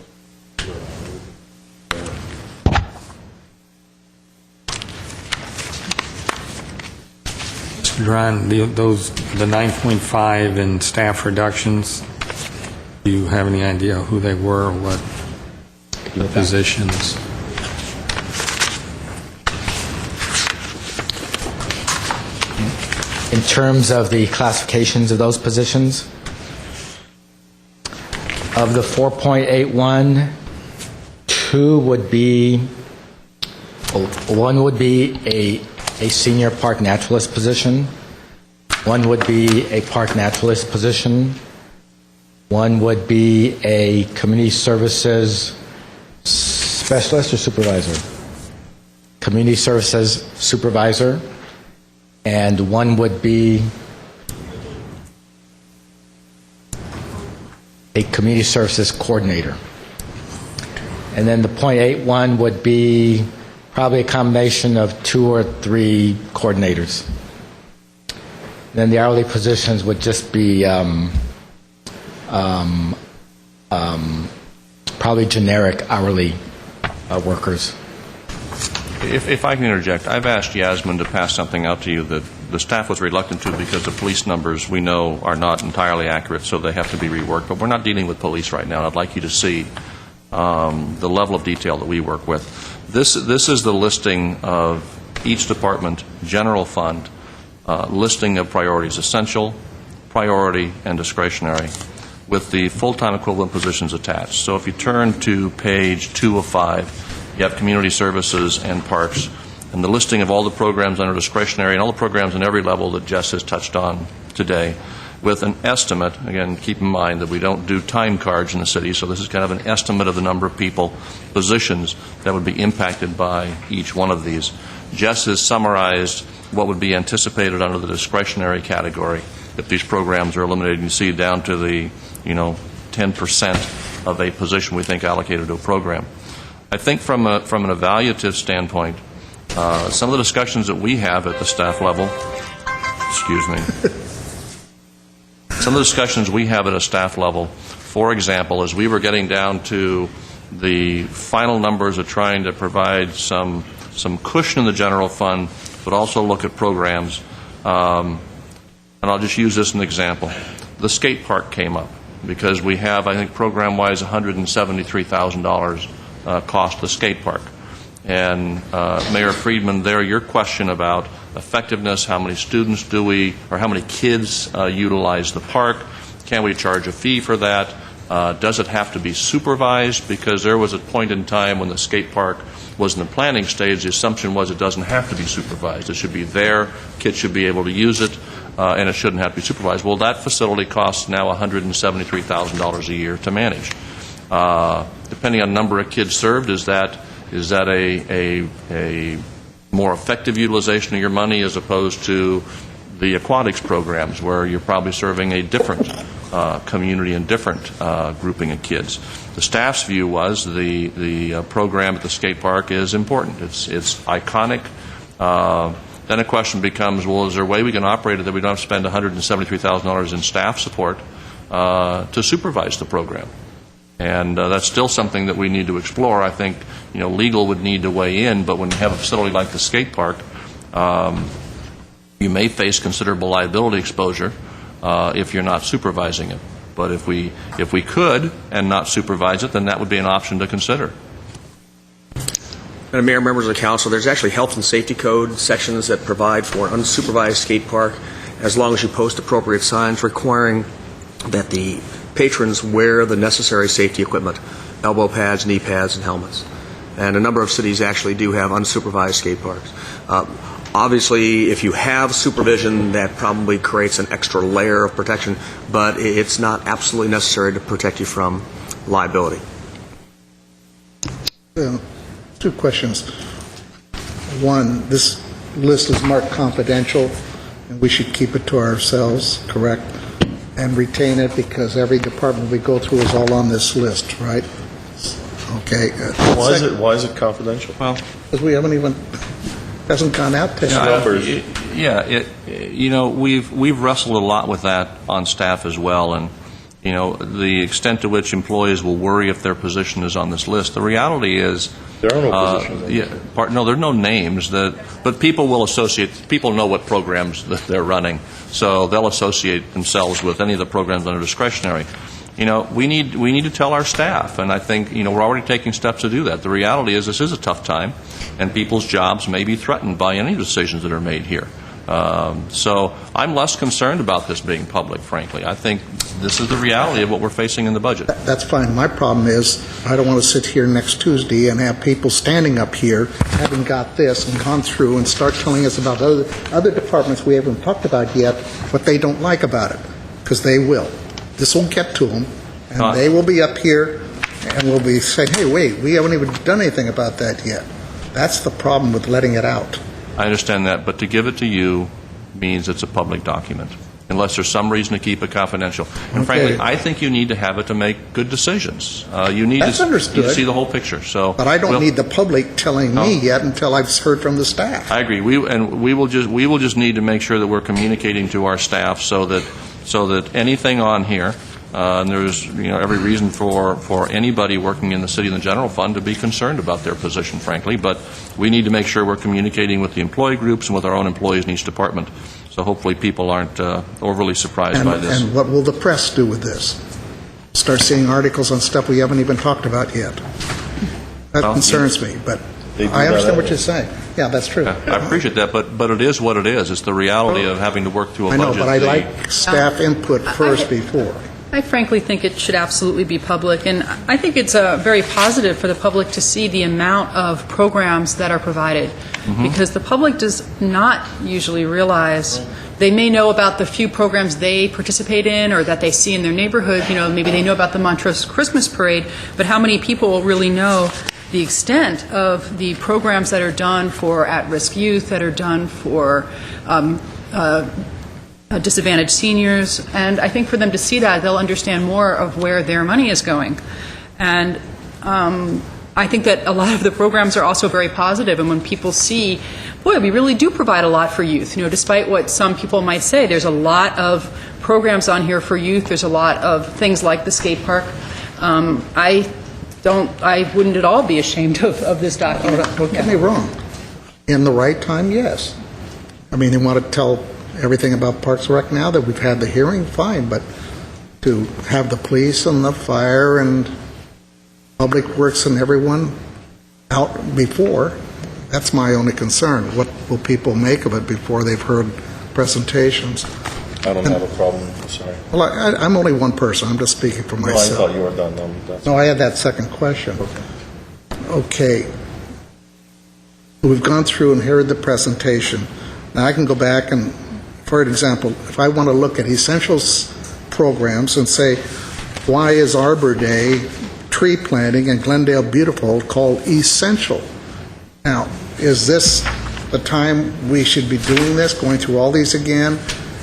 Duran, the 9.5 in staff reductions, do you have any idea who they were, what the positions? In terms of the classifications of those positions, of the 4.81, one would be a senior park naturalist position. One would be a park naturalist position. One would be a community services specialist or supervisor. Community services supervisor. And one would be a community services coordinator. And then the .81 would be probably a combination of 2 or 3 coordinators. Then the hourly positions would just be probably generic hourly workers. If I can interject, I've asked Yasmin to pass something out to you that the staff was reluctant to because the police numbers we know are not entirely accurate, so they have to be reworked. But we're not dealing with police right now, and I'd like you to see the level of detail that we work with. This is the listing of each department, general fund, listing of priorities: essential, priority, and discretionary, with the full-time equivalent positions attached. So if you turn to page 2 of 5, you have community services and parks, and the listing of all the programs under discretionary and all the programs in every level that Jess has touched on today, with an estimate. Again, keep in mind that we don't do time cards in the city, so this is kind of an estimate of the number of people, positions that would be impacted by each one of these. Jess has summarized what would be anticipated under the discretionary category if these programs are eliminated. You see down to the 10% of a position we think allocated to a program. I think from an evaluative standpoint, some of the discussions that we have at the staff level, some of the discussions we have at a staff level, for example, as we were getting down to the final numbers of trying to provide some cushion in the general fund, but also look at programs, and I'll just use this as an example. The skate park came up because we have, I think, program-wise, $173,000 cost the skate park. And Mayor Friedman, there, your question about effectiveness, how many students do we, or how many kids utilize the park, can we charge a fee for that, does it have to be supervised, because there was a point in time when the skate park was in the planning stage, the assumption was it doesn't have to be supervised. It should be there, kids should be able to use it, and it shouldn't have to be supervised. Well, that facility costs now $173,000 a year to manage. Depending on number of kids served, is that a more effective utilization of your money as opposed to the aquatics programs where you're probably serving a different community and different grouping of kids? The staff's view was the program at the skate park is important. It's iconic. Then a question becomes, well, is there a way we can operate it that we don't have to spend $173,000 in staff support to supervise the program? And that's still something that we need to explore. I think legal would need to weigh in, but when you have a facility like the skate park, you may face considerable liability exposure if you're not supervising it. But if we could and not supervise it, then that would be an option to consider. Madam Mayor, members of the council, there's actually health and safety code sections that provide for an unsupervised skate park, as long as you post appropriate signs requiring that the patrons wear the necessary safety equipment: elbow pads, knee pads, and helmets. And a number of cities actually do have unsupervised skate parks. Obviously, if you have supervision, that probably creates an extra layer of protection, but it's not absolutely necessary to protect you from liability. 2 questions. One, this list is marked confidential, and we should keep it to ourselves, correct? And retain it, because every department we go through is all on this list, right? Okay. Why is it confidential? Well, because we haven't even, hasn't gone out to numbers. We've wrestled a lot with that on staff as well, and the extent to which employees will worry if their position is on this list. The reality is there are no positions. No, there are no names but people will associate. People know what programs that they're running, so they'll associate themselves with any of the programs under discretionary. We need to tell our staff, and I think we're already taking steps to do that. The reality is this is a tough time, and people's jobs may be threatened by any decisions that are made here. So I'm less concerned about this being public, frankly. I think this is the reality of what we're facing in the budget. That's fine. My problem is, I don't want to sit here next Tuesday and have people standing up here, having got this and gone through, and start telling us about other departments we haven't talked about yet, what they don't like about it, because they will. This will get to them, and they will be up here, and we'll be saying, hey, wait, we haven't even done anything about that yet. That's the problem with letting it out. I understand that, but to give it to you means it's a public document, unless there's some reason to keep it confidential. And frankly, I think you need to have it to make good decisions. You need That's to understood. see the whole picture. So, But I don't need the public telling me yet until I've heard from the staff. I agree. We will just need to make sure that we're communicating to our staff so that anything on here, and there's every reason for anybody working in the city and the general fund to be concerned about their position, frankly. But we need to make sure we're communicating with the employee groups and with our own employees in each department. So hopefully people aren't overly surprised by this. And what will the press do with this? Start seeing articles on stuff we haven't even talked about yet. That concerns me, but I understand what you're saying. Yeah, that's true. I appreciate that, but it is what it is. It's the reality of having to work through a budget. I know, but I like staff input first before. I frankly think it should absolutely be public, and I think it's very positive for the public to see the amount of programs that are provided, because the public does not usually realize. They may know about the few programs they participate in or that they see in their neighborhood. Maybe they know about the Montrose Christmas Parade, but how many people will really know the extent of the programs that are done for at-risk youth, that are done for disadvantaged seniors? And I think for them to see that, they'll understand more of where their money is going. And I think that a lot of the programs are also very positive, and when people see, boy, we really do provide a lot for youth. Despite what some people might say, there's a lot of programs on here for youth. There's a lot of things like the skate park. I wouldn't at all be ashamed of this document. Don't get me wrong. In the right time, yes. I mean, they want to tell everything about Parks and Rec now that we've had the hearing, fine, but to have the police and the fire and Public Works and everyone out before, that's my only concern. What will people make of it before they've heard presentations? I don't have a problem. Sorry. Well, I'm only one person. I'm just speaking for myself. I thought you were done. No, I had that second question. Okay. We've gone through and heard the presentation. Now I can go back and, for example, if I want to look at essentials programs and say, why is Arbor Day tree planting in Glendale Beautiful called essential? Now, is this the time we should be doing this, going through all these again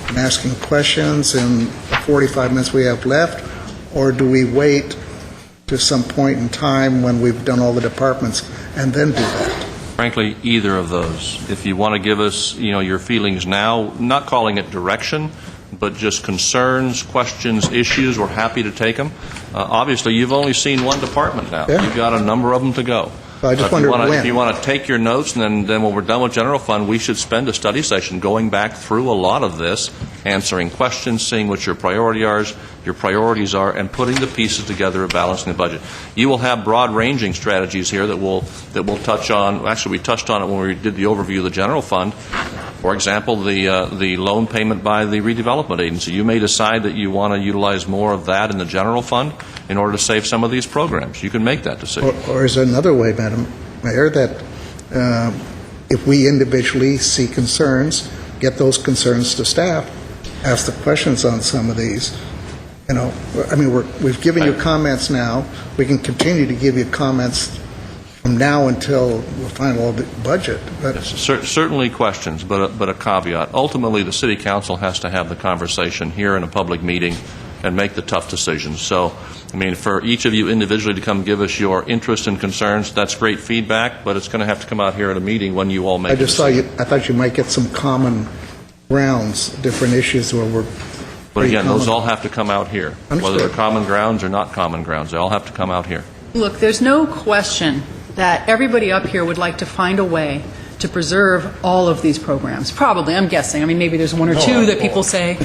and asking questions in the 45 minutes we have left, or do we wait to some point in time when we've done all the departments and then do that? Frankly, either of those. If you want to give us, your feelings now, not calling it direction, but just concerns, questions, issues, we're happy to take them. Obviously, you've only seen one department now. Yeah. You've got a number of them to go. So I just wondered when. If you want to take your notes, and then when we're done with general fund, we should spend a study session going back through a lot of this, answering questions, seeing what your priorities are, and putting the pieces together of balancing the budget. You will have broad-ranging strategies here that we'll touch on. Actually, we touched on it when we did the overview of the general fund. For example, the loan payment by the redevelopment agency. You may decide that you want to utilize more of that in the general fund in order to save some of these programs. You can make that decision. Or is there another way, Madam Mayor, that if we individually see concerns, get those concerns to staff, ask the questions on some of these? We've given you comments now. We can continue to give you comments from now until the final budget. But Certainly questions, but a caveat. Ultimately, the City Council has to have the conversation here in a public meeting and make the tough decisions. So, for each of you individually to come give us your interest and concerns, that's great feedback, but it's going to have to come out here at a meeting when you all make a decision. I thought you might get some common grounds, different issues where we're... But again, those all have to come out here. Understood. Whether they're common grounds or not common grounds, they all have to come out here. Look, there's no question that everybody up here would like to find a way to preserve all of these programs. Probably, I'm guessing. Maybe there's one or two that people say,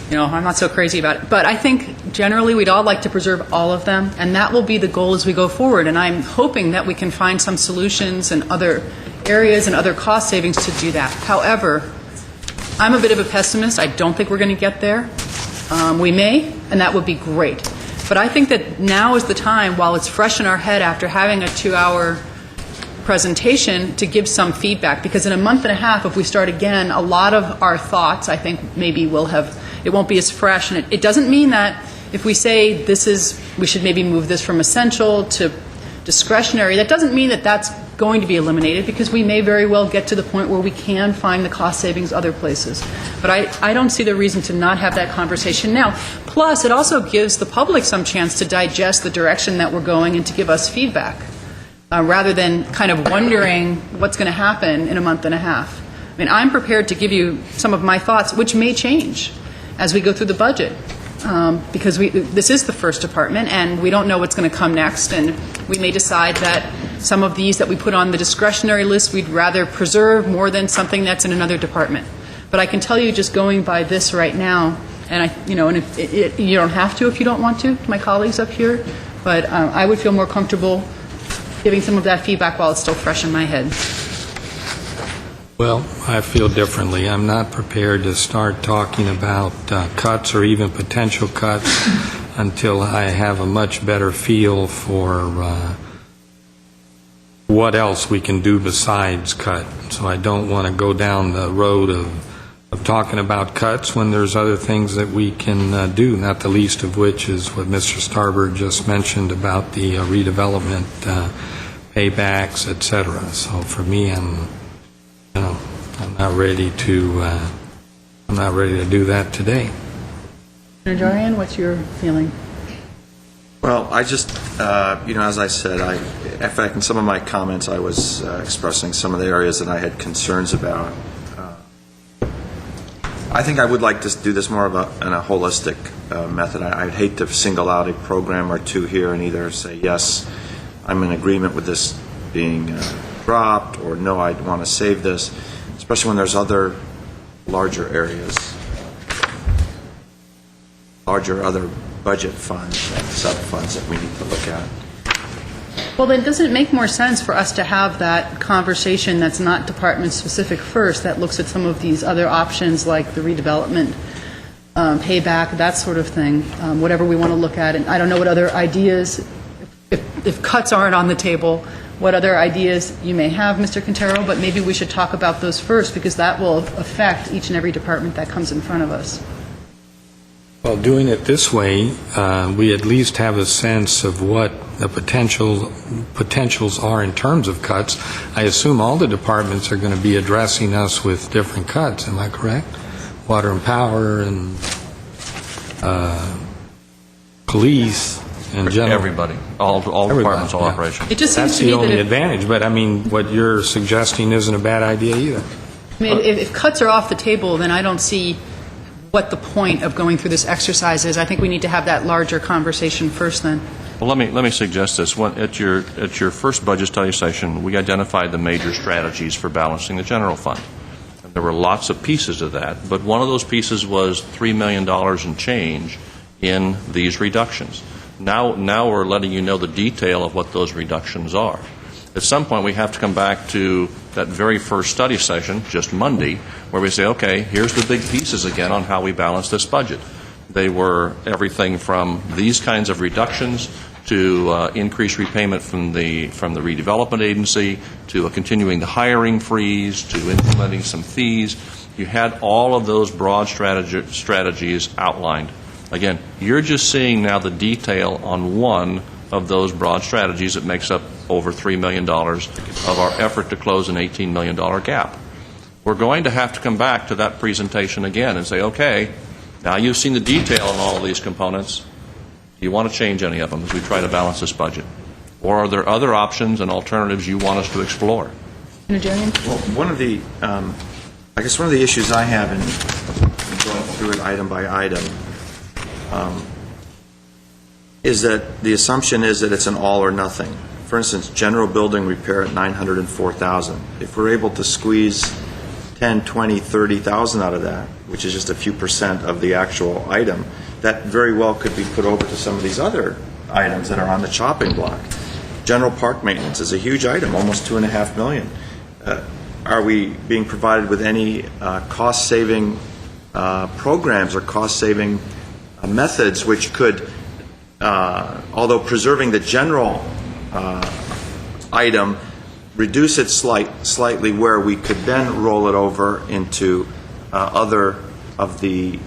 I'm not so crazy about it. But I think generally we'd all like to preserve all of them, and that will be the goal as we go forward. And I'm hoping that we can find some solutions in other areas and other cost savings to do that. However, I'm a bit of a pessimist. I don't think we're going to get there. We may, and that would be great. But I think that now is the time, while it's fresh in our head after having a 2-hour presentation, to give some feedback. Because in a month and a half, if we start again, a lot of our thoughts, I think, maybe will have, it won't be as fresh. And it doesn't mean that if we say we should maybe move this from essential to discretionary, that doesn't mean that that's going to be eliminated, because we may very well get to the point where we can find the cost savings other places. But I don't see the reason to not have that conversation now. Plus, it also gives the public some chance to digest the direction that we're going and to give us feedback, rather than kind of wondering what's going to happen in a month and a half. I mean, I'm prepared to give you some of my thoughts, which may change as we go through the budget, because this is the first department, and we don't know what's going to come next, and we may decide that some of these that we put on the discretionary list we'd rather preserve more than something that's in another department. But I can tell you, just going by this right now, and you don't have to if you don't want to, my colleagues up here, but I would feel more comfortable giving some of that feedback while it's still fresh in my head. Well, I feel differently. I'm not prepared to start talking about cuts or even potential cuts until I have a much better feel for what else we can do besides cut. So I don't want to go down the road of talking about cuts when there's other things that we can do, not the least of which is what Mr. Starberg just mentioned about the redevelopment paybacks, et cetera. So for me, I'm not ready to do that today. Najarian, what's your feeling? Well, I just, as I said, in fact, in some of my comments, I was expressing some of the areas that I had concerns about. I think I would like to do this more of in a holistic method. I'd hate to single out a program or two here and either say, yes, I'm in agreement with this being dropped, or no, I'd want to save this, especially when there's other larger areas, other budget funds and sub-funds that we need to look at. Well, then doesn't it make more sense for us to have that conversation that's not department-specific first, that looks at some of these other options like the redevelopment, payback, that sort of thing, whatever we want to look at? And I don't know what other ideas, if cuts aren't on the table, what other ideas you may have, Mr. Quintero, but maybe we should talk about those first, because that will affect each and every department that comes in front of us. Well, doing it this way, we at least have a sense of what the potentials are in terms of cuts. I assume all the departments are going to be addressing us with different cuts. Am I correct? Water and power and police and general. Everybody, all departments, all operations. It just seems That's to me the that only advantage, but I mean, what you're suggesting isn't a bad idea either. I mean, if cuts are off the table, then I don't see what the point of going through this exercise is. I think we need to have that larger conversation first then. Well, let me suggest this. At your first budget study session, we identified the major strategies for balancing the general fund. And there were lots of pieces of that, but one of those pieces was $3 million and change in these reductions. Now we're letting you know the detail of what those reductions are. At some point, we have to come back to that very first study session, just Monday, where we say, okay, here's the big pieces again on how we balance this budget. They were everything from these kinds of reductions to increased repayment from the redevelopment agency, to continuing the hiring freeze, to implementing some fees. You had all of those broad strategies outlined. Again, you're just seeing now the detail on one of those broad strategies that makes up over $3 million of our effort to close an $18 million gap. We're going to have to come back to that presentation again and say, okay, now you've seen the detail on all of these components. Do you want to change any of them as we try to balance this budget? Or are there other options and alternatives you want us to explore? Well, one of the issues I have in going through it item by item is that the assumption is that it's an all or nothing. For instance, general building repair at $904,000. If we're able to squeeze 10, 20, 30,000 out of that, which is just a few percent of the actual item, that very well could be put over to some of these other items that are on the chopping block. General park maintenance is a huge item, almost $2.5 million. are we being provided with any cost-saving programs or cost-saving methods which could, although preserving the general item, reduce it slightly where we could then roll it over into other of the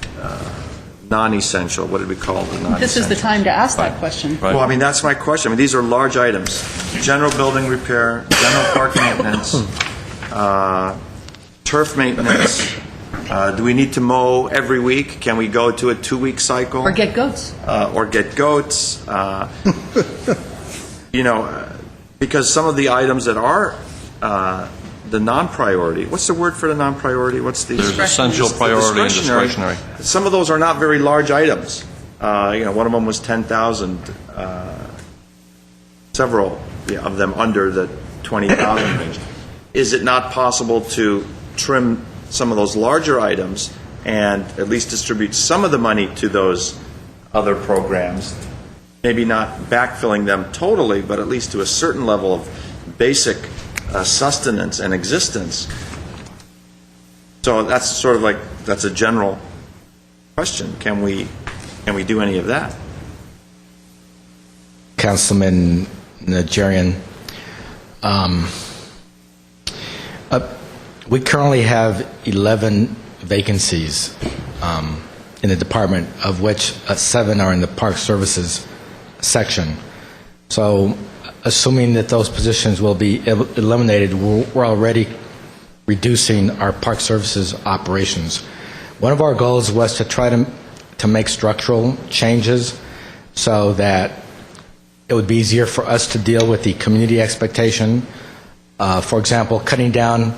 non-essential, what did we call the non-essential? This is the time to ask that question. Well, I mean, that's my question. I mean, these are large items. General building repair, general park maintenance, turf maintenance. Do we need to mow every week? Can we go to a 2-week cycle? Or get goats. You know, because some of the items that are the non-priority, what's the word for the non-priority? What's the There's essential, priority, and discretionary. Some of those are not very large items. You know, one of them was 10,000. Several of them under the 20,000 range. Is it not possible to trim some of those larger items and at least distribute some of the money to those other programs? Maybe not backfilling them totally, but at least to a certain level of basic sustenance and existence. So that's sort of like, that's a general question. Can we do any of that? Councilman Najarian, we currently have 11 vacancies in the department, of which 7 are in the Park Services section. So assuming that those positions will be eliminated, we're already reducing our Park Services operations. One of our goals was to try to make structural changes so that it would be easier for us to deal with the community expectation. For example, cutting down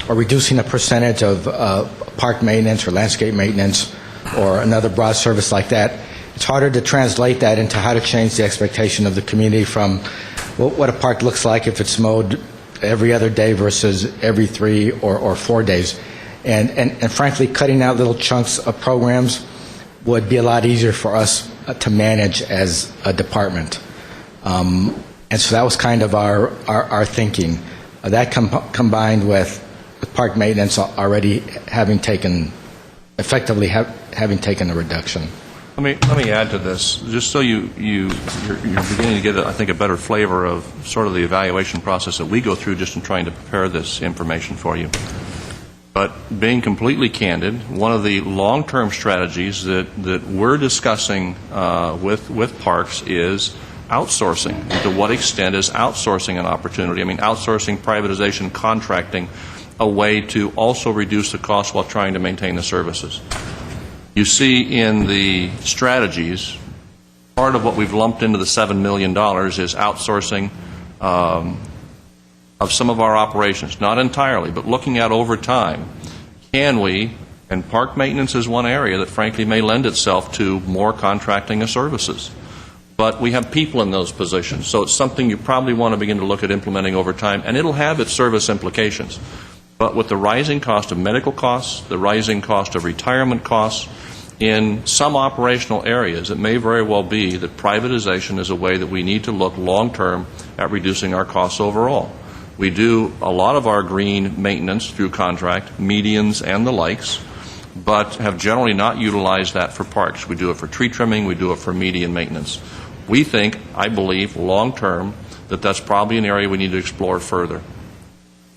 or reducing a percentage of park maintenance or landscape maintenance or another broad service like that. It's harder to translate that into how to change the expectation of the community from what a park looks like if it's mowed every other day versus every 3 or 4 days. And frankly, cutting out little chunks of programs would be a lot easier for us to manage as a department. And so that was kind of our thinking. That combined with park maintenance already having taken a reduction. Let me add to this, just so you're beginning to get, I think, a better flavor of sort of the evaluation process that we go through just in trying to prepare this information for you. But being completely candid, one of the long-term strategies that we're discussing with parks is outsourcing. To what extent is outsourcing an opportunity? I mean, outsourcing, privatization, contracting, a way to also reduce the cost while trying to maintain the services. You see in the strategies, part of what we've lumped into the $7 million is outsourcing of some of our operations, not entirely, but looking at over time, can we, and park maintenance is one area that frankly may lend itself to more contracting of services. But we have people in those positions, so it's something you probably want to begin to look at implementing over time, and it'll have its service implications. But with the rising cost of medical costs, the rising cost of retirement costs, in some operational areas, it may very well be that privatization is a way that we need to look long-term at reducing our costs overall. We do a lot of our green maintenance through contract, medians and the likes, but have generally not utilized that for parks. We do it for tree trimming, we do it for median maintenance. We think, I believe, long-term, that that's probably an area we need to explore further.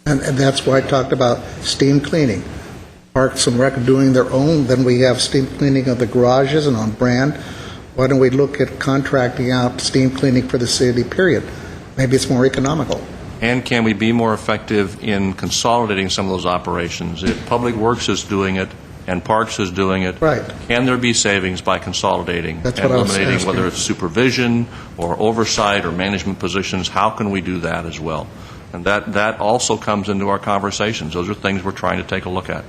And that's why I talked about steam cleaning. Parks and Rec doing their own, then we have steam cleaning of the garages and on brand. Why don't we look at contracting out steam cleaning for the city, period? Maybe it's more economical. And can we be more effective in consolidating some of those operations? If Public Works is doing it and Parks is doing it, right, can there be savings by consolidating and eliminating, whether it's supervision or oversight or management positions? How can we do that as well? And that also comes into our conversations. Those are things we're trying to take a look at.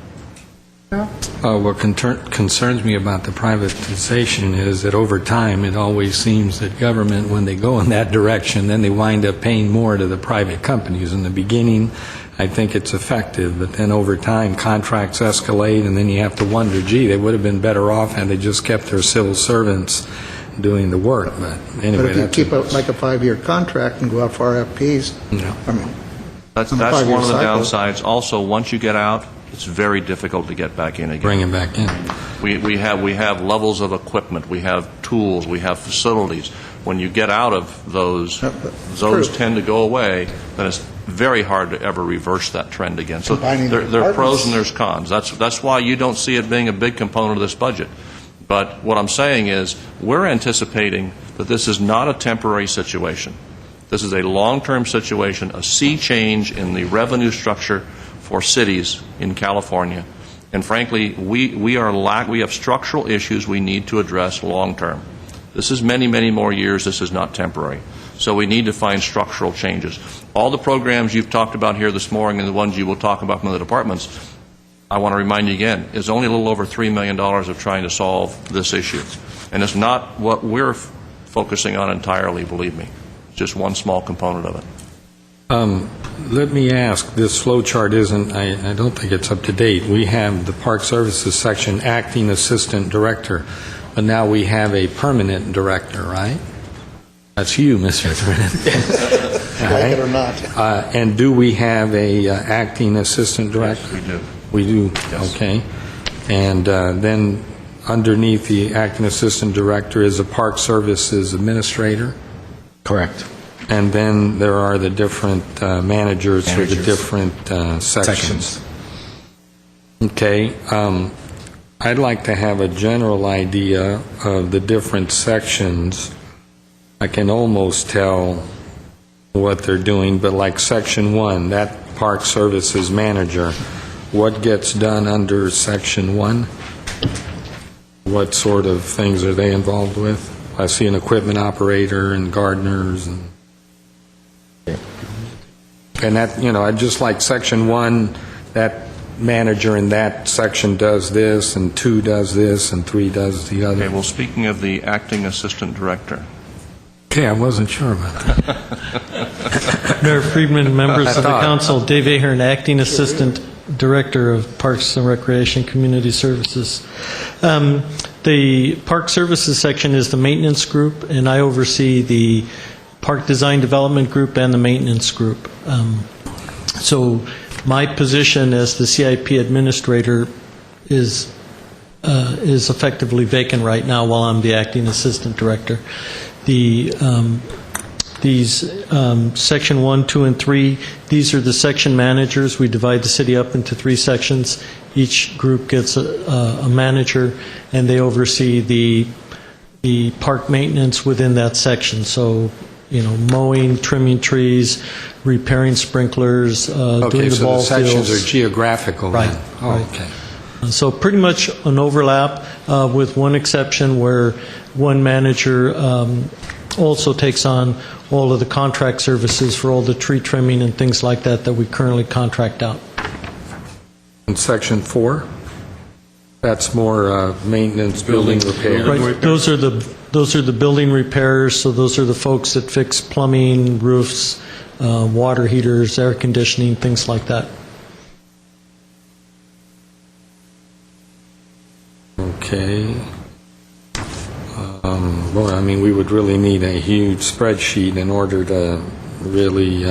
What concerns me about the privatization is that over time it always seems that government, when they go in that direction, then they wind up paying more to the private companies. In the beginning, I think it's effective, but then over time contracts escalate, and then you have to wonder, gee, they would have been better off had they just kept their civil servants doing the work. But anyway, but if you keep like a 5-year contract and go out for RFPs, no. I mean, That's On one the of five-year the cycle. downsides. Also, once you get out, it's very difficult to get back in again. Bring it back in. We have levels of equipment, we have tools, we have facilities. When you get out of those true. tend to go away, then it's very hard to ever reverse that trend again. So Combining there are pros departments. and there's cons. That's why you don't see it being a big component of this budget. But what I'm saying is, we're anticipating that this is not a temporary situation. This is a long-term situation, a sea change in the revenue structure for cities in California. And frankly, we have structural issues we need to address long-term. This is many, many more years. This is not temporary. So we need to find structural changes. All the programs you've talked about here this morning and the ones you will talk about from the departments, I want to remind you again, is only a little over $3 million of trying to solve this issue. And it's not what we're focusing on entirely, believe me. It's just one small component of it. Let me ask, this flow chart isn't, I don't think it's up to date. We have the Park Services section, acting assistant director, but now we have a permanent director, right? That's you, Mr. Permanent. Like it or not. And do we have a acting assistant director? Yes, we do. We do? Yes. Okay. And then underneath the acting assistant director is a Park Services administrator? Correct. And then there are the different managers for the Managers. different sections. Okay. I'd like to have a general idea of the different sections. I can almost tell what they're doing, but like Section 1, that Park Services manager, what gets done under Section 1? What sort of things are they involved with? I see an equipment operator and gardeners and that, I'd just like Section 1, that manager in that section does this, and 2 does this, and 3 does the other. Okay, well, speaking of the acting assistant director, Okay, I wasn't sure about that. Mayor Friedman, members of the thought. council, Dave Ahern, Acting Assistant Director of Parks and Recreation Community Services. The Park Services section is the maintenance group, and I oversee the Park Design Development Group and the maintenance group. So my position as the CIP administrator is effectively vacant right now while I'm the acting assistant director. These section 1, 2, and 3, these are the section managers. We divide the city up into 3 sections. Each group gets a manager, and they oversee the park maintenance within that section. So, mowing, trimming trees, repairing sprinklers, doing Okay, the so ball the sections fields. are geographical then? Right, Oh, right. okay. So pretty much an overlap, with one exception where one manager also takes on all of the contract services for all the tree trimming and things like that we currently contract out. And Section 4? That's more maintenance, building repair. Right. Those are the building repairs, so those are the folks that fix plumbing, roofs, water heaters, air conditioning, things like that. Okay. Boy, we would really need a huge spreadsheet in order to really,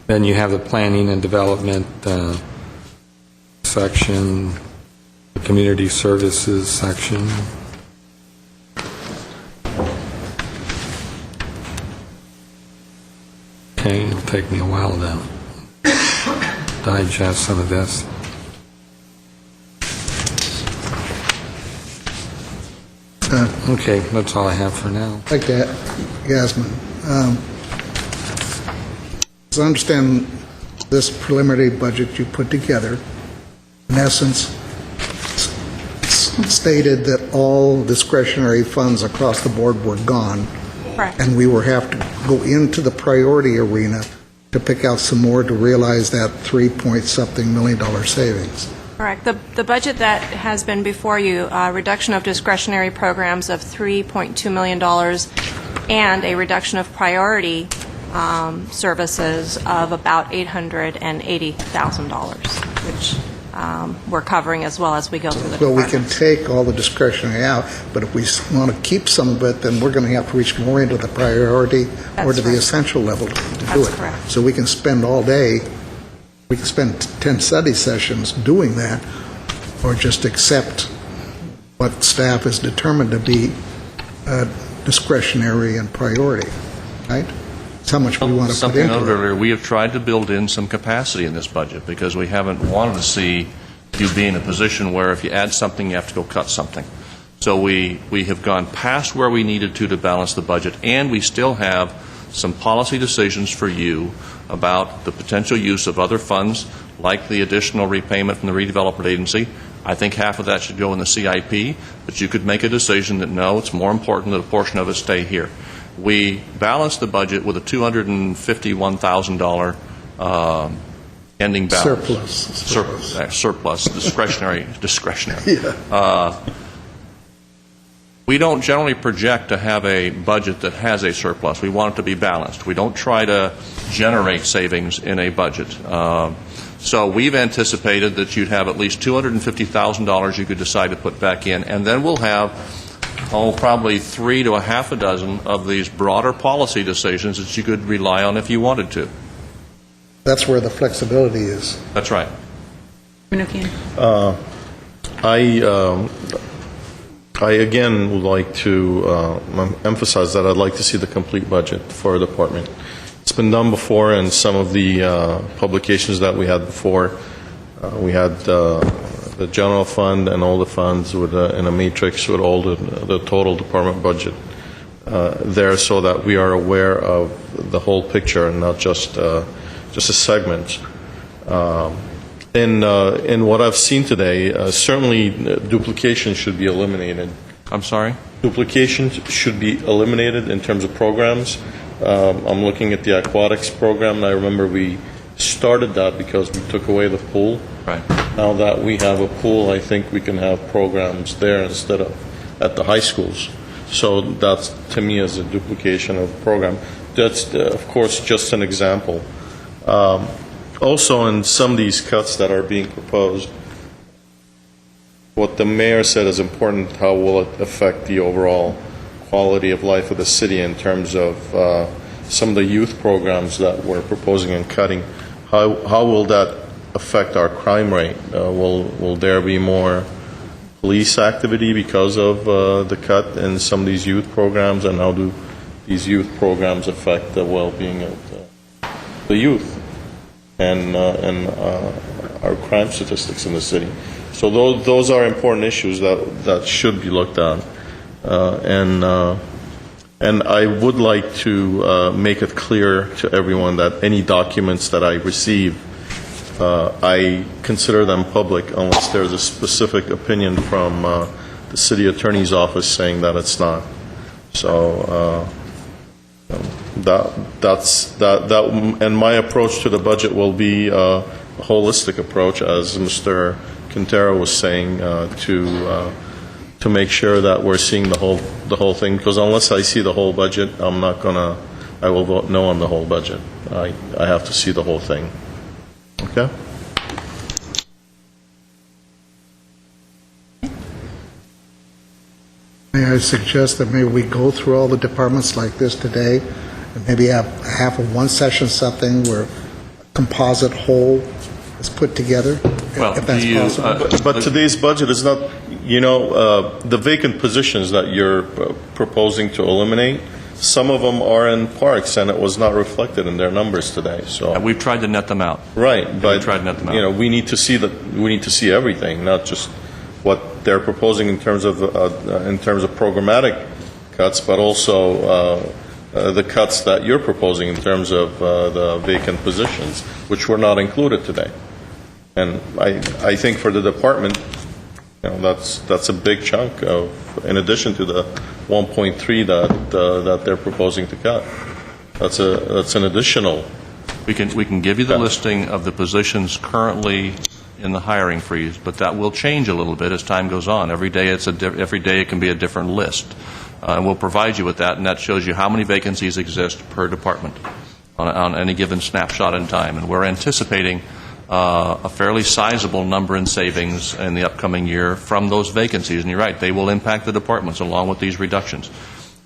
then you have the planning and development section, the community services section. Okay, it'll take me a while to digest some of this. Okay, that's all I have for now. Like that, Yasmin. As I understand this preliminary budget you put together, in essence, stated that all discretionary funds across the board were gone, Correct. and we will have to go into the priority arena to pick out some more to realize that $3-point-something million savings. Correct. The budget that has been before you, a reduction of discretionary programs of $3.2 million and a reduction of priority services of about $880,000, which we're covering as well as we go through the Well, we can departments. take all the discretionary out, but if we want to keep some of it, then we're going to have to reach more into the priority or That's to the right. essential level to do That's it. correct. So we can spend all day we could spend 10 study sessions doing that, or just accept what staff is determined to be discretionary and priority, right? It's how much we want to put Something into noted it. earlier, we have tried to build in some capacity in this budget because we haven't wanted to see you be in a position where if you add something, you have to go cut something. So we have gone past where we needed to balance the budget, and we still have some policy decisions for you about the potential use of other funds, like the additional repayment from the redevelopment agency. I think half of that should go in the CIP, but you could make a decision that, no, it's more important that a portion of it stay here. We balanced the budget with a $251,000 ending balance. Surplus, discretionary. Yeah. We don't generally project to have a budget that has a surplus. We want it to be balanced. We don't try to generate savings in a budget. So we've anticipated that you'd have at least $250,000 you could decide to put back in, and then we'll have, probably 3 to a half a dozen of these broader policy decisions that you could rely on if you wanted to. That's where the flexibility is. That's right. Minukian. I again would like to emphasize that I'd like to see the complete budget for a department. It's been done before in some of the publications that we had before. We had the general fund and all the funds with in a matrix with all the total department budget there, so that we are aware of the whole picture and not just a segment. In what I've seen today, certainly duplication should be eliminated. I'm sorry? Duplication should be eliminated in terms of programs. I'm looking at the aquatics program, and I remember we started that because we took away the pool. Right. Now that we have a pool, I think we can have programs there instead of at the high schools. So that's, to me, is a duplication of the program. That's, of course, just an example. Also, in some of these cuts that are being proposed, what the mayor said is important. How will it affect the overall quality of life of the city in terms of some of the youth programs that we're proposing and cutting? How will that affect our crime rate? Will there be more police activity because of the cut in some of these youth programs? And how do these youth programs affect the well-being of the youth and our crime statistics in the city? So those are important issues that should be looked at. And I would like to make it clear to everyone that any documents that I receive, I consider them public unless there's a specific opinion from the city attorney's office saying that it's not. So and my approach to the budget will be a holistic approach, as Mr. Quintero was saying, to make sure that we're seeing the whole thing. Because unless I see the whole budget, I will vote no on the whole budget. I have to see the whole thing. Okay. May I suggest that maybe we go through all the departments like this today, and maybe have half of one session something where a composite whole is put together, Well, if that's possible. But today's budget is not, the vacant positions that you're proposing to eliminate, some of them are in parks, and it was not reflected in their numbers today. So We've tried to net them out. right, but We've tried to net them out. we need to see everything, not just what they're proposing in terms of programmatic cuts, but also the cuts that you're proposing in terms of the vacant positions, which were not included today. And I think for the department, that's a big chunk of, in addition to the 1.3 that they're proposing to cut. That's an additional. We can give you the listing of the positions currently in the hiring freeze, but that will change a little bit as time goes on. Every day it can be a different list. And we'll provide you with that, and that shows you how many vacancies exist per department on any given snapshot in time. And we're anticipating a fairly sizable number in savings in the upcoming year from those vacancies. And you're right, they will impact the departments along with these reductions.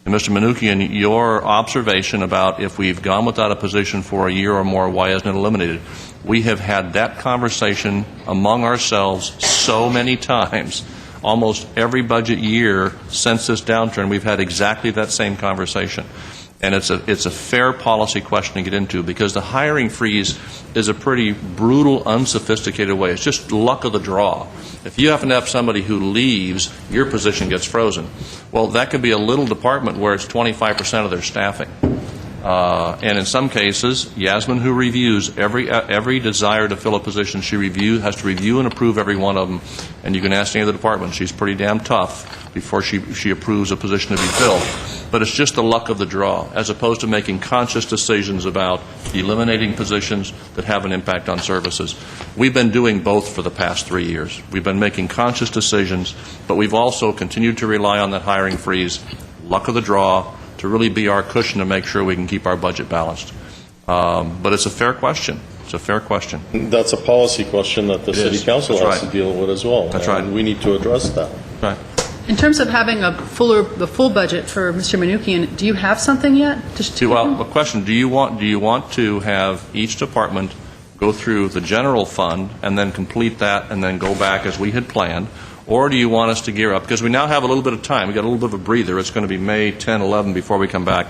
And Mr. Minukian, your observation about if we've gone without a position for a year or more, why isn't it eliminated? We have had that conversation among ourselves so many times. Almost every budget year since this downturn, we've had exactly that same conversation. And it's a fair policy question to get into, because the hiring freeze is a pretty brutal, unsophisticated way. It's just luck of the draw. If you happen to have somebody who leaves, your position gets frozen. Well, that could be a little department where it's 25% of their staffing. And in some cases, Yasmin, who reviews every desire to fill a position, has to review and approve every one of them. And you can ask any of the departments. She's pretty damn tough before she approves a position to be filled. But it's just the luck of the draw, as opposed to making conscious decisions about eliminating positions that have an impact on services. We've been doing both for the past 3 years. We've been making conscious decisions, but we've also continued to rely on that hiring freeze, luck of the draw, to really be our cushion to make sure we can keep our budget balanced. But it's a fair question. It's a fair question. That's a policy question that the City Council has to deal with as well. That's right. And we need to address that. Right. In terms of having the full budget for Mr. Manukian, do you have something yet? Well, a question: do you want to have each department go through the general fund and then complete that and then go back as we had planned, or do you want us to gear up? Because we now have a little bit of time. We've got a little bit of a breather. It's going to be May 10, 11 before we come back.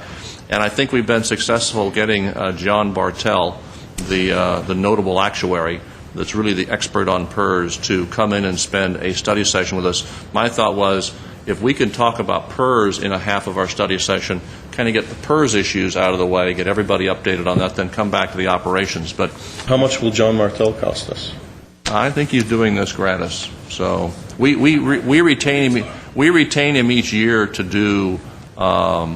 And I think we've been successful getting John Bartel, the notable actuary that's really the expert on PERS, to come in and spend a study session with us. My thought was, if we could talk about PERS in a half of our study session, kind of get the PERS issues out of the way, get everybody updated on that, then come back to the operations. But how much will John Martel cost us? I think he's doing this gratis. So we retain him each year to do a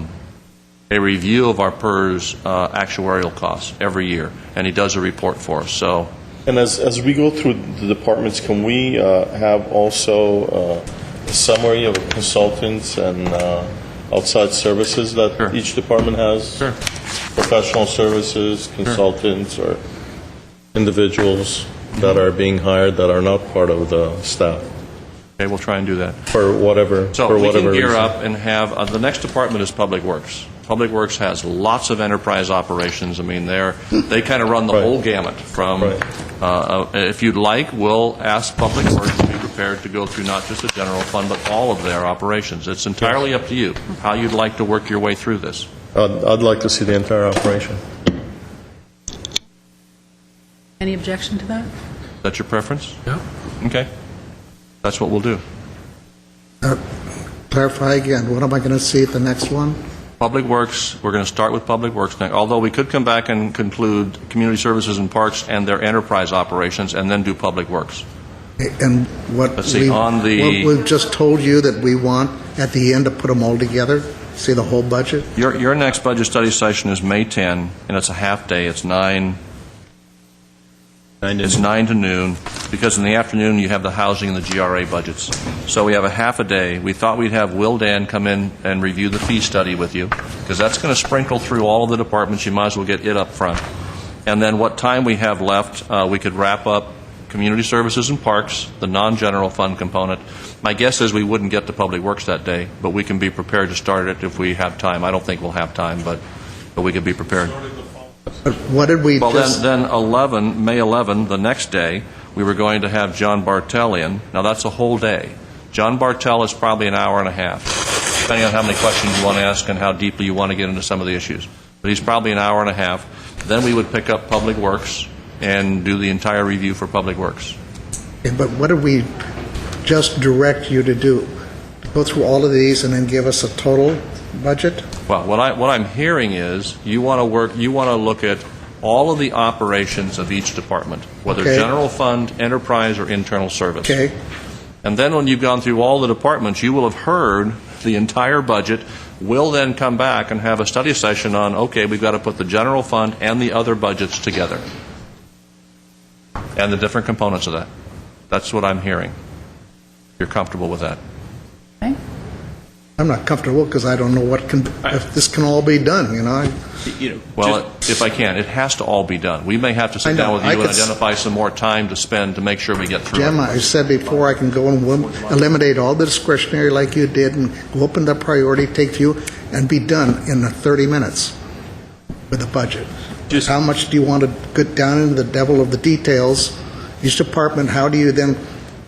review of our PERS actuarial costs every year, and he does a report for us. So. And as we go through the departments, can we have also a summary of consultants and outside services that each department has? Sure. Professional services, consultants, or individuals that are being hired that are not part of the staff. Okay, we'll try and do that. For whatever. So for we whatever can gear reason. up and have the next department is Public Works. Public Works has lots of enterprise operations. I mean, they kind of run the whole gamut. From if you'd like, we'll ask Public Works to be prepared to go through not just the general fund, but all of their operations. It's entirely up to you how you'd like to work your way through this. I'd like to see the entire operation. Any objection to that? Is that your preference? Yeah. Okay. That's what we'll do. Clarify again, what am I going to see at the next one? Public Works, we're going to start with Public Works next, although we could come back and conclude Community Services and Parks and their enterprise operations and then do Public Works. And what we've just told you that we want at the end to put them all together, see the whole budget? Your next budget study session is May 10, and it's a half day. It's 9 to noon, because in the afternoon you have the housing and the GRA budgets. So we have a half a day. We thought we'd have Will Dan come in and review the fee study with you, because that's going to sprinkle through all of the departments. You might as well get it up front. And then what time we have left, we could wrap up Community Services and Parks, the non-general fund component. My guess is we wouldn't get to Public Works that day, but we can be prepared to start it if we have time. I don't think we'll have time, but we could be prepared. But what did we then May 11, the next day, we were going to have John Bartel in. Now, that's a whole day. John Bartel is probably an hour and a half, depending on how many questions you want to ask and how deeply you want to get into some of the issues. But he's probably an hour and a half. Then we would pick up Public Works and do the entire review for Public Works. Okay, but what did we just direct you to do? Go through all of these and then give us a total budget? Well, what I'm hearing is you want to look at all of the operations of each department, whether general fund, enterprise, or internal service. Okay. And then when you've gone through all the departments, you will have heard the entire budget. We'll then come back and have a study session on, okay, we've got to put the general fund and the other budgets together, and the different components of that. That's what I'm hearing. You're comfortable with that? Okay. I'm not comfortable because I don't know if this can all be done, you know. Well, if I can, it has to all be done. We may have to sit down with you and identify some more time to spend to make sure we get through Jim, it. I said before, I can go and eliminate all the discretionary like you did and go open the priority, take few, and be done in 30 minutes with the budget. Just how much do you want to get down into the devil of the details? Each department, how do you then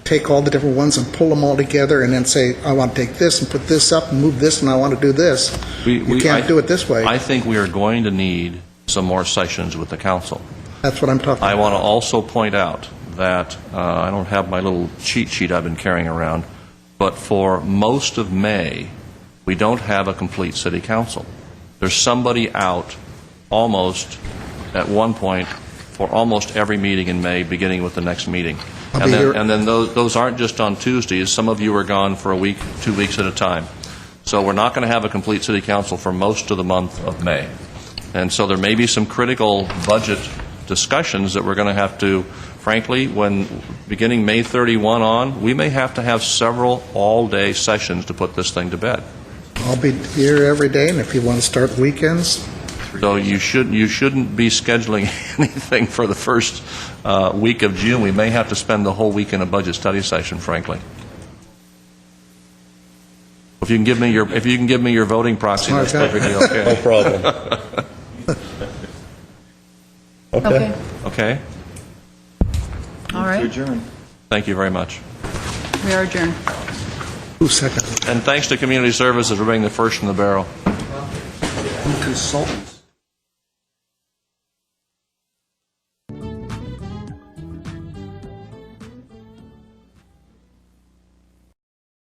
take all the different ones and pull them all together and then say, I want to take this and put this up and move this and I want to do this? You can't do it this way. I think we are going to need some more sessions with the council. That's what I'm talking about. I want to also point out that I don't have my little cheat sheet I've been carrying around, but for most of May, we don't have a complete city council. There's somebody out almost at one point for almost every meeting in May, beginning with the next meeting. And then those aren't just on Tuesdays. Some of you are gone for a week, 2 weeks at a time. So we're not going to have a complete city council for most of the month of May. And so there may be some critical budget discussions that we're going to have to, frankly, when beginning May 31 on, we may have to have several all-day sessions to put this thing to bed. I'll be here every day, and if you want to start weekends. So you shouldn't be scheduling anything for the first week of June. We may have to spend the whole week in a budget study session, frankly. If you can give me your voting proxy, that's perfectly okay. No problem. Okay. Okay. All right. Adjourn. Thank you very much. We are adjourned. Who's second? And thanks to Community Services for being the first in the barrel. Consultants.